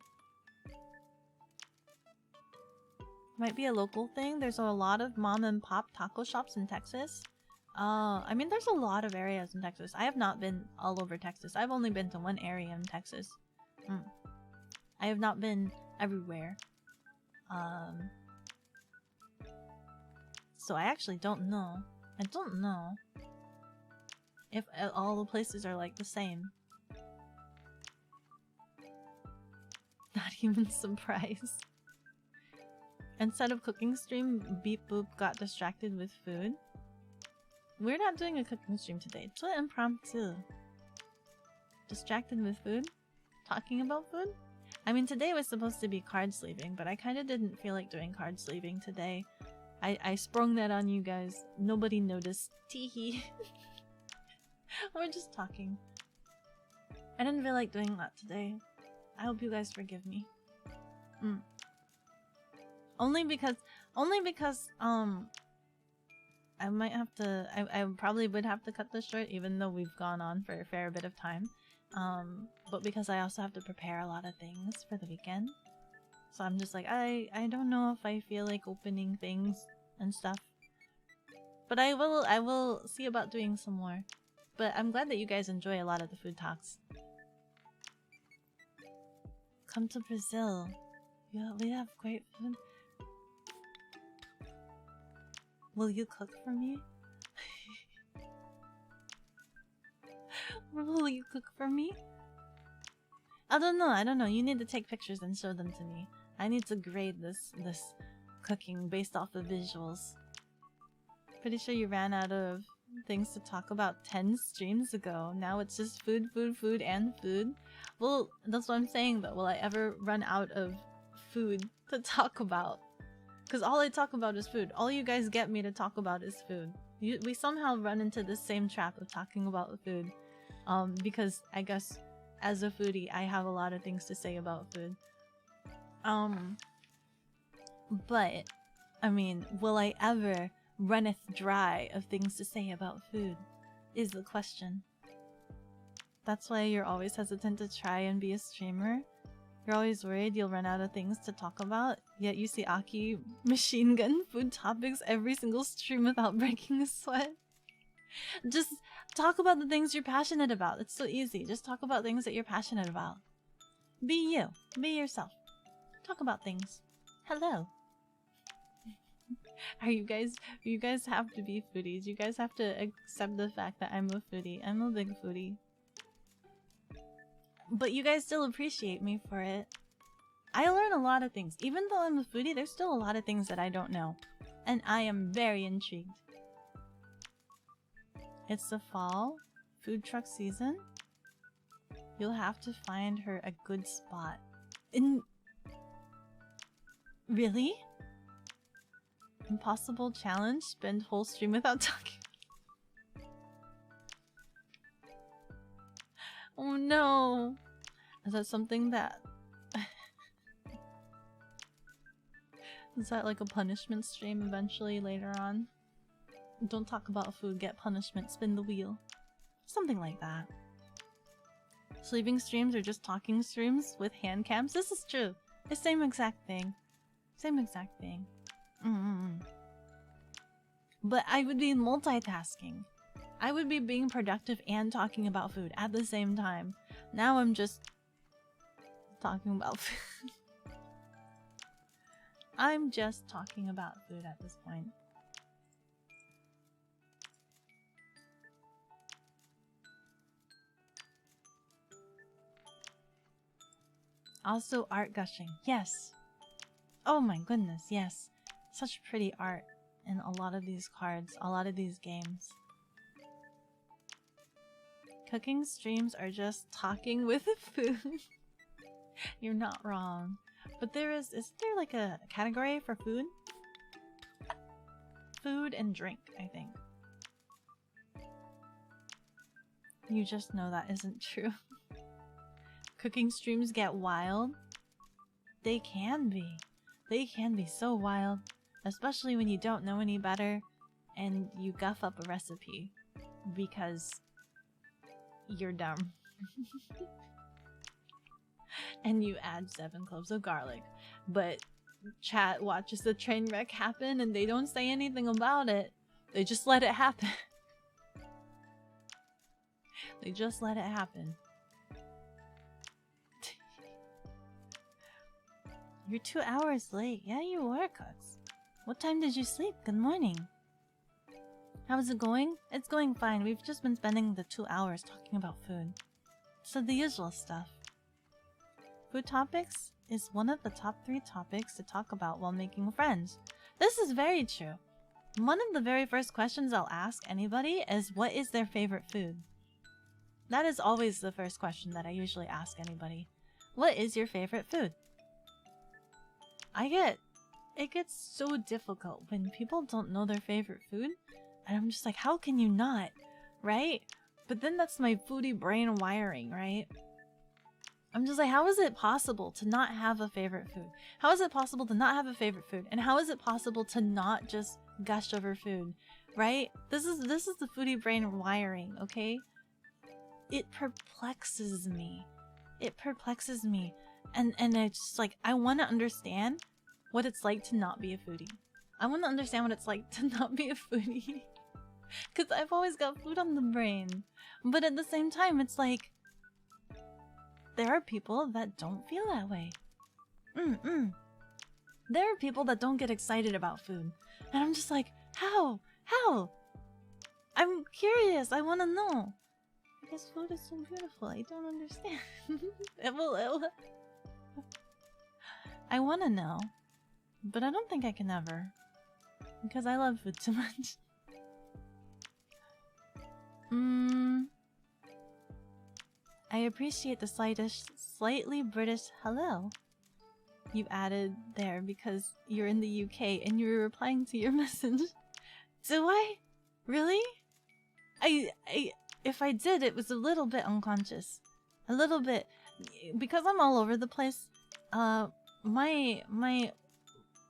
Might be a local thing. There's a lot of mom and pop taco shops in Texas. I mean, there's a lot of areas in Texas. I have not been all over Texas. I've only been to one area in Texas. I have not been everywhere. So I actually don't know. I don't know if all the places are like the same. Not even surprised. Instead of cooking stream, Beep Boop got distracted with food. We're not doing a cooking stream today. It's an impromptu. Distracted with food? Talking about food? I mean, today was supposed to be card sleeving, but I kind of didn't feel like doing card sleeving today. I sprung that on you guys. Nobody noticed. Teehee. We're just talking. I didn't feel like doing that today. I hope you guys forgive me. Only because I might have to, I probably would have to cut this short even though we've gone on for a fair bit of time. But because I also have to prepare a lot of things for the weekend. So I'm just like, I don't know if I feel like opening things and stuff. But I will see about doing some more. But I'm glad that you guys enjoy a lot of the food talks. Come to Brazil. Yeah, we have great food. Will you cook for me? Will you cook for me? I don't know. You need to take pictures and show them to me. I need to grade this cooking based off of visuals. Pretty sure you ran out of things to talk about 10 streams ago. Now it's just food, and food. Well, that's what I'm saying though. Will I ever run out of food to talk about? Because all I talk about is food. All you guys get me to talk about is food. We somehow run into this same trap of talking about food. Because I guess as a foodie, I have a lot of things to say about food. But, I mean, will I ever runneth dry of things to say about food? Is the question. That's why you're always hesitant to try and be a streamer. You're always worried you'll run out of things to talk about, yet you see Aki machine gun food topics every single stream without breaking a sweat. Just talk about the things you're passionate about. It's so easy. Just talk about things that you're passionate about. Be you. Be yourself. Talk about things. Hello. You guys have to be foodies. You guys have to accept the fact that I'm a foodie. I'm a big foodie. But you guys still appreciate me for it. I learn a lot of things. Even though I'm a foodie, there's still a lot of things that I don't know. And I am very intrigued. It's the fall. Food truck season. You'll have to find her a good spot. Really? Impossible challenge? Spend whole stream without talking. Oh no! Is that something that... Is that like a punishment stream eventually later on? Don't talk about food, get punishment, spin the wheel. Something like that. Sleeping streams or just talking streams with hand cams? This is true. The same exact thing. Same exact thing. But I would be multitasking. I would be being productive and talking about food at the same time. Now I'm just talking about food. I'm just talking about food at this point. Also art gushing. Yes. Oh my goodness, yes. Such pretty art in a lot of these cards, a lot of these games. Cooking streams are just talking with food. You're not wrong. But is there like a category for food? Food and drink, I think. You just know that isn't true. Cooking streams get wild. They can be. They can be so wild. Especially when you don't know any better and you guff up a recipe because you're dumb. And you add 7 cloves of garlic. But chat watches the train wreck happen and they don't say anything about it. They just let it happen. They just let it happen. You're 2 hours late. Yeah, you were, Cooks. What time did you sleep? Good morning. How's it going? It's going fine. We've just been spending the 2 hours talking about food. So the usual stuff. Food topics is one of the top 3 topics to talk about while making friends. This is very true. One of the very first questions I'll ask anybody is, what is their favorite food? That is always the first question that I usually ask anybody. What is your favorite food? It gets so difficult when people don't know their favorite food, and I'm just like, how can you not, right? But then that's my foodie brain wiring, right? I'm just like, how is it possible to not have a favorite food? How is it possible to not have a favorite food? And how is it possible to not just gush over food, right? This is the foodie brain wiring, okay? It perplexes me. It perplexes me. And it's just like, I want to understand what it's like to not be a foodie. I want to understand what it's like to not be a foodie. Because I've always got food on the brain. But at the same time, it's like, there are people that don't feel that way. There are people that don't get excited about food. And I'm just like, how? How? I'm curious. I want to know. Because food is so beautiful. I don't understand. I want to know. But I don't think I can ever. Because I love food too much. I appreciate the slightly British hello you added there because you're in the UK and you were replying to your message. Do I? Really? If I did, it was a little bit unconscious. A little bit. Because I'm all over the place, my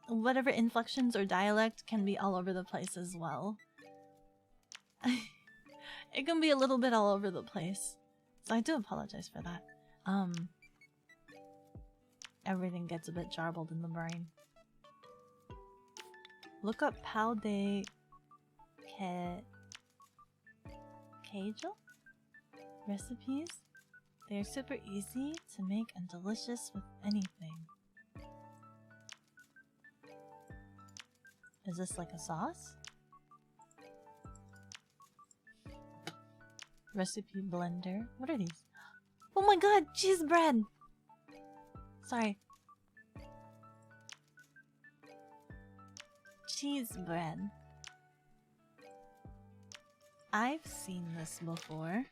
whatever inflections or dialect can be all over the place as well. It can be a little bit all over the place. So I do apologize for that. Everything gets a bit jarbled in the brain. Look up Pal de Keijo recipes. They are super easy to make and delicious with anything. Is this like a sauce? Recipe blender. What are these? Oh my god, cheese bread! Sorry. Cheese bread. I've seen this before.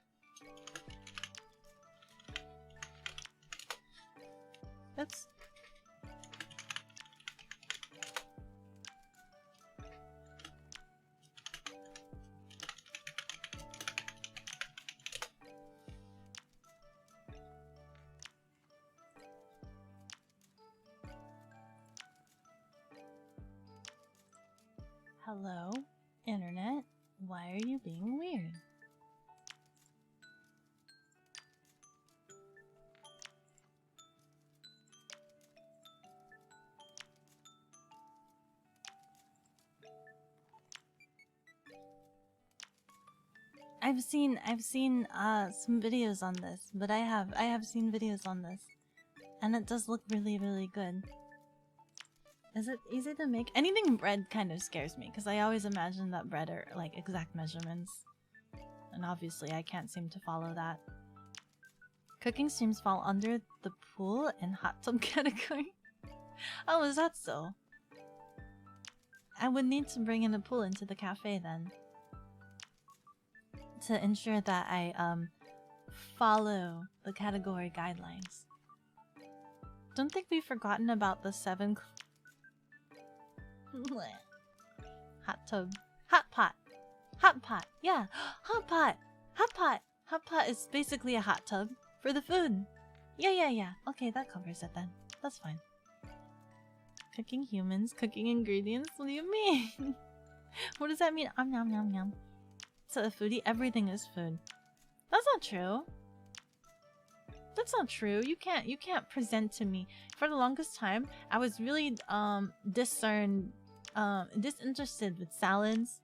Oops. Hello, internet. Why are you being weird? I've seen some videos on this, but I have seen videos on this, and it does look really, really good. Is it easy to make? Anything bread kind of scares me, because I always imagine that bread are like exact measurements. And obviously I can't seem to follow that. Cooking streams fall under the pool and hot tub category. Oh, is that so? I would need to bring in a pool into the cafe then. To ensure that I follow the category guidelines. Don't think we've forgotten about the 7 hot tub. Hot pot. Hot pot. Yeah. Hot pot. Hot pot. Hot pot is basically a hot tub for the food. Yeah. Okay, that covers it then. That's fine. Cooking humans, cooking ingredients? What do you mean? What does that mean? Nom nom nom. To a foodie, everything is food. That's not true. That's not true. You can't present to me. For the longest time, I was really disinterested with salads,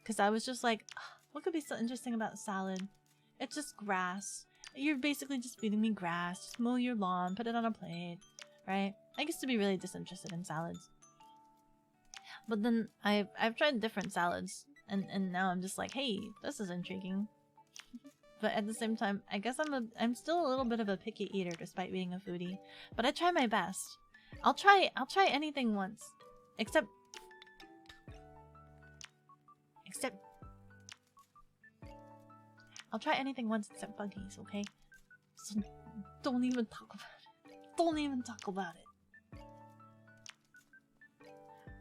because I was just like, what could be so interesting about salad? It's just grass. You're basically just feeding me grass. Just mow your lawn, put it on a plate, right? I used to be really disinterested in salads, but then I've tried different salads, and now I'm just like, hey, this is intriguing. But at the same time, I guess I'm still a little bit of a picky eater despite being a foodie. But I try my best. I'll try anything once. Except I'll try anything once except buggies, okay? So don't even talk about it. Don't even talk about it.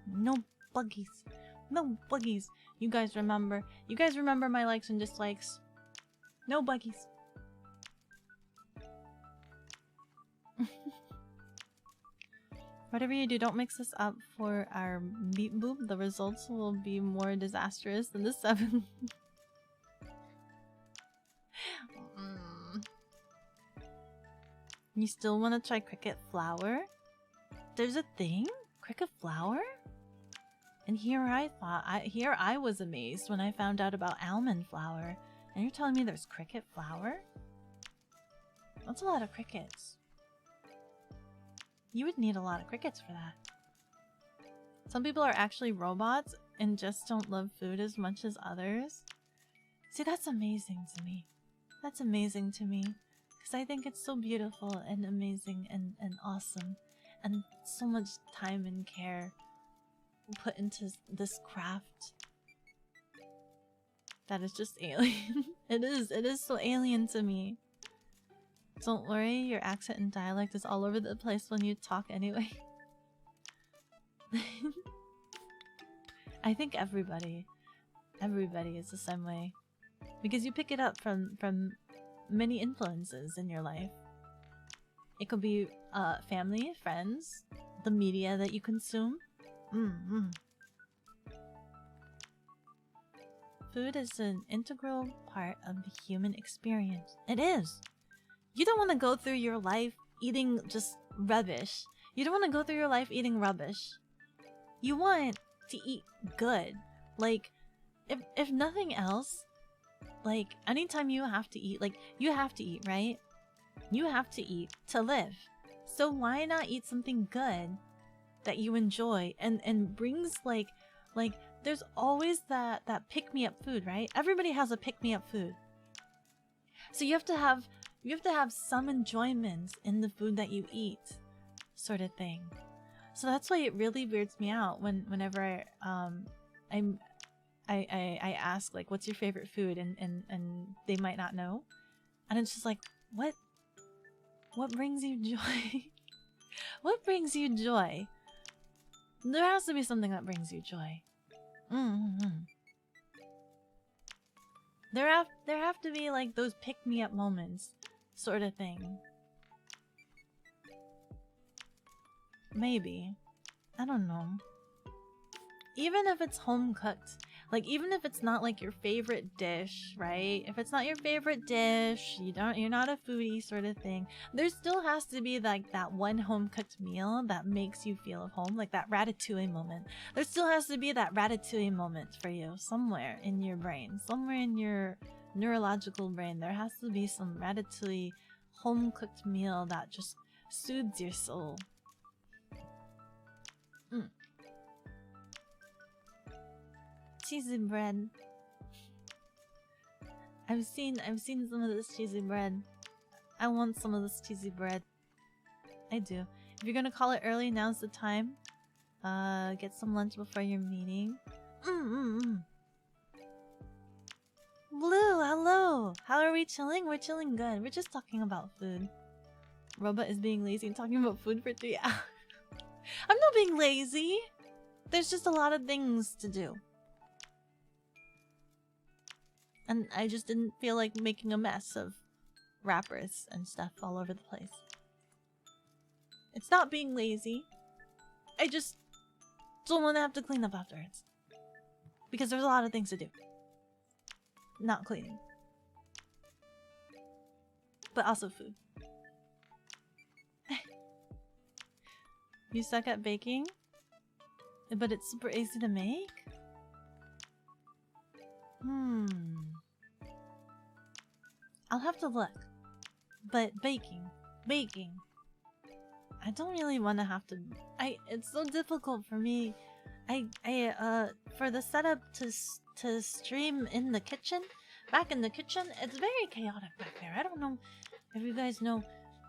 No buggies. No buggies. You guys remember my likes and dislikes. No buggies. Whatever you do, don't mix this up for our beep boop. The results will be more disastrous than the 7. You still want to try cricket flour? There's a thing? Cricket flour? And here I was amazed when I found out about almond flour. And you're telling me there's cricket flour? That's a lot of crickets. You would need a lot of crickets for that. Some people are actually robots and just don't love food as much as others. See, that's amazing to me. That's amazing to me. Because I think it's so beautiful and amazing and awesome. And so much time and care put into this craft. That is just alien. It is so alien to me. Don't worry, your accent and dialect is all over the place when you talk anyway. I think everybody is the same way. Because you pick it up from many influences in your life. It could be family, friends, the media that you consume. Food is an integral part of the human experience. It is. You don't want to go through your life eating just rubbish. You don't want to go through your life eating rubbish. You want to eat good. Like, if nothing else, like, anytime you have to eat, like, you have to eat, right? You have to eat to live. So why not eat something good that you enjoy and brings, like, there's always that pick-me-up food, right? Everybody has a pick-me-up food. So you have to have some enjoyment in the food that you eat, sort of thing. So that's why it really weirds me out whenever I ask, like, what's your favorite food, and they might not know, and it's just like, what brings you joy? What brings you joy? There has to be something that brings you joy. There have to be, like, those pick-me-up moments, sort of thing. Maybe. I don't know. Even if it's home cooked, like, even if it's not like your favorite dish, right? If it's not your favorite dish, you're not a foodie, sort of thing. There still has to be, like, that one home cooked meal that makes you feel at home, like that ratatouille moment. There still has to be that ratatouille moment for you somewhere in your brain, somewhere in your neurological brain. There has to be some ratatouille home cooked meal that just soothes your soul. Cheesy bread. I've seen some of this cheesy bread. I want some of this cheesy bread. I do. If you're gonna call it early, now's the time. Get some lunch before your meeting. Blue, hello! How are we chilling? We're chilling good. We're just talking about food. Robot is being lazy and talking about food for 3 hours. I'm not being lazy! There's just a lot of things to do. And I just didn't feel like making a mess of wrappers and stuff all over the place. It's not being lazy. I just don't want to have to clean up afterwards. Because there's a lot of things to do. Not cleaning. But also food. You suck at baking? But it's super easy to make? I'll have to look. But baking. I don't really want to have to... It's so difficult for me. For the setup to stream in the kitchen, back in the kitchen, it's very chaotic back there. I don't know if you guys know.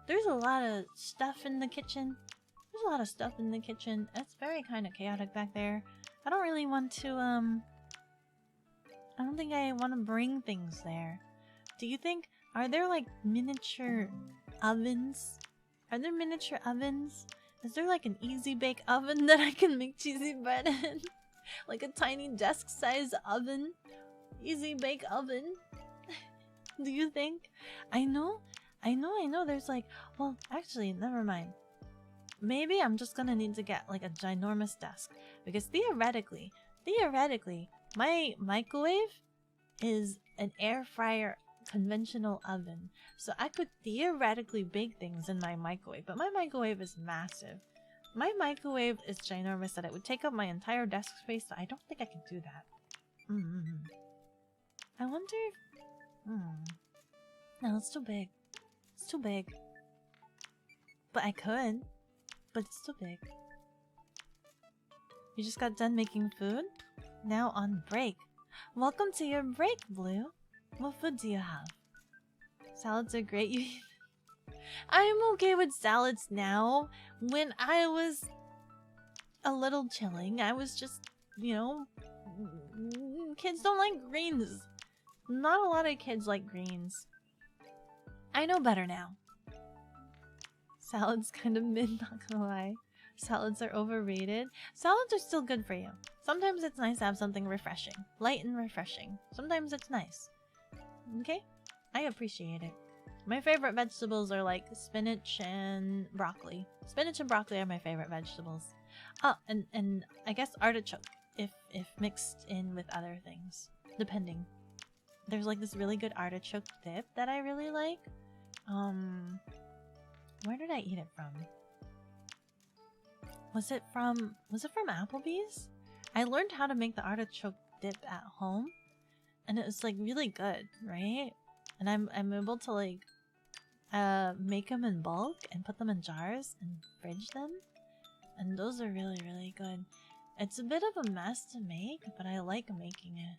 There's a lot of stuff in the kitchen. It's very kind of chaotic back there. I don't really want to, I don't think I want to bring things there. Do you think... Are there, like, miniature ovens? Is there, like, an easy bake oven that I can make cheesy bread in? Like a tiny desk-sized oven? Easy bake oven? Do you think? I know. There's, like... Well, actually, never mind. Maybe I'm just gonna need to get, like, a ginormous desk. Because theoretically, my microwave is an air fryer conventional oven. So I could theoretically bake things in my microwave. But my microwave is massive. My microwave is ginormous that it would take up my entire desk space, so I don't think I can do that. I wonder if... No, it's too big. It's too big. But I could. But it's too big. You just got done making food? Now on break. Welcome to your break, Blue. What food do you have? Salads are great. I'm okay with salads now. When I was a little chilling, I was just, you know, kids don't like greens. Not a lot of kids like greens. I know better now. Salads kind of mid, not gonna lie. Salads are overrated. Salads are still good for you. Sometimes it's nice to have something refreshing. Light and refreshing. Sometimes it's nice. Okay? I appreciate it. My favorite vegetables are like spinach and broccoli. Spinach and broccoli are my favorite vegetables. Oh, and I guess artichoke if mixed in with other things. Depending. There's like this really good artichoke dip that I really like. Where did I eat it from? Was it from Applebee's? I learned how to make the artichoke dip at home, and it was like really good, right? And I'm able to like make them in bulk and put them in jars and fridge them, and those are really good. It's a bit of a mess to make, but I like making it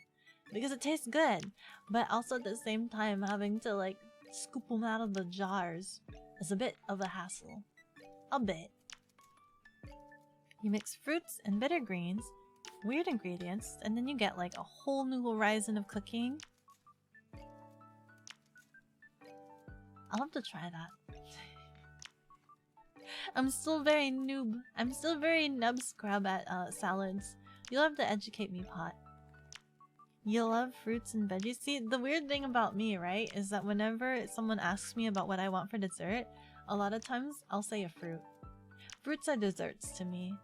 because it tastes good. But also at the same time, having to like scoop them out of the jars is a bit of a hassle. A bit. You mix fruits and bitter greens, weird ingredients, and then you get like a whole new horizon of cooking. I'll have to try that. I'm still very noob. I'm still very nub scrub at salads. You'll have to educate me, Pot. You love fruits and veggies? See, the weird thing about me, right, is that whenever someone asks me about what I want for dessert, a lot of times I'll say a fruit. Fruits are desserts to me.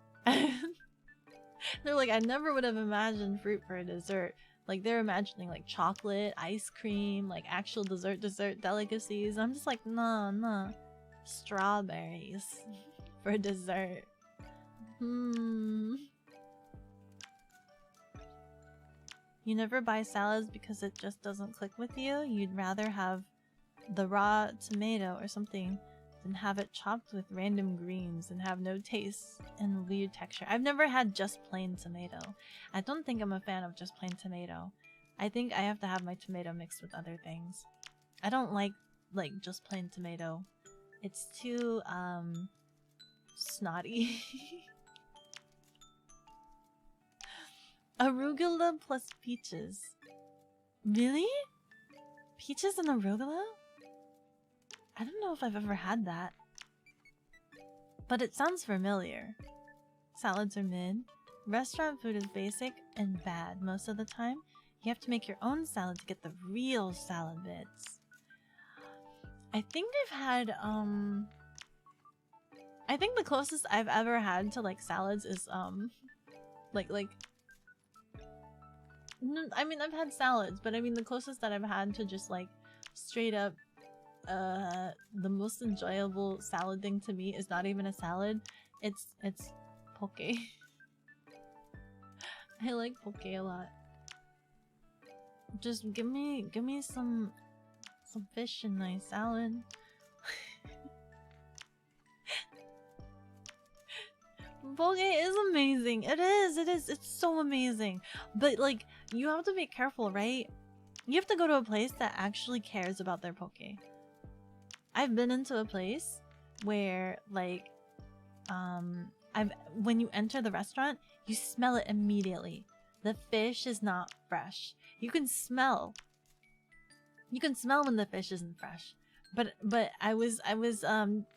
They're like, I never would have imagined fruit for a dessert. Like, they're imagining like chocolate, ice cream, like actual dessert delicacies. I'm just like, nah. Strawberries for dessert. You never buy salads because it just doesn't click with you? You'd rather have the raw tomato or something than have it chopped with random greens and have no taste and weird texture. I've never had just plain tomato. I don't think I'm a fan of just plain tomato. I think I have to have my tomato mixed with other things. I don't like just plain tomato. It's too snotty. Arugula plus peaches. Really? Peaches and arugula? I don't know if I've ever had that. But it sounds familiar. Salads are mid. Restaurant food is basic and bad most of the time. You have to make your own salad to get the real salad bits. I think I've had I think the closest I've ever had to like salads is I mean, I've had salads, but I mean the closest that I've had to just like straight up the most enjoyable salad thing to me is not even a salad. It's poke. I like poke a lot. Just give me some fish in my salad. Poke is amazing. It is. It's so amazing. But like, you have to be careful, right? You have to go to a place that actually cares about their poke. I've been into a place where like when you enter the restaurant, you smell it immediately. The fish is not fresh. You can smell when the fish isn't fresh. But I was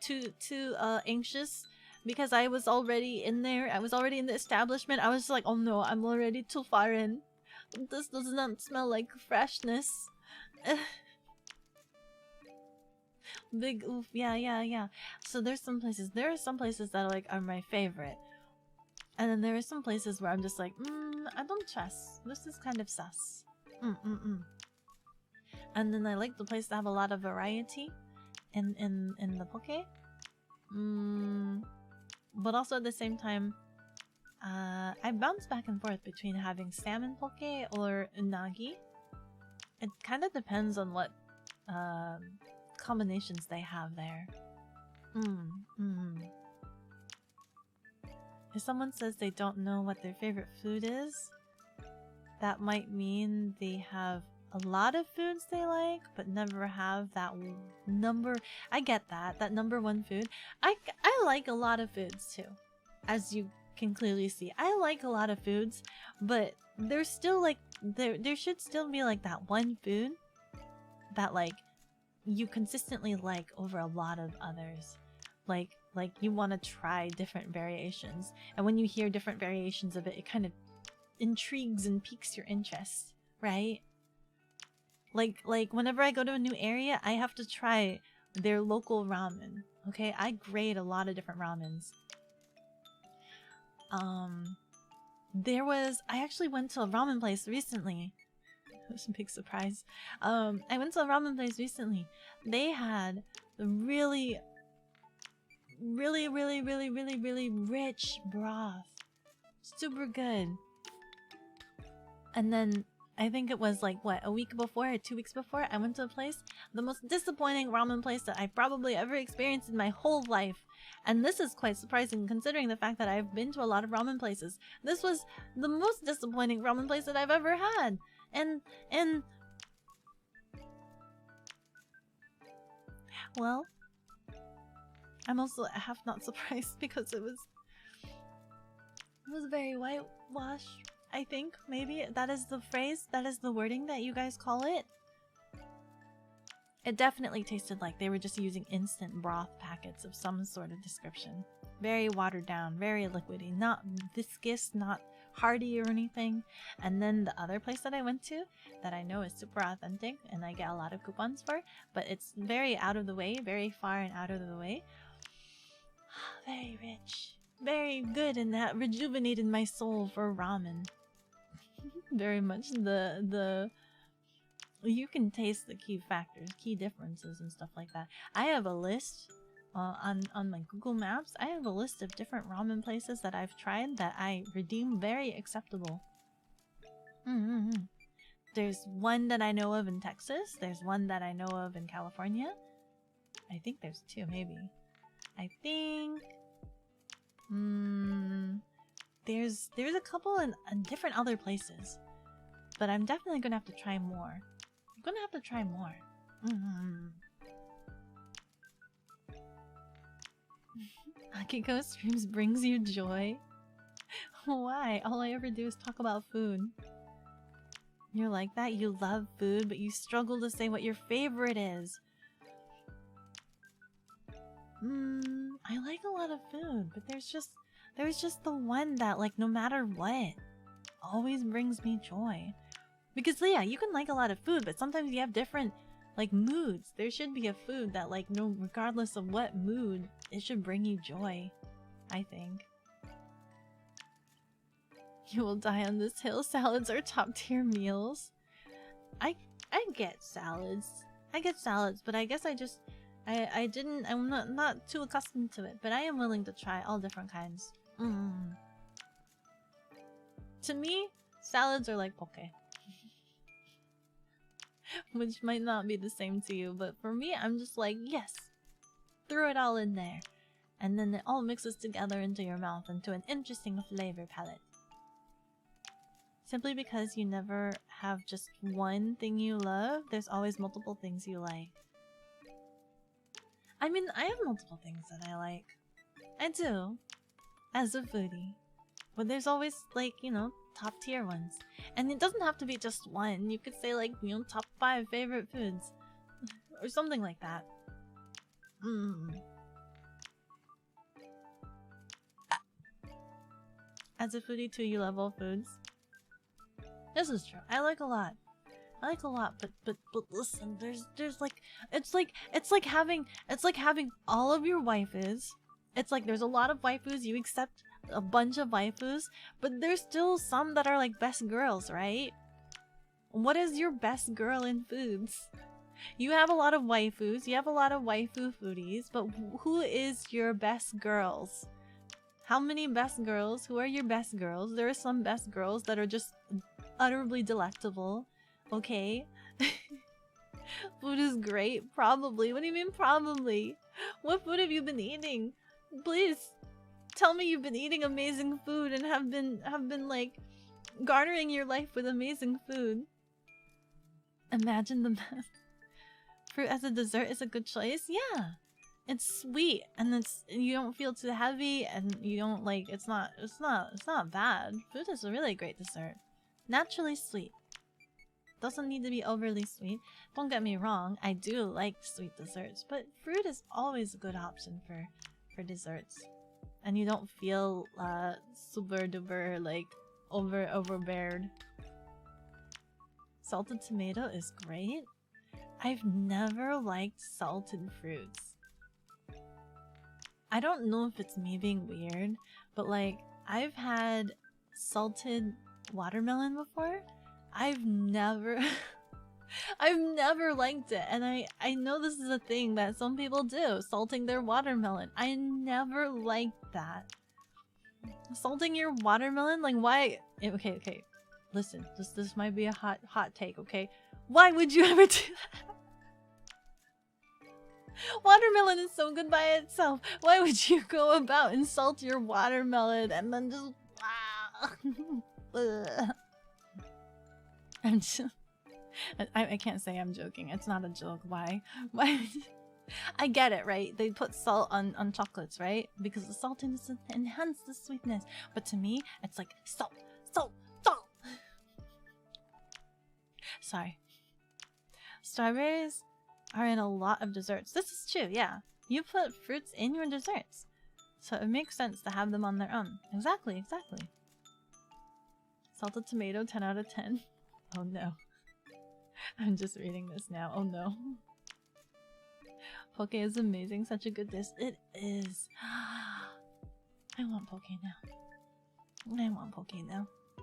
too anxious because I was already in there. I was already in the establishment. I was like, oh no, I'm already too far in. This does not smell like freshness. Big oof. Yeah. So there are some places that like are my favorite. And then there are some places where I'm just like, I don't trust. This is kind of sus. And then I like the place to have a lot of variety in the poke. but also at the same time, I bounce back and forth between having salmon poke or unagi. It kind of depends on what combinations they have there. If someone says they don't know what their favorite food is, that might mean they have a lot of foods they like, but never have that number. I get that. That number one food. I like a lot of foods too, as you can clearly see. I like a lot of foods, but there's still like there should still be like that one food that like you consistently like over a lot of others. Like you want to try different variations, and when you hear different variations of it, it kind of intrigues and piques your interest, right? Like whenever I go to a new area, I have to try their local ramen. Okay, I grade a lot of different ramens. I actually went to a ramen place recently. It was a big surprise. I went to a ramen place recently. They had the really rich broth. Super good. And then I think it was like, what, a week before or 2 weeks before, I went to a place, the most disappointing ramen place that I've probably ever experienced in my whole life. And this is quite surprising considering the fact that I've been to a lot of ramen places. This was the most disappointing ramen place that I've ever had. And well, I'm also half not surprised because it was very whitewash. I think, maybe, that is the phrase, that is the wording that you guys call it. It definitely tasted like they were just using instant broth packets of some sort of description. Very watered down, very liquidy, not viscous, not hearty or anything. And then the other place that I went to, that I know is super authentic, and I get a lot of coupons for, but it's very out of the way, very far and out of the way. Very rich. Very good, and that rejuvenated my soul for ramen. Very much you can taste the key factors, key differences and stuff like that. I have a list on my Google Maps. I have a list of different ramen places that I've tried that I redeem very acceptable. There's one that I know of in Texas. There's one that I know of in California. I think there's two, maybe. I think there's a couple in different other places, but I'm definitely gonna have to try more. I'm gonna have to try more. Akiko streams brings you joy. Why? All I ever do is talk about food. You're like that? You love food, but you struggle to say what your favorite is. I like a lot of food, but there's just the one that, like, no matter what, always brings me joy. Because, yeah, you can like a lot of food, but sometimes you have different, like, moods. There should be a food that, like, no, regardless of what mood, it should bring you joy, I think. You will die on this hill. Salads are top-tier meals. I get salads. I get salads, but I guess I'm not too accustomed to it, but I am willing to try all different kinds. To me, salads are like poke. Which might not be the same to you, but for me, I'm just like, yes! Throw it all in there. And then it all mixes together into your mouth into an interesting flavor palette. Simply because you never have just one thing you love, there's always multiple things you like. I mean, I have multiple things that I like. I do. As a foodie. But there's always, like, you know, top tier ones. And it doesn't have to be just one. You could say, like, you know, top 5 favorite foods. Or something like that. As a foodie too, you love all foods. This is true. I like a lot. But listen, there's like it's like having all of your waifus. It's like there's a lot of waifus, you accept a bunch of waifus, but there's still some that are like best girls, right? What is your best girl in foods? You have a lot of waifus, you have a lot of waifu foodies, but who is your best girls? How many best girls? Who are your best girls? There are some best girls that are just utterly delectable. Okay. Food is great. Probably. What do you mean probably? What food have you been eating? Please tell me you've been eating amazing food and have been like garnering your life with amazing food. Imagine the best. Fruit as a dessert is a good choice. Yeah. It's sweet and you don't feel too heavy and you don't like it's not bad. Fruit is a really great dessert. Naturally sweet. Doesn't need to be overly sweet. Don't get me wrong, I do like sweet desserts, but fruit is always a good option for desserts. And you don't feel super duper like overbeared. Salted tomato is great. I've never liked salted fruits. I don't know if it's me being weird, but like I've had salted watermelon before. I've never I've never liked it, and I know this is a thing that some people do, salting their watermelon. I never liked that. Salting your watermelon? Like why? Okay. Listen, this might be a hot take, okay? Why would you ever do that? Watermelon is so good by itself. Why would you go about and salt your watermelon and then just I'm just I can't say I'm joking. It's not a joke. Why? I get it, right? They put salt on chocolates, right? Because the saltiness enhances the sweetness. But to me, it's like salt. Sorry. Strawberries are in a lot of desserts. This is true, yeah. You put fruits in your desserts. So it makes sense to have them on their own. Exactly. Salted tomato, 10 out of 10. Oh no. I'm just reading this now. Oh no. Poke is amazing. Such a good dish. It is. I want poke now. I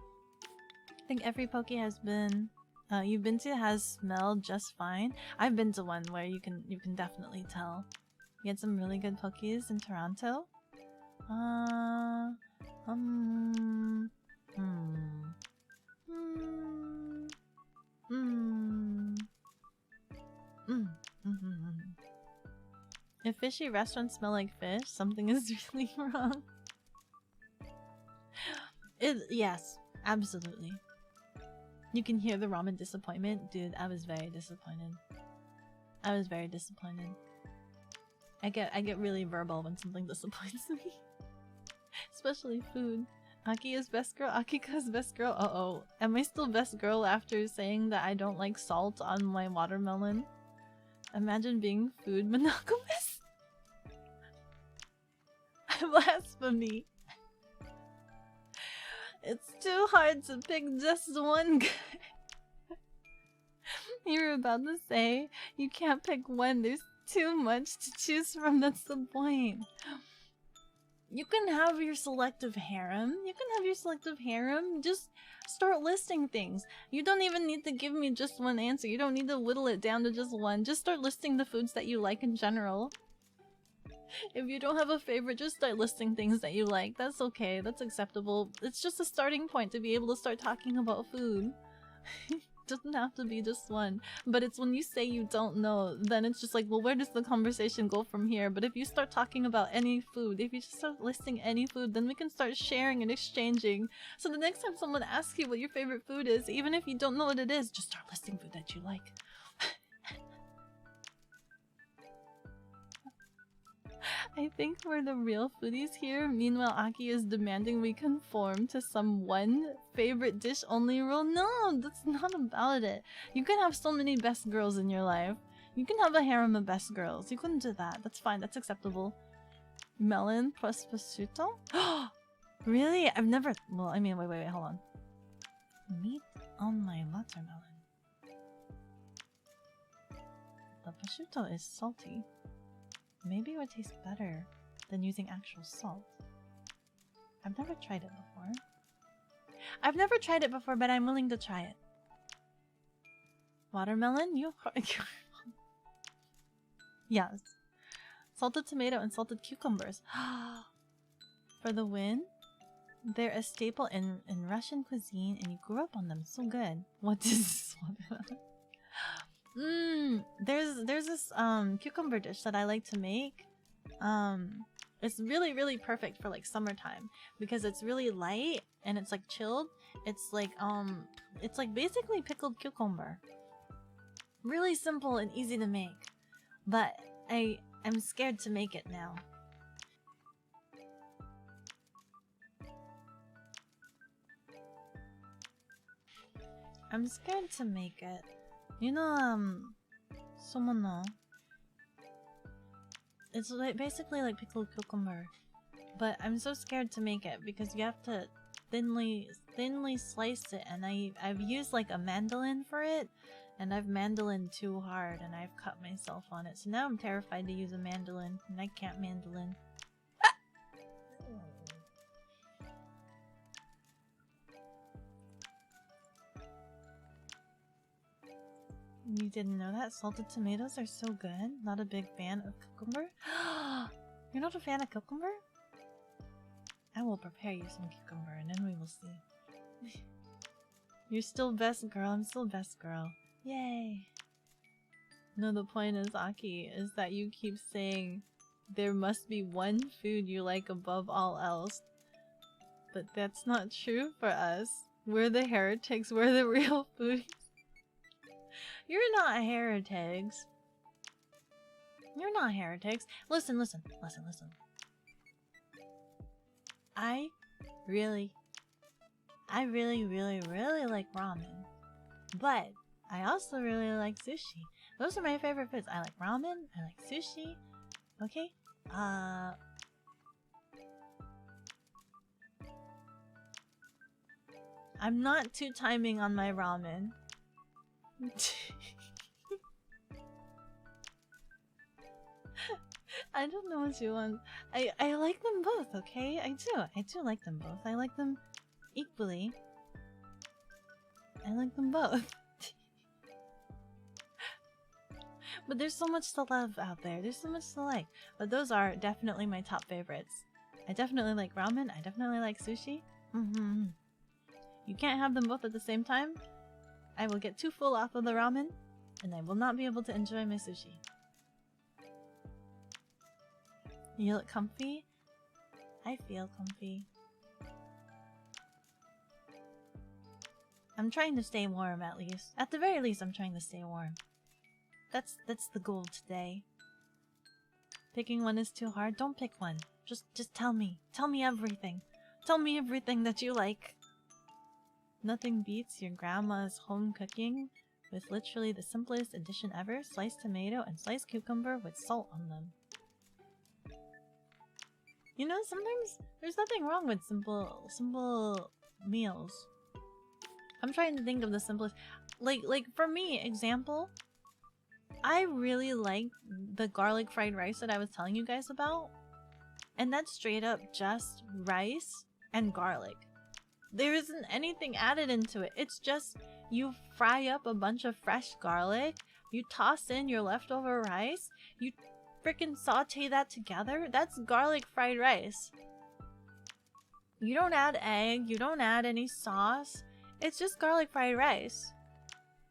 think every poke has been you've been to has smelled just fine. I've been to one where you can definitely tell. You get some really good pokes in Toronto. If fishy restaurants smell like fish, something is really wrong. Yes, absolutely. You can hear the ramen disappointment. Dude, I was very disappointed. I get really verbal when something disappoints me. Especially food. Aki is best girl. Akika is best girl. Uh-oh. Am I still best girl after saying that I don't like salt on my watermelon? Imagine being food monogamous. Blasphemy. It's too hard to pick just one guy. You were about to say you can't pick one. There's too much to choose from. That's the point. You can have your selective harem. Just start listing things. You don't even need to give me just one answer. You don't need to whittle it down to just one. Just start listing the foods that you like in general. If you don't have a favorite, just start listing things that you like. That's okay. That's acceptable. It's just a starting point to be able to start talking about food. Doesn't have to be just one. But it's when you say you don't know, then it's just like, well, where does the conversation go from here? But if you start talking about any food, if you just start listing any food, then we can start sharing and exchanging. So the next time someone asks you what your favorite food is, even if you don't know what it is, just start listing food that you like. I think we're the real foodies here. Meanwhile, Aki is demanding we conform to some one favorite dish only rule. No, that's not about it. You can have so many best girls in your life. You can have a harem of best girls. You couldn't do that. That's fine. That's acceptable. Melon plus prosciutto? Really? I've never... Well, I mean, wait, hold on. Meat on my watermelon. The prosciutto is salty. Maybe it would taste better than using actual salt. I've never tried it before. But I'm willing to try it. Watermelon? Yes. Salted tomato and salted cucumbers. for the win. They're a staple in Russian cuisine, and you grew up on them. So good. What is there's this cucumber dish that I like to make. It's really perfect for like summertime because it's really light and it's like chilled. It's like basically pickled cucumber. Really simple and easy to make, but I'm scared to make it now. I'm scared to make it. You know, somono. It's like basically like pickled cucumber, but I'm so scared to make it because you have to thinly slice it, and I've used like a mandolin for it, and I've mandolined too hard, and I've cut myself on it. So now I'm terrified to use a mandolin, and I can't mandolin. You didn't know that? Salted tomatoes are so good. Not a big fan of cucumber? You're not a fan of cucumber? I will prepare you some cucumber and then we will see. You're still best girl. I'm still best girl. Yay. No, the point is, Aki, is that you keep saying there must be one food you like above all else. But that's not true for us. We're the heretics. We're the real foodies. You're not heretics. You're not heretics. Listen. I really like ramen. But I also really like sushi. Those are my favorite foods. I like ramen, I like sushi. Okay? I'm not too timing on my ramen. I don't know what you want. I like them both, okay? I do like them both. I like them equally. I like them both. But there's so much to love out there. There's so much to like. But those are definitely my top favorites. I definitely like ramen. I definitely like sushi. You can't have them both at the same time. I will get too full off of the ramen, and I will not be able to enjoy my sushi. You look comfy? I feel comfy. I'm trying to stay warm at least. At the very least, I'm trying to stay warm. That's the goal today. Picking one is too hard. Don't pick one. Just tell me. Tell me everything. Tell me everything that you like. Nothing beats your grandma's home cooking with literally the simplest addition ever. Sliced tomato and sliced cucumber with salt on them. You know, sometimes there's nothing wrong with simple meals. I'm trying to think of the simplest. Like for me, example, I really like the garlic fried rice that I was telling you guys about. And that's straight up just rice and garlic. There isn't anything added into it. It's just you fry up a bunch of fresh garlic, you toss in your leftover rice, you freaking saute that together. That's garlic fried rice. You don't add egg, you don't add any sauce. It's just garlic fried rice.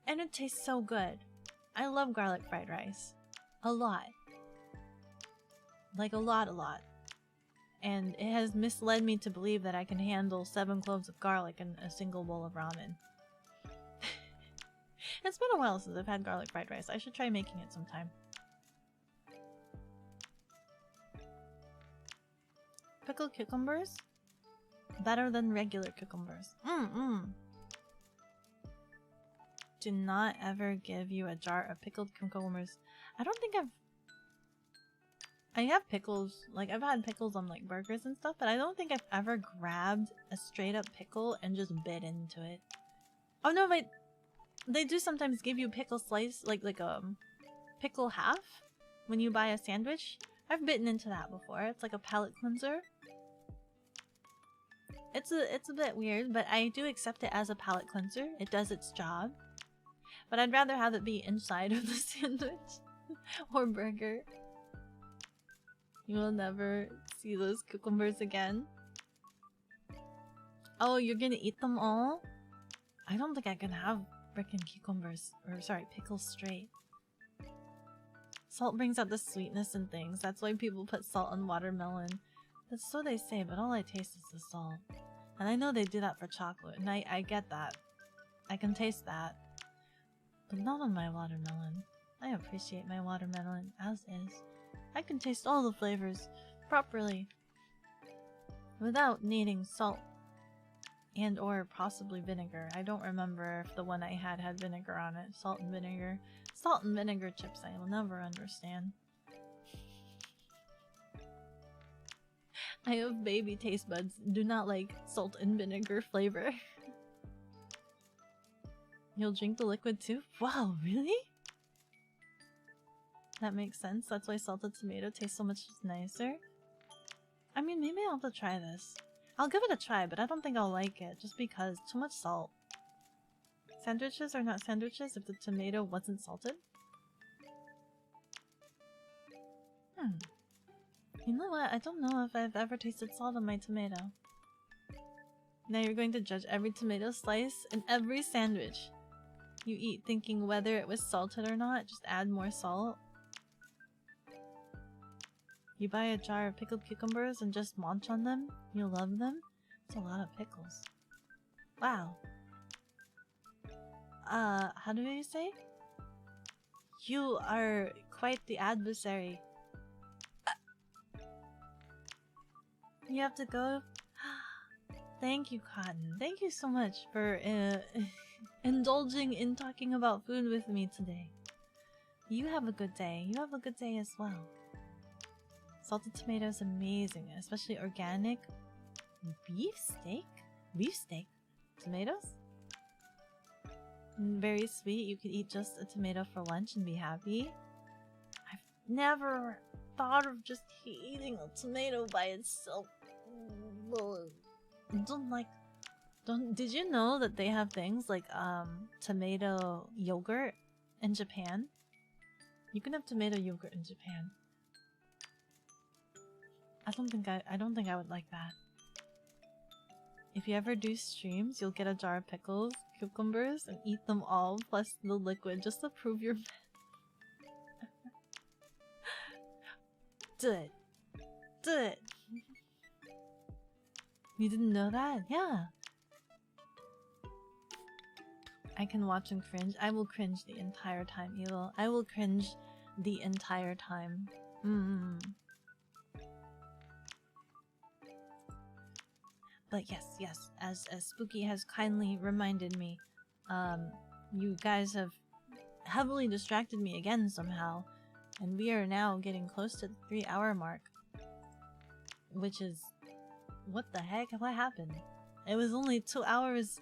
And it tastes so good. I love garlic fried rice. A lot. Like a lot. And it has misled me to believe that I can handle 7 cloves of garlic in a single bowl of ramen. It's been a while since I've had garlic fried rice. I should try making it sometime. Pickled cucumbers? Better than regular cucumbers. Do not ever give you a jar of pickled cucumbers. I don't think I have pickles, like I've had pickles on like burgers and stuff, but I don't think I've ever grabbed a straight up pickle and just bit into it. Oh no, wait, they do sometimes give you pickle slice, like a pickle half when you buy a sandwich. I've bitten into that before. It's like a palate cleanser. It's a bit weird, but I do accept it as a palate cleanser. It does its job. But I'd rather have it be inside of the sandwich or burger. You will never see those cucumbers again. Oh, you're gonna eat them all? I don't think I can have frickin' cucumbers, or sorry, pickles straight. Salt brings out the sweetness in things. That's why people put salt on watermelon. That's so they say, but all I taste is the salt. And I know they do that for chocolate, and I get that. I can taste that. But not on my watermelon. I appreciate my watermelon as is. I can taste all the flavors properly without needing salt and or possibly vinegar. I don't remember if the one I had vinegar on it. Salt and vinegar. Salt and vinegar chips I will never understand. I have baby taste buds. Do not like salt and vinegar flavor. You'll drink the liquid too? Wow, really? That makes sense. That's why salted tomato tastes so much nicer. I mean, maybe I'll have to try this. I'll give it a try, but I don't think I'll like it, just because too much salt. Sandwiches are not sandwiches if the tomato wasn't salted. You know what? I don't know if I've ever tasted salt on my tomato. Now you're going to judge every tomato slice and every sandwich you eat, thinking whether it was salted or not. Just add more salt. You buy a jar of pickled cucumbers and just munch on them? You love them? It's a lot of pickles. Wow. How do you say? You are quite the adversary. You have to go? Thank you, Cotton. Thank you so much for indulging in talking about food with me today. You have a good day. You have a good day as well. Salted tomato is amazing, especially organic. Beef steak? Beef steak? Tomatoes? Very sweet. You could eat just a tomato for lunch and be happy. I've never thought of just eating a tomato by itself. Did you know that they have things like tomato yogurt in Japan? You can have tomato yogurt in Japan. I don't think I would like that. If you ever do streams, you'll get a jar of pickles, cucumbers, and eat them all, plus the liquid, just to prove your Do it. Do it. You didn't know that? Yeah. I can watch and cringe. I will cringe the entire time, Evil. I will cringe the entire time. But yes, as Spooky has kindly reminded me, you guys have heavily distracted me again somehow, and we are now getting close to the 3-hour mark. Which is... what the heck? What happened? It was only 2 hours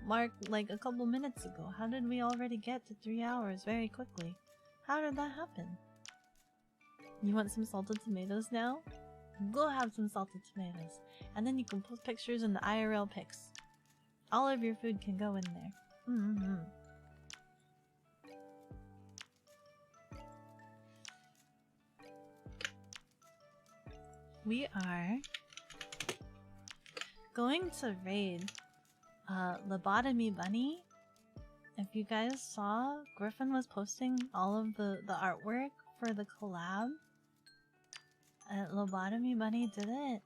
marked like a couple minutes ago. How did we already get to 3 hours very quickly? How did that happen? You want some salted tomatoes now? Go have some salted tomatoes. And then you can post pictures in the IRL pics. All of your food can go in there. We are going to raid Lobotomy Bunny. If you guys saw, Griffin was posting all of the artwork for the collab. Lobotomy Bunny did it,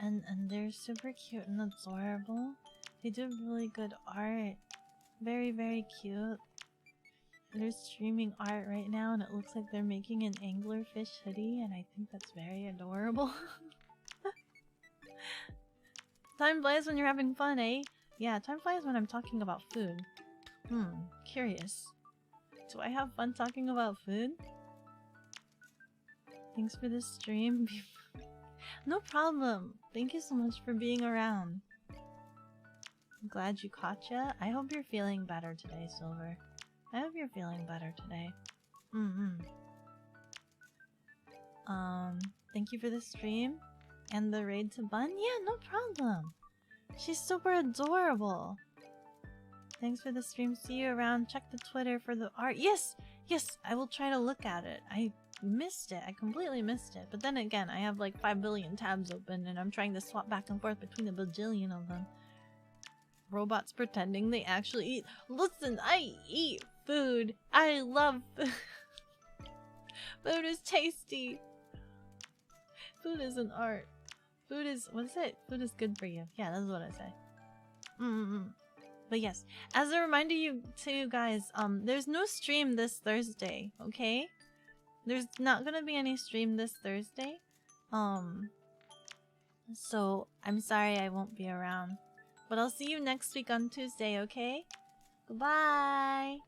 and they're super cute and adorable. They do really good art. Very, very cute. They're streaming art right now, and it looks like they're making an anglerfish hoodie, and I think that's very adorable. Time flies when you're having fun, eh? Yeah, time flies when I'm talking about food. Curious. Do I have fun talking about food? Thanks for the stream. No problem. Thank you so much for being around. I'm glad you caught ya. I hope you're feeling better today, Silver. I hope you're feeling better today. Thank you for the stream and the raid to Bun. Yeah, no problem. She's super adorable. Thanks for the stream. See you around. Check the Twitter for the art. Yes, I will try to look at it. I missed it. I completely missed it. But then again, I have like 5 billion tabs open and I'm trying to swap back and forth between a bajillion of them. Robots pretending they actually eat. Listen, I eat food. I love food. Food is tasty. Food is an art. Food is, what is it? Food is good for you. Yeah, that's what I say. But yes, as a reminder to you guys, there's no stream this Thursday, okay? There's not gonna be any stream this Thursday. So I'm sorry I won't be around. But I'll see you next week on Tuesday, okay? Goodbye!